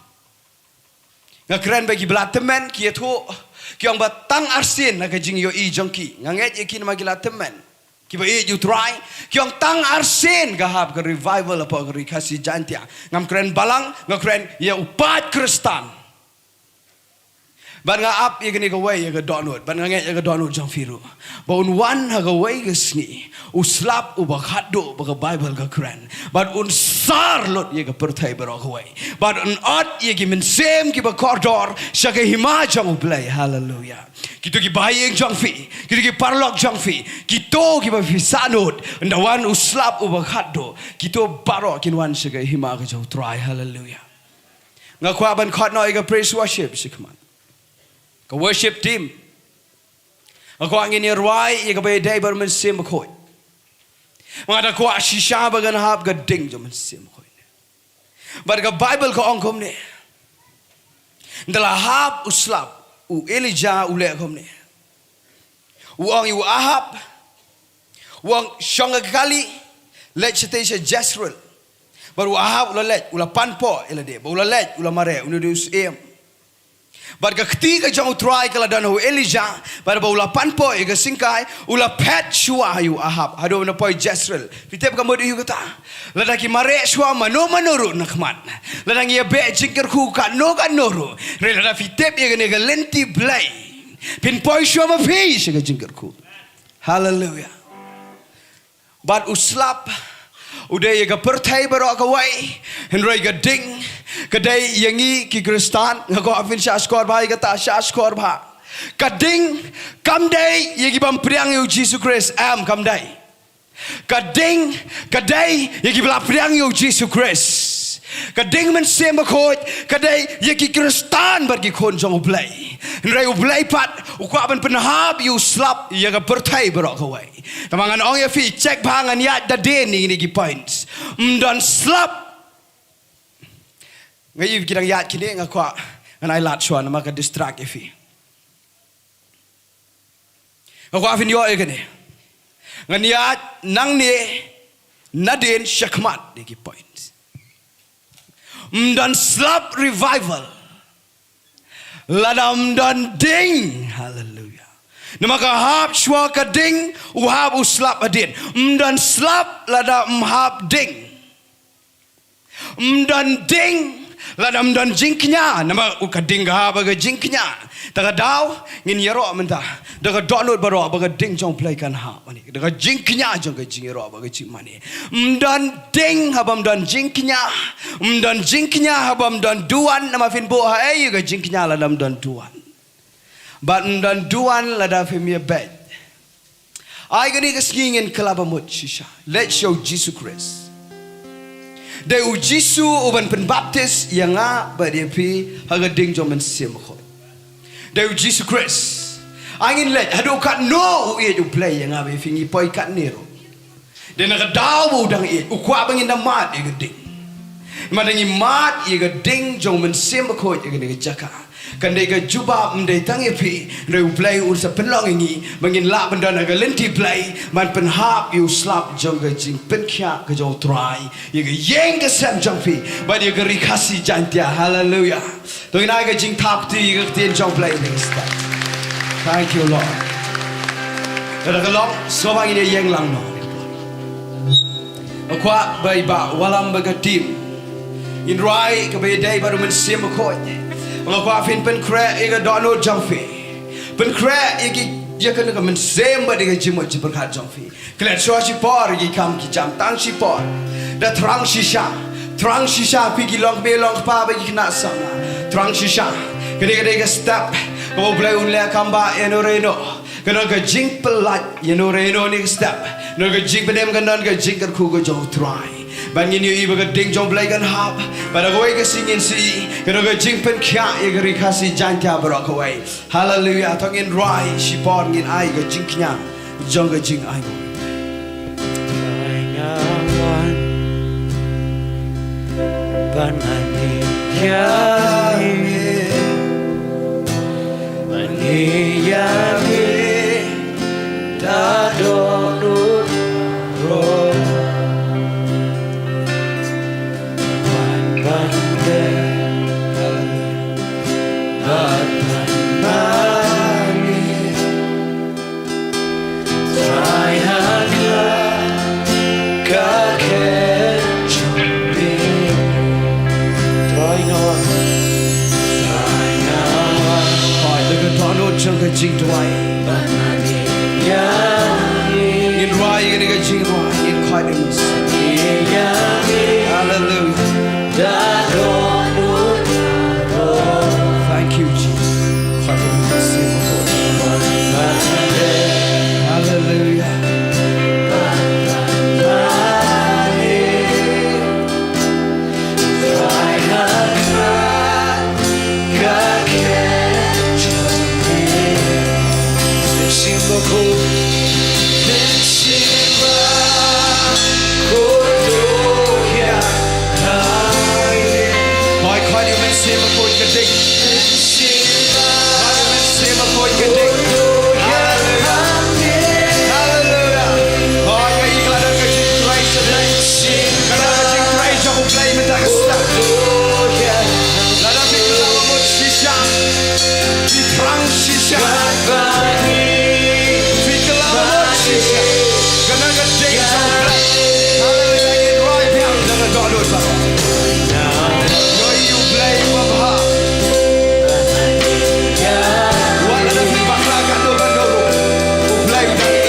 Ngakran bagi Lumbatemon ki tu, ki ang batang arsin nak jing yo i jongki. Nganget yakin magi Lumbatemon. Ki ba i you try, ki ang tang arsin gahap ke revival apa ke kasih jantia. Ngam kren balang, ngakran ya upat Kristan. Ban nga up ye gani ka way ye ka donut ban nga ye ka donut jang firu bon one ha ka way ka sngi uslap u ba khaddo ba ka bible ka kran but un sar lot ye ka perthai ba ka way but un at ye ki min sem ki ba corridor sha ka hima jang play hallelujah kito ki bayeng jang fi kito ki parlok jang fi kito ki ba fi sanut and the one uslap u ba khaddo kito baro kin one sha ka hima ka jang try hallelujah nga kwa ban khat noi ka praise worship sikman ka worship team ako ang inirwai ye ka bay day bar men sim ko mga da ko shisha ba gan hab ga ding jo men sim ko but ka bible ko ong kom ne ndala hab uslap u Elijah u le kom ne u ong u ahab u ong shonga kali let chitesha Jezreel but u ahab u let u la panpo ila de u la let u la mare u ne dus em But ketika jauh try kalau dan Elijah pada ula panpoi ke singkai ula pet shua yu Ahab hado na poi Jezreel pitep kamu yu kata ladaki mare shua mano manuru nakman ladang ia be jingker ku ka no ru re lada pitep ia ne lenti blai pin poi shua ma pi ke jingker ku hallelujah but uslap udah ia ke pertai barok kawai henry ke ding kedai yangi ki Kristan ngako afin sya skor bhai kata sya skor bha kading kamdai yagi bam priang yu Jesus Christ am kamdai kadai yagi bla priang yu Jesus Christ kading men sem khoi kadai yagi Kristan bagi kon jong blai nrai blai pat ukwa ban penhab yu slap yaga pertai barok kawai tamangan ong ya fi check bangan ya da den ni gi points mdan slap ngayon kirang yat kini ngakwa nganay lat shwa na maka distract ifi ngakwa afin yo egane nganyat nang ni nadin shakmat digi point mdan slap revival ladam dan ding hallelujah na maka hab shwa ka ding uhab uslap adin mdan slap ladam hab ding mdan ding ladam dan jingknya nama ukading ha baga jingknya daga daw ngin yaro menta daga download baro baga ding jong play kan ha mani daga jingknya jong ga jing yaro baga chi mani mdan ding habam dan jingknya habam dan duan nama fin bo ha ai ga jingknya ladam dan duan but dan duan lada femia bed ai gani ga skingin kalabamut shisha let's show Jesus Christ Dai ujisu uban penbaptis yang badiapi haga ding jomen semko. Dai ujisu Christ. Angin let hado kat no ye du play yang be fingi poi kat nero. Dan naga daw udang it ukwa bangin na mat ye ding. Madangi mat ye ding jomen semko ye ga jaka. Kandai ga juba mdai tangi pi reu play ursa penlong ingi bangin la bendan aga lenti play man penhap you slap jong ga jing penkya ga jong try ye ga yeng ga sam jong pi ba ye ga rikasi jantia hallelujah to ina ga jing tap ti ga tien jong play this thank you Lord da ga long so bang ini yeng lang no akwa bai ba walam ba ga tim in rai ka be dai baru men sim ko ngapa fin pen kre ega dono jamfi pen kre egi jekan ka men sem ba diga jimo ji berkat jamfi klet so si por egi kam ki jam tang si por da trang shisha pigi long be long pa ba ki na sama trang shisha kede ga step ko blai un le kamba enoreno kana ga jing pelat enoreno ni step no ga jing benem ga non ga jing kan ku go jo try bangin yu iba ga ding jong blai gan hap pada goy ga singin si kana ga jing pen kya ye ga rikasi janta barok away hallelujah tongin rai shi por ngin ai ga jing knya jong ga jing ai Banani ya mani ya da do ro jing tuai in rai ini ga jing rai in kindness hallelujah thank you Jesus hallelujah shisha. Fika lama shisha. Kena ke ding jong black. Hallelujah. Ingin roi piang dengan God Bapa. Yo you play Bapa. Wala na fi bakla kando kando. Play dengan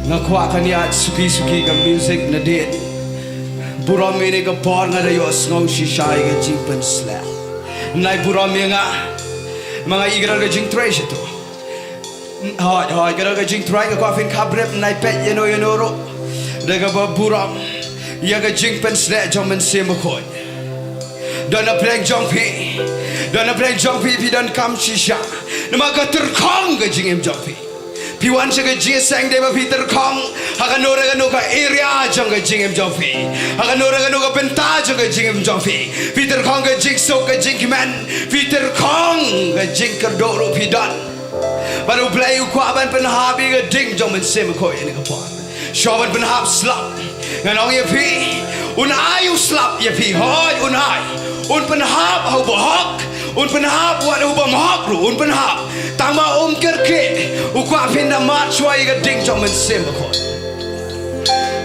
Nakwa kanya suki-suki ka music na dit. Burami ni ka por nga dayo snong shishay ka jingpan slap. Nay burami nga mga igral ka jing trace ito. Hoy ka jing try ka kofin kabrep nay pet yano yanoro. Daga ba buram ya ka jingpan slap jaman simakoy. Dona pleng jongpi. Dona pleng jongpi pi don kam shisha. Namaga terkong ka jingim jongpi. Piwan sa kajing sang deba Peter Kong hakanora kanu ka area jang kajing jongfi hakanora kanu ka Bynta jang kajing jongfi Peter Kong kajing so kajing man Peter Kong kajing kerdoro pidan baru play ukwaban penhabi ka ding jang men sem ko ini ka pon shoban penhab slap nganong ye pi unai slap ye pi hoy unai un penhab ho bohok un penhab wat ho bohok ru un penhab tama kerke ukwa pinda mat swai ga ding jong men sem ko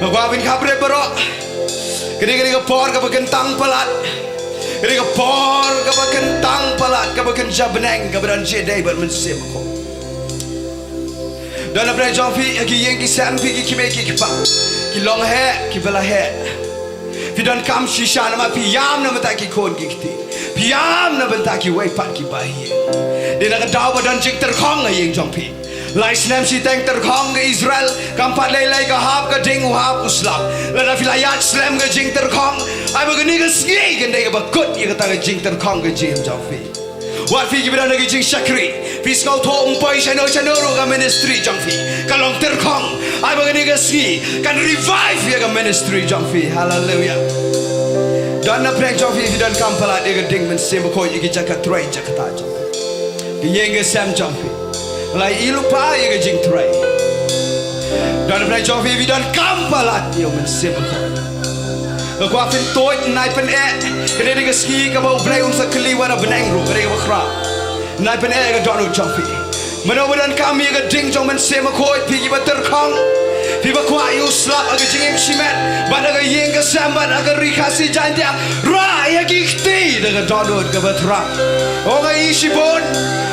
ukwa pin kabre baro kini ka por ka kentang palat kini ka por ka kentang palat ka ken jabneng ka bran jede ber men sem ko dan apre jong fi ki yeng ki san fi ki me ki pa ki long he ki bela he fi dan kam shisha na ma pi yam na mata ki kon ki ti pi yam na benta ki wai pat ki ba hi Dia nak daw badan jing terkong yang jong pi. Lai snem si teng terkong ke Israel, kampat lelai ke hap ke ding hap uslap. Lada filayat slem ke jing terkong, ai begini ke ski ke dei ke bakut ye kata ke jing terkong ke jing jong pi. Wat fi ke badan ke jing syakri, fi skau to umpai channel ro ke ministry jong pi. Kalong terkong, ai begini ke ski kan revive ye ke ministry jong pi. Hallelujah. Dan na preng jong pi dan kampalat ye ke ding men sem ko ye ke jakat trai jakata jong pi. Ke ye ke sam jong pi. Lai ilu pa ye ke jing trai. Dan na jong fi dan kampalat ye men sem ko. Ko afin toit nai pen ke de ke ski ke bau blai un sakli wana beneng ru ke de bakra. Nai pen ke don jong fi. Menobadan kami ke ding jong men sem ko pi ki bater khong. Pi bakwa yu slap ke jing im simet. Bad ke yeng ke sambat ke rikasi jantia. Ra ye gikti de ke don ke batra. O ke isi bon.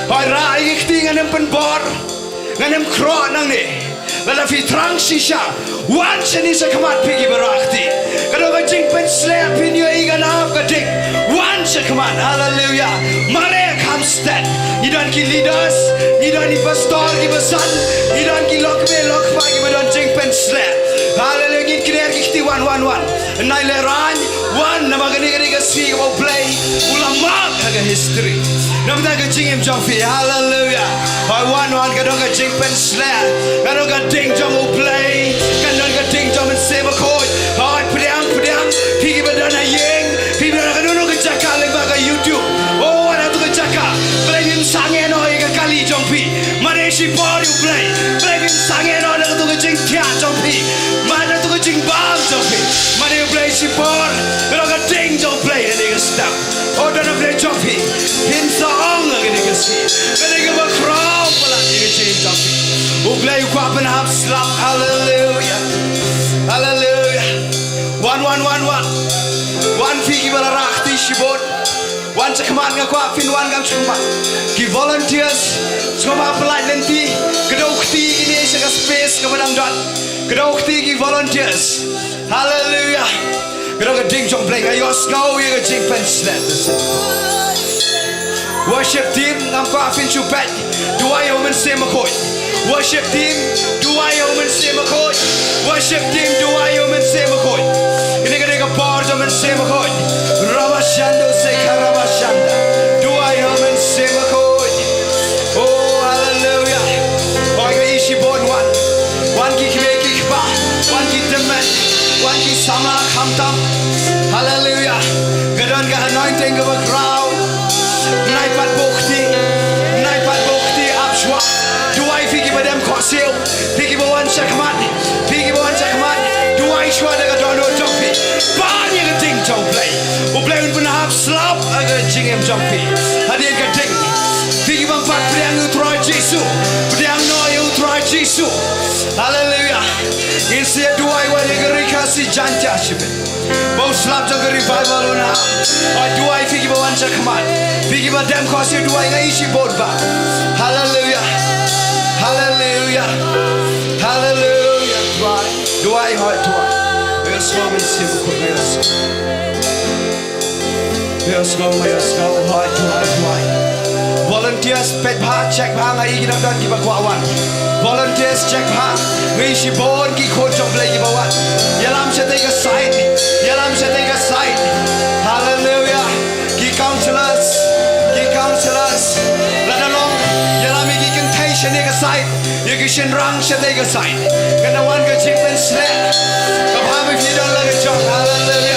Hai ra gikti nganem pen bor. Nganem kro nang ni. Lada fi trang shisha. Wan seni sa kamat pigi berakti. Kalau ke jing pen slap in yo ikan ap ke ding. Wan sa kamat. Hallelujah. Mare kamsted. Idan ki leaders. Idan ki pastor ki besan. Idan ki lokme lokpa ki bedan jing pen slap. Hallelujah. Gin kiner kikti wan. Nai leran. Wan nama gani ke si ke mau play. Ulama ke history. Nama ke jing im jong fi. Hallelujah. Hai wan kadang ke jing pen slap. Kadang ke ding jong mau play. Kadang ke ding jong men seba koi. Hai pedang. Pigi badana yeng. Pigi badana kadang ke jaka leba ke YouTube. Oh ada tu ke jaka. Play bim sangen oi ke kali jong pi. Mare si body play. Play bim sangen oi ke tu ke jing tia jong pi. Mana tu ke jing bang jong pi. Mare play si bor. Kadang ke ding jong play ni ke step. Oh dana play jong pi. Hin saong ke ni ke si. Kadang ke bakram pala ni ke jing jong pi. Play ku apa nak slap. Hallelujah. One figi bala rakti shibon. One cekman ngakwa fin one gam cekman. Ki volunteers semua pelai nanti kedaukti ini sega space kemenang dot. Kedaukti ki volunteers. Hallelujah. Kedau keding jong play ayo snow ye keding pen slap. Worship team ngakwa fin chupet. Dua yo men semakoi. Worship team dua yo men semakoi. Worship team dua yo men semakoi. Ini kadang par jom men semakoi. Rabashando se karabashanda. Dua yo men semakoi. Oh hallelujah. Oh ke isi bon one ki kpa. One ki demen. One ki sama khamtam. Hallelujah. Kadang ke anointing ke crowd. Naipat bukti abshwa. Duai figi badam kosil. Figi bawan sakmat. Duai shwa daga dono jompi. Banyak ke ding jomplay. Uplay un penahap slap aga jing em jompi. Hadir ke ding. Figi bangpat priang utra Jesu. Priang noy utra Jesu. Hallelujah. Insia duai wali gerikasi janja shibe. Bau slap jong revival una. Duai figi bawan sakmat. Figi badam kosil duai ngai isi bodba. Hallelujah. Duai heart duai. Let's go and see the chorus. Let's go heart duai. Volunteers pet pa check pa ngai kita dan kita kuawan. Volunteers check pa ngai si bon ki khot jom play ki bawan. Yalam se take a side. Hallelujah. Ki counselors. Lada long. Yalam ki contation take a side. You can run se take a side. Kena wan ke chip and slap. Kapam if you don't like a job. Hallelujah.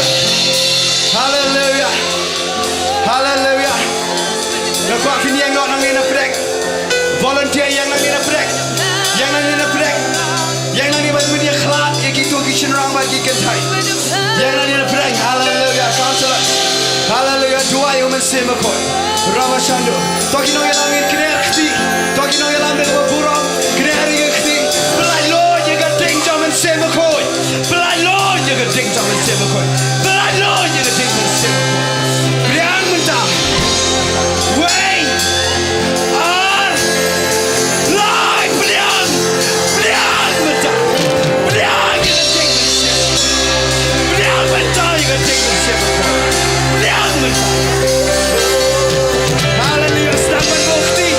Nakwa fin yang not nang ina prek. Volunteer yang nang ina prek. Yang nang ni bagi dia khlat ye gitu kitchen rang bagi kentai. Yang nang ina prek. Hallelujah. Counselor. Hallelujah. Dua yo men sema ko. Rabashando. Toki no yang nang kiner khti. Toki no yang nang burong. Kiner khti. Belai lo ye ga ding jom men sema ko. Belai lo ye ga ding jom men sema ko. Belai lo ye ga ding men sema ko. Priang mentah. Wait! Live! Priang! Mentah! Priang! You can take this shit! Priang! Mentah! You can take this shit! Priang! Mentah! Hallelujah! Stampen bukti!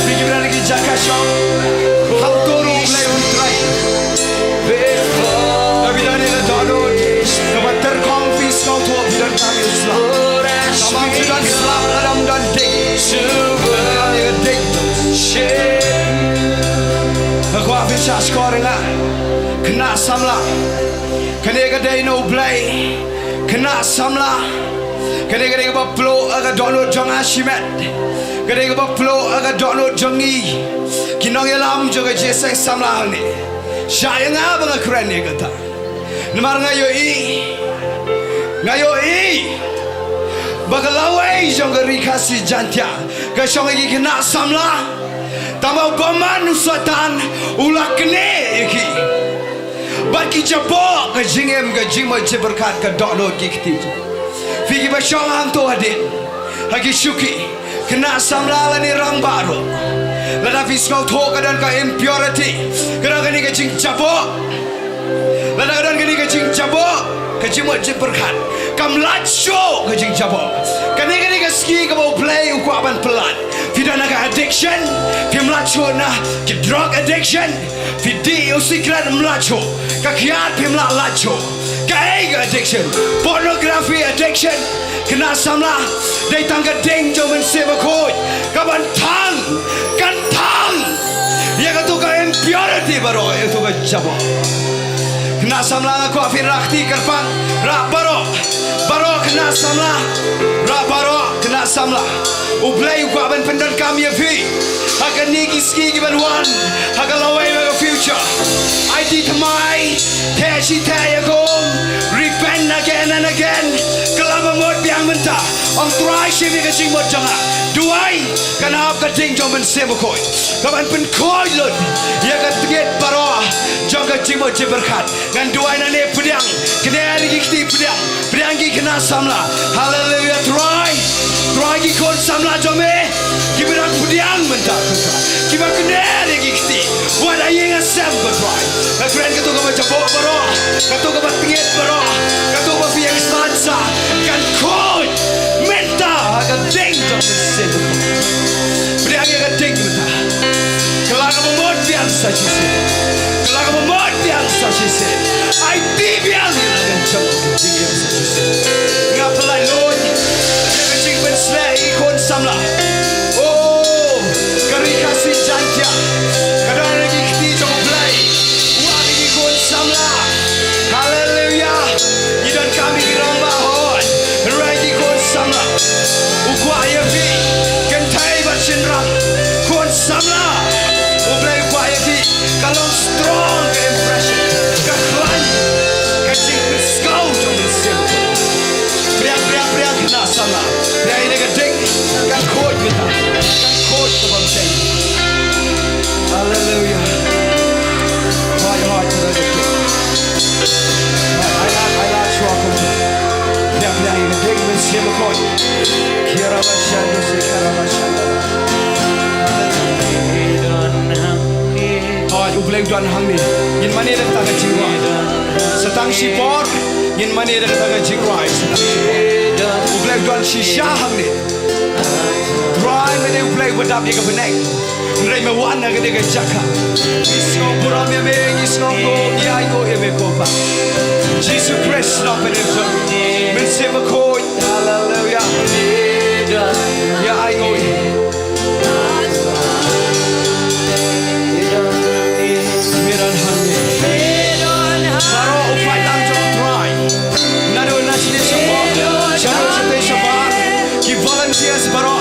Fikir berani kita kasih. Ham toro play utrai. Tapi dah ni dah download. Dapat terkonfis kau tu bidan kami Islam. Kamu sudah Islam dalam dan dek. Kami dek. Aku afir syas korengah. Kena samla. Kena kedai no play. Kena samla. Kena baplo agak download jang ashimet. Kena baplo agak download jangi. Kinong yalam juga jeseng samla ni. Jaiaw ngah bang keren ni kata. Namar ngayo i. Bagalawai jang rikasi jantia. Kasong lagi kena samla. Tambah baman usatan ulak kene iki. Bagi jabo ke jingem ke jingmo berkat ke download gikti. Figi basyong hang tu hadit. Hagi syuki kena samla ni rang baru. Lada fiskal thok dan ka impurity. Kena kini ke jing jabo. Lada dan kini ke jing jabo ke jingmo berkat. Kam lacho ke jing jabo. Kini ke ski ke bau play ukuaban pelan. Tidak nak addiction, dia melacu na ke drug addiction, video sikran melacu, ke kiat dia melacu, ke ego addiction, pornography addiction, kena samla, dari tangga deng jauh menseba koi, kaban tang, dia kata ke impurity baru itu ke jabo, kena samla aku afir rakti kerpang, rak baru kena samla, rak baru kena samla. Ublay ko aban pendan kami afi. Haga nigi ski given one. Haga laway my future. I did my tashi tayagom. Repent again and again. Kalama mod biang Bynta. Ang try shi mi kasing mod janga. Duai kana ap ka ding jom ben semokoi. Kaban pen koi lud. Ya ka tiget baro. Jong ka jing mod berkat. Ngan duai na ne pudiang. Kena lagi kiti pudiang. Pudiang gi kena samla. Hallelujah try gi kon samla jome. Kibiran pudiang Bynta. Kiba kena lagi kiti. Wala yenga sem ko try. Ka friend ka to ka jabo baro. Ka to ka tiget baro. Ka to ka fiang stanza. Kan koi. Bynta ka ding jom sen. Pudiang ka ding Bynta. Kelak memot biang sajise. Kelak memot biang sajise. Ai ti biang lagan jom ding jom sajise. Ngapalai Lord. Ikon samla. Oh, kari kasih jantia. Kadang lagi kiti jom play. Wali ikon samla. Hallelujah. Idan kami girang bahon. Rai ikon samla. Ukwaya vi. Kentai bercindera. Kon samla. Ublay ukwaya vi. Kalau strong impression. Keklan. Kecing skau jom sim. Priang kena samla. Priang ini keding kan kod kita. Kan kod kebam ceng. Hallelujah. My heart to the king. I like struggle. Priang ini keding mesim kod. Kira masyado si kira masyado. Ublay dan hang ni. Yin mani dah tak jiwa. Setang sipor. Yin mani dah tak jiwa. Ublay dan shisha hang ni. Dry me they play with up you connect. Ray me one na gede jaka. Isno pura me isno go ya go e me ko ba. Jesus Christ na me so. Me se me ko hallelujah. Ya I go. Miran hande. Baro upai lang jom dry. Nado na sini semua. Jaro sete sabar. Ki volunteers baro.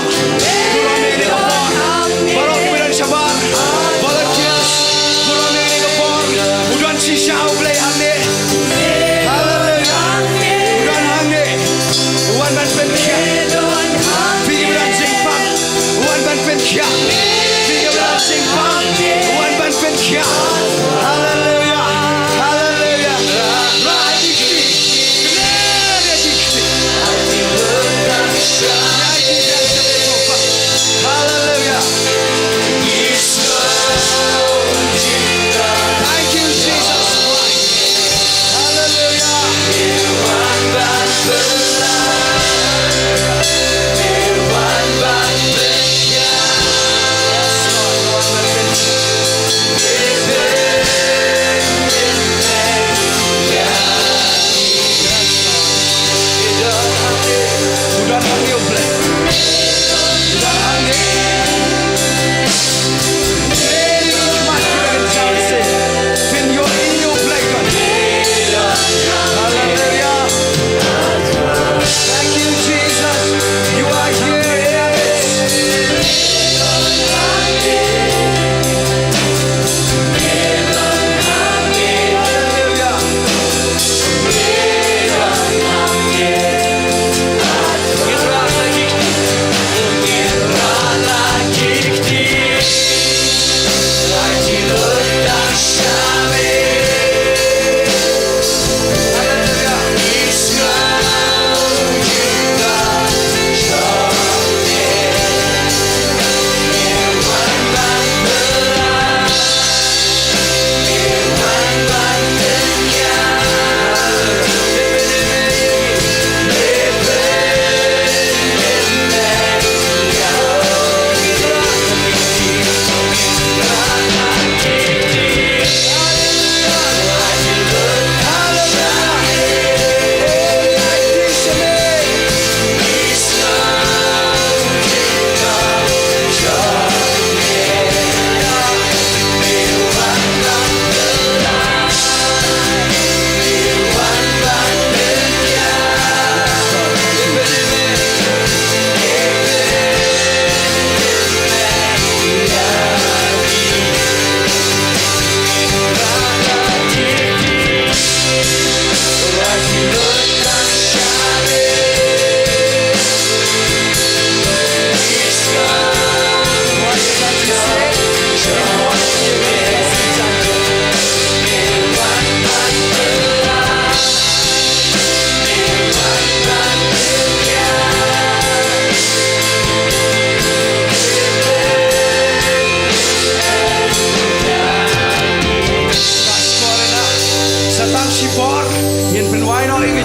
Baro kemudian sabar. Volunteers. Kurang ini kepor. Udan sisa ublay hande. Hallelujah. Udan hande.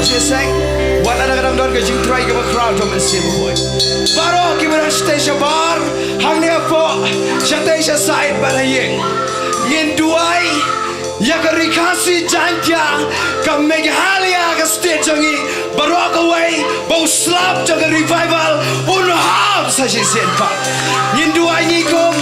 jeseng wan ada kadang don ke jing try ke crowd jom sim boy baro ki ber station bar hang ne po station side bar yeng ngin duai ya ka rikasi janja ka meghalia ka stage jongi baro ka way bo slap jong revival un ham sa jisen pa ngin duai ni kom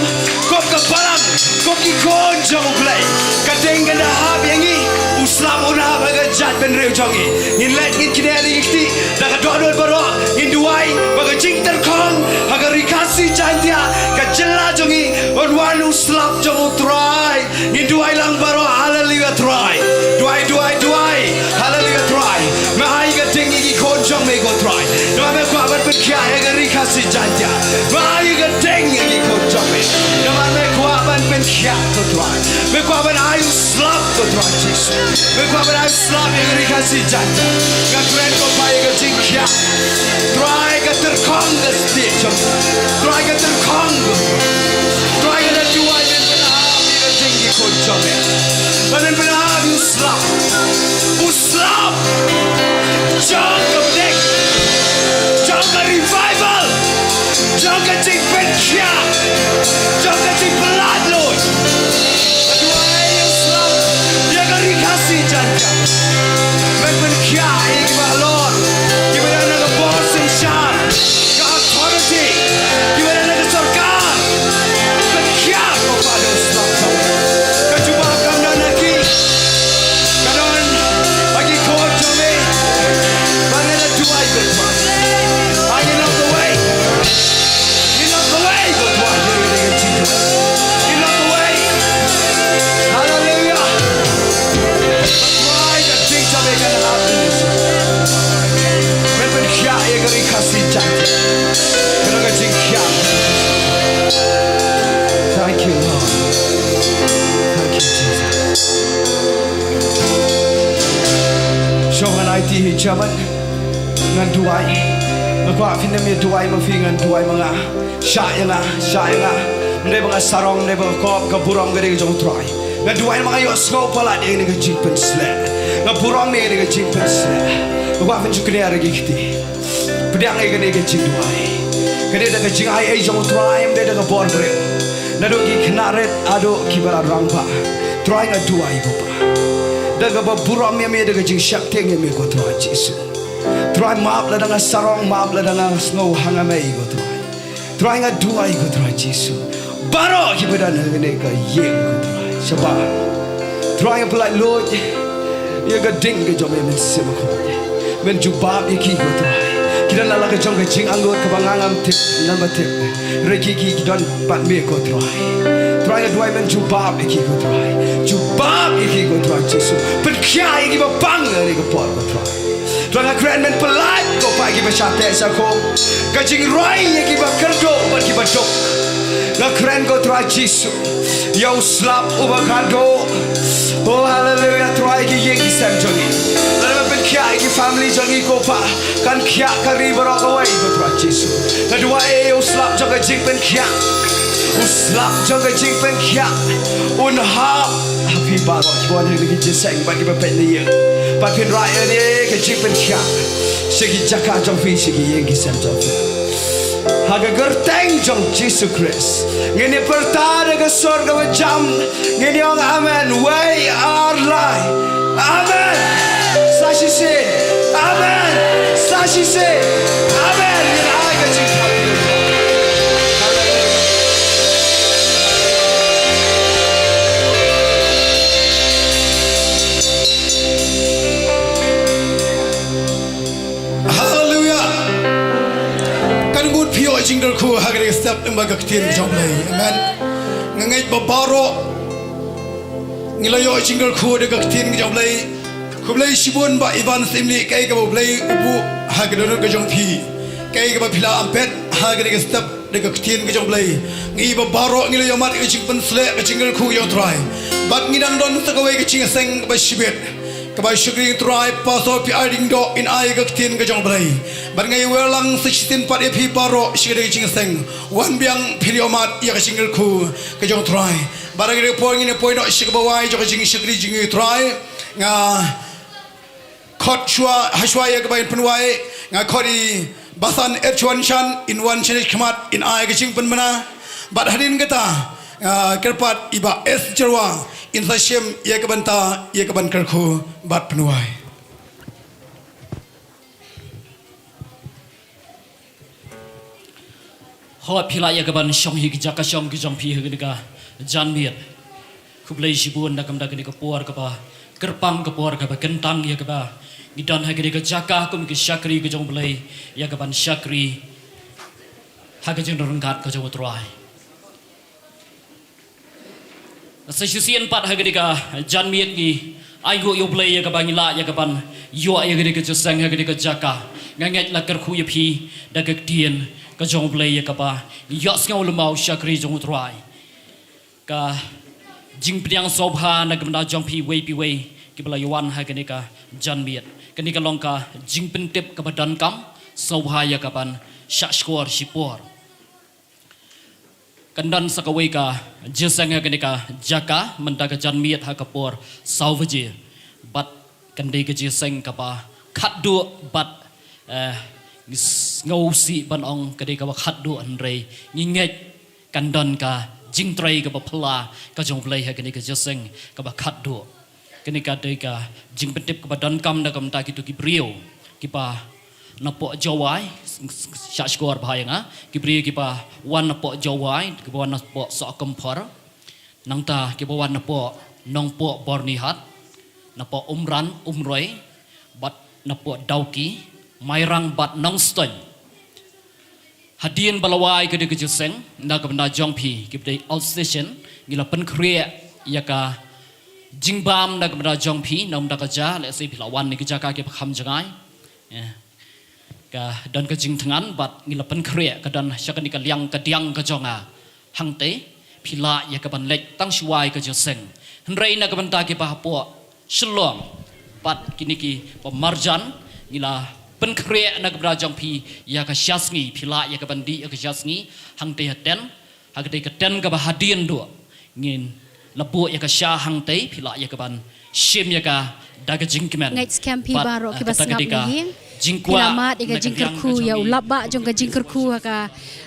ka balang kom ki kon jong play ka deng ka da hab yangi uslam un hab ka jat ben reu jongi ngin let ngin kine ri ikti da ka do baro ngin duai ba ka jing ter kong ha ka rikasi janja ka jela jongi un wan uslam jong try ngin duai lang baro hallelujah try duai hallelujah try ma hai ka deng ki kon jong me go try do me kwa ban ben kya he ka rikasi janja ma hai ka deng ki kon jong me do me kwa ban ben kya to try me kwa ban ai slap to try Jesus me kwa ban ai slap he ka rikasi janja ka kren ko pa he ka jing kya try ka ter kong the stage try ka ter kong try ka duai ben ben ha he ka deng ki kon jong me ben ben ha you slap jong of neck jong of revival jong of jing ben kya jong of jing blood lord duai you slap ya ka rikasi janja ben ben kya ik ba lord give it another boss and shine ka authority give it another sarkar ben kya ko pa do slap ka juba kam na naki kanon bagi ko jome bangena duai go twa I know the way go twa you know the way hallelujah why the things are making happen when kya egari khasi jante when ga jing kya thank you Lord thank you Jesus shoman IT chaman ngan duai ngakwa finna me duai ma fi ngan duai mga sha nga ne mga sarong ne mga kop ka burong gari jong try ngan duai mga yo sko pala de ne ga jipen sle nga burong me ne ga jipen sle ngakwa fin chukne ara gikti pedang ai ga jing duai kene da ga jing ai jong try me da ga bor bre na do ki knaret ado ki bara rangpa try nga duai ko pa da ga burong me da ga jing shak teng me ko try Jesus try map la dengan sarong map la dengan snow hanga mai go try nga duai go try Jesus baro ki beda ne ka yeng go try shaba try nga pelai lord ye ga ding ga jom men sim ko men jubab ye ki go try kita la ga jong ga jing angot ka bangangam tip number tip re ki don pat me go try nga duai men jubab ye ki go jubab ye ki go try Jesus but kya ye ki ba bang ne ga pot go try Tuan Grand men pelat kau pagi bersyate sako. Kajing roi yang kita kerdo buat kita dok. Nak Grand kau try Jesus. Yau slap ubakado. Oh hallelujah try yang kisah jongi. Lalu pen kia yang family jongi kau pa. Kan kia kari berakawai kau try Jesus. Kedua yau slap jongi jing pen kia. Slap jongi jing pen kia. Unhap. Happy baru. Buat yang kita seng bagi bapak ni. Pakin raya ni ke jipen kya segi jaka jong fi segi yang kisam jong haga gerteng jong Jesus Christ ngene pertanda ke surga jam ngene ong amen way our life amen sashi say amen sashi say amen ngene aga jipen jingle ku hagre step embaga ktin jong lai amen ngai babaro ngilayo jingle ku de ktin jong lai kublai shibun ba ivan simli kai ka blai bu hagre no ka jong phi kai ka phila ampet hagre step de ktin jong lai ngi babaro ngilayo mat ka jingpen sle ka jingle ku yo try bat ngidang don takawai ka ching seng ba shibet Kabai syukri try paso pi ading do in ai gaktin ka jong blai ban ngai welang 16 pat epi baro shigre ching seng wan biang piliomat ya ka single ku ka jong try barang re point ni point do shig bawai jo ka jing syukri jing try nga khot shua hashwa ya kabain penwai nga khori basan erchuan shan in wan chene khmat in ai ka jing pen mana bat hadin kata kerpat iba es jerwa in sashem ya ka banta ya ka ban kerkhu bat penwai Hot pila ya kaban shong hi jaka shong ki jong pi ha ga jan miet kublai shibun da kam da ka por ka ba kerpang ka por ka ba kentang ya ka ba gidan ha ga jaka kum ki shakri ka jong blai ya kaban shakri ha ga jong rangkat ka jong trai sa shisien pat ha ga jan miet ki ai go yo blai ya ka ba ngila ya kaban yo ya ga jusang ha ga jaka nganget la ker khu ya pi da ka tien ka jong blai ka ba yos ngau lemau shakri jong trai ka jing priang sobha na gamda jong pi wei ki bala yuan ha kani ka jan miet kani ka long ka jing pentip ka badan kam sobha ya ka ban shashkor shipor kandan sakawai ka jesang ha kani ka jaka menta ka jan miet ha ka por sauvaje bat kandai ka jesang ka ba khat du bat ngau si ban ong kadai ka khat du an rei nginget kandan ka jingtrai ka phala ka jong play ha kani ka jaseng ka ba khat du kani ka dei ka jing pentip ka dan kam na kam ta ki tu ki brio ki pa na po jawai sha skor bhai nga ki brio ki pa wan na po jawai ki pa wan na po so kam phar nang ta ki pa wan na po nong po borni hat na po umran umroi bat na po dauki Mairang bat nong ston hadien balawai ke de juseng na ka benda jongpi ke de outstation ngila pen krea ya ka jingbam na ka benda jongpi nom da ka ja le sei pilawan ni ka ja ka ke kham jangai ka dan ka jing thangan bat ngila pen krea ka dan syakani ka liang ka diang ka jonga hangte pila ya ka ban lek tang shuai ka juseng hnrei na ka benda ke pa po Shillong bat kini ki pemarjan ngila pen krea na ka jong pi ya ka syasngi pila ya ka bandi ya ka syasngi hang te haten ha ka te ka ten ka ba hadien do ngin labu ya ka sya hang te pila ya ka ban shim ya ka da ka jingkemen ngai scam pi baro ki bas ngap ni jingkwa kilamat ika jingker khu ya ulap ba jong ka jingker khu ha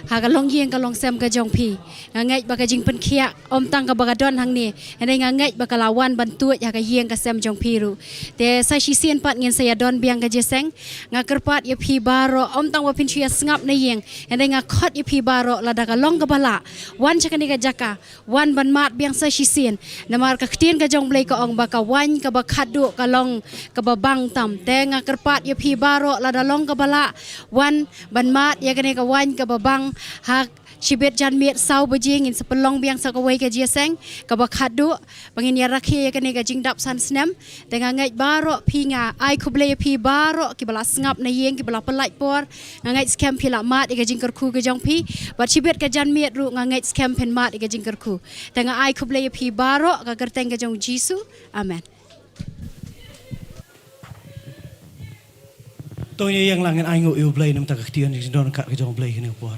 ka long yeng ka long sem ka jong pi ngai ba ka jing pen khia om tang ka ba ka don hang ni ngai ngai ba ka lawan bantu ya ka yeng ka sem jong pi ru te sa shi sien pat ngin saya don biang ka jeseng nga kerpat ya pi baro om tang wa pin chia ngap na yeng ngai nga khot ya pi baro la da ka long ka bala wan cha ka ni ka jaka wan ban mat biang sa shi sien namar ka ktien ka jong blai ka ong ba ka wan ka ba khadu ka long ka ba bang tam te nga kerpat ya pi baro la dalong ka bala wan ban mat ya kane ka wan ka babang hak shibet jan miet sau bejing in sepelong biang sa kawai ka jeseng ka bakhadu bangin ya rakhe ya kane ka jingdap san snem tenga ngai baro pinga ai kuble pi baro ki bala ngap na yeng ki bala pelai por ngai scam pila mat ka jingker khu ka jong pi bat shibet ka jan miet ru ngai scam pen mat ka jingker khu tenga ai kuble pi baro ka gerteng ka jong jisu amen. Tôi yang langin ai ngộ yêu play nam ta ka tian ni don ka jong play ni por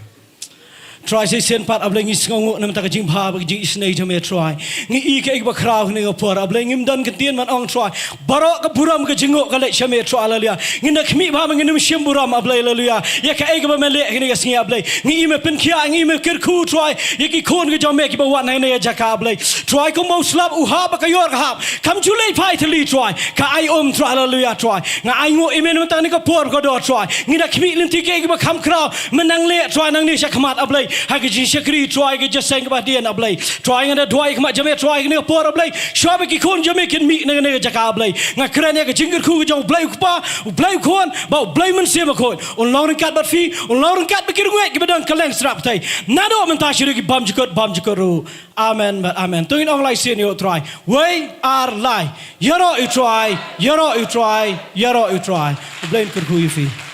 try say sen pat ableng is ngong nam ta ka jing pha ba jing snei jame try ngi I ke ba khrau ni por ableng im dan ka tian man ong try baro ka buram ka jingo ka le chame try alalia ngi na khmi ba ngi nim shim buram ablay alalia ya ka ai ka ba mele ni ka sngi ablay ngi me pen khia ngi me kir khu try ya ki khon ka jame ki ba wan nei ne ja ka ablay try ko mo slap u ha ba ka yor ka ha kam chu le phai thli try ka ai try alalia try nga ai ngo imen ta ni ka por ko do try ngi na khmi lim ti ke ba kham khrau menang le try nang ni sha khmat ablay ha ke ji shakri try ke just sang ba dian ablay try nga doi khmat jame try ni por ablay shabe ki khon jame kin mi ne ne ja ka ablay nga kran ya ke jingir khu jong blay pa blay khon ba blay men se ba khon on long kat bat fi on long kat ba ki ngwe ki ba dan kaleng strap tai na do man ta shiri ki bam jikot ru amen but amen to in ong lai sen yo try we are lie yaro you try blay kur khu fi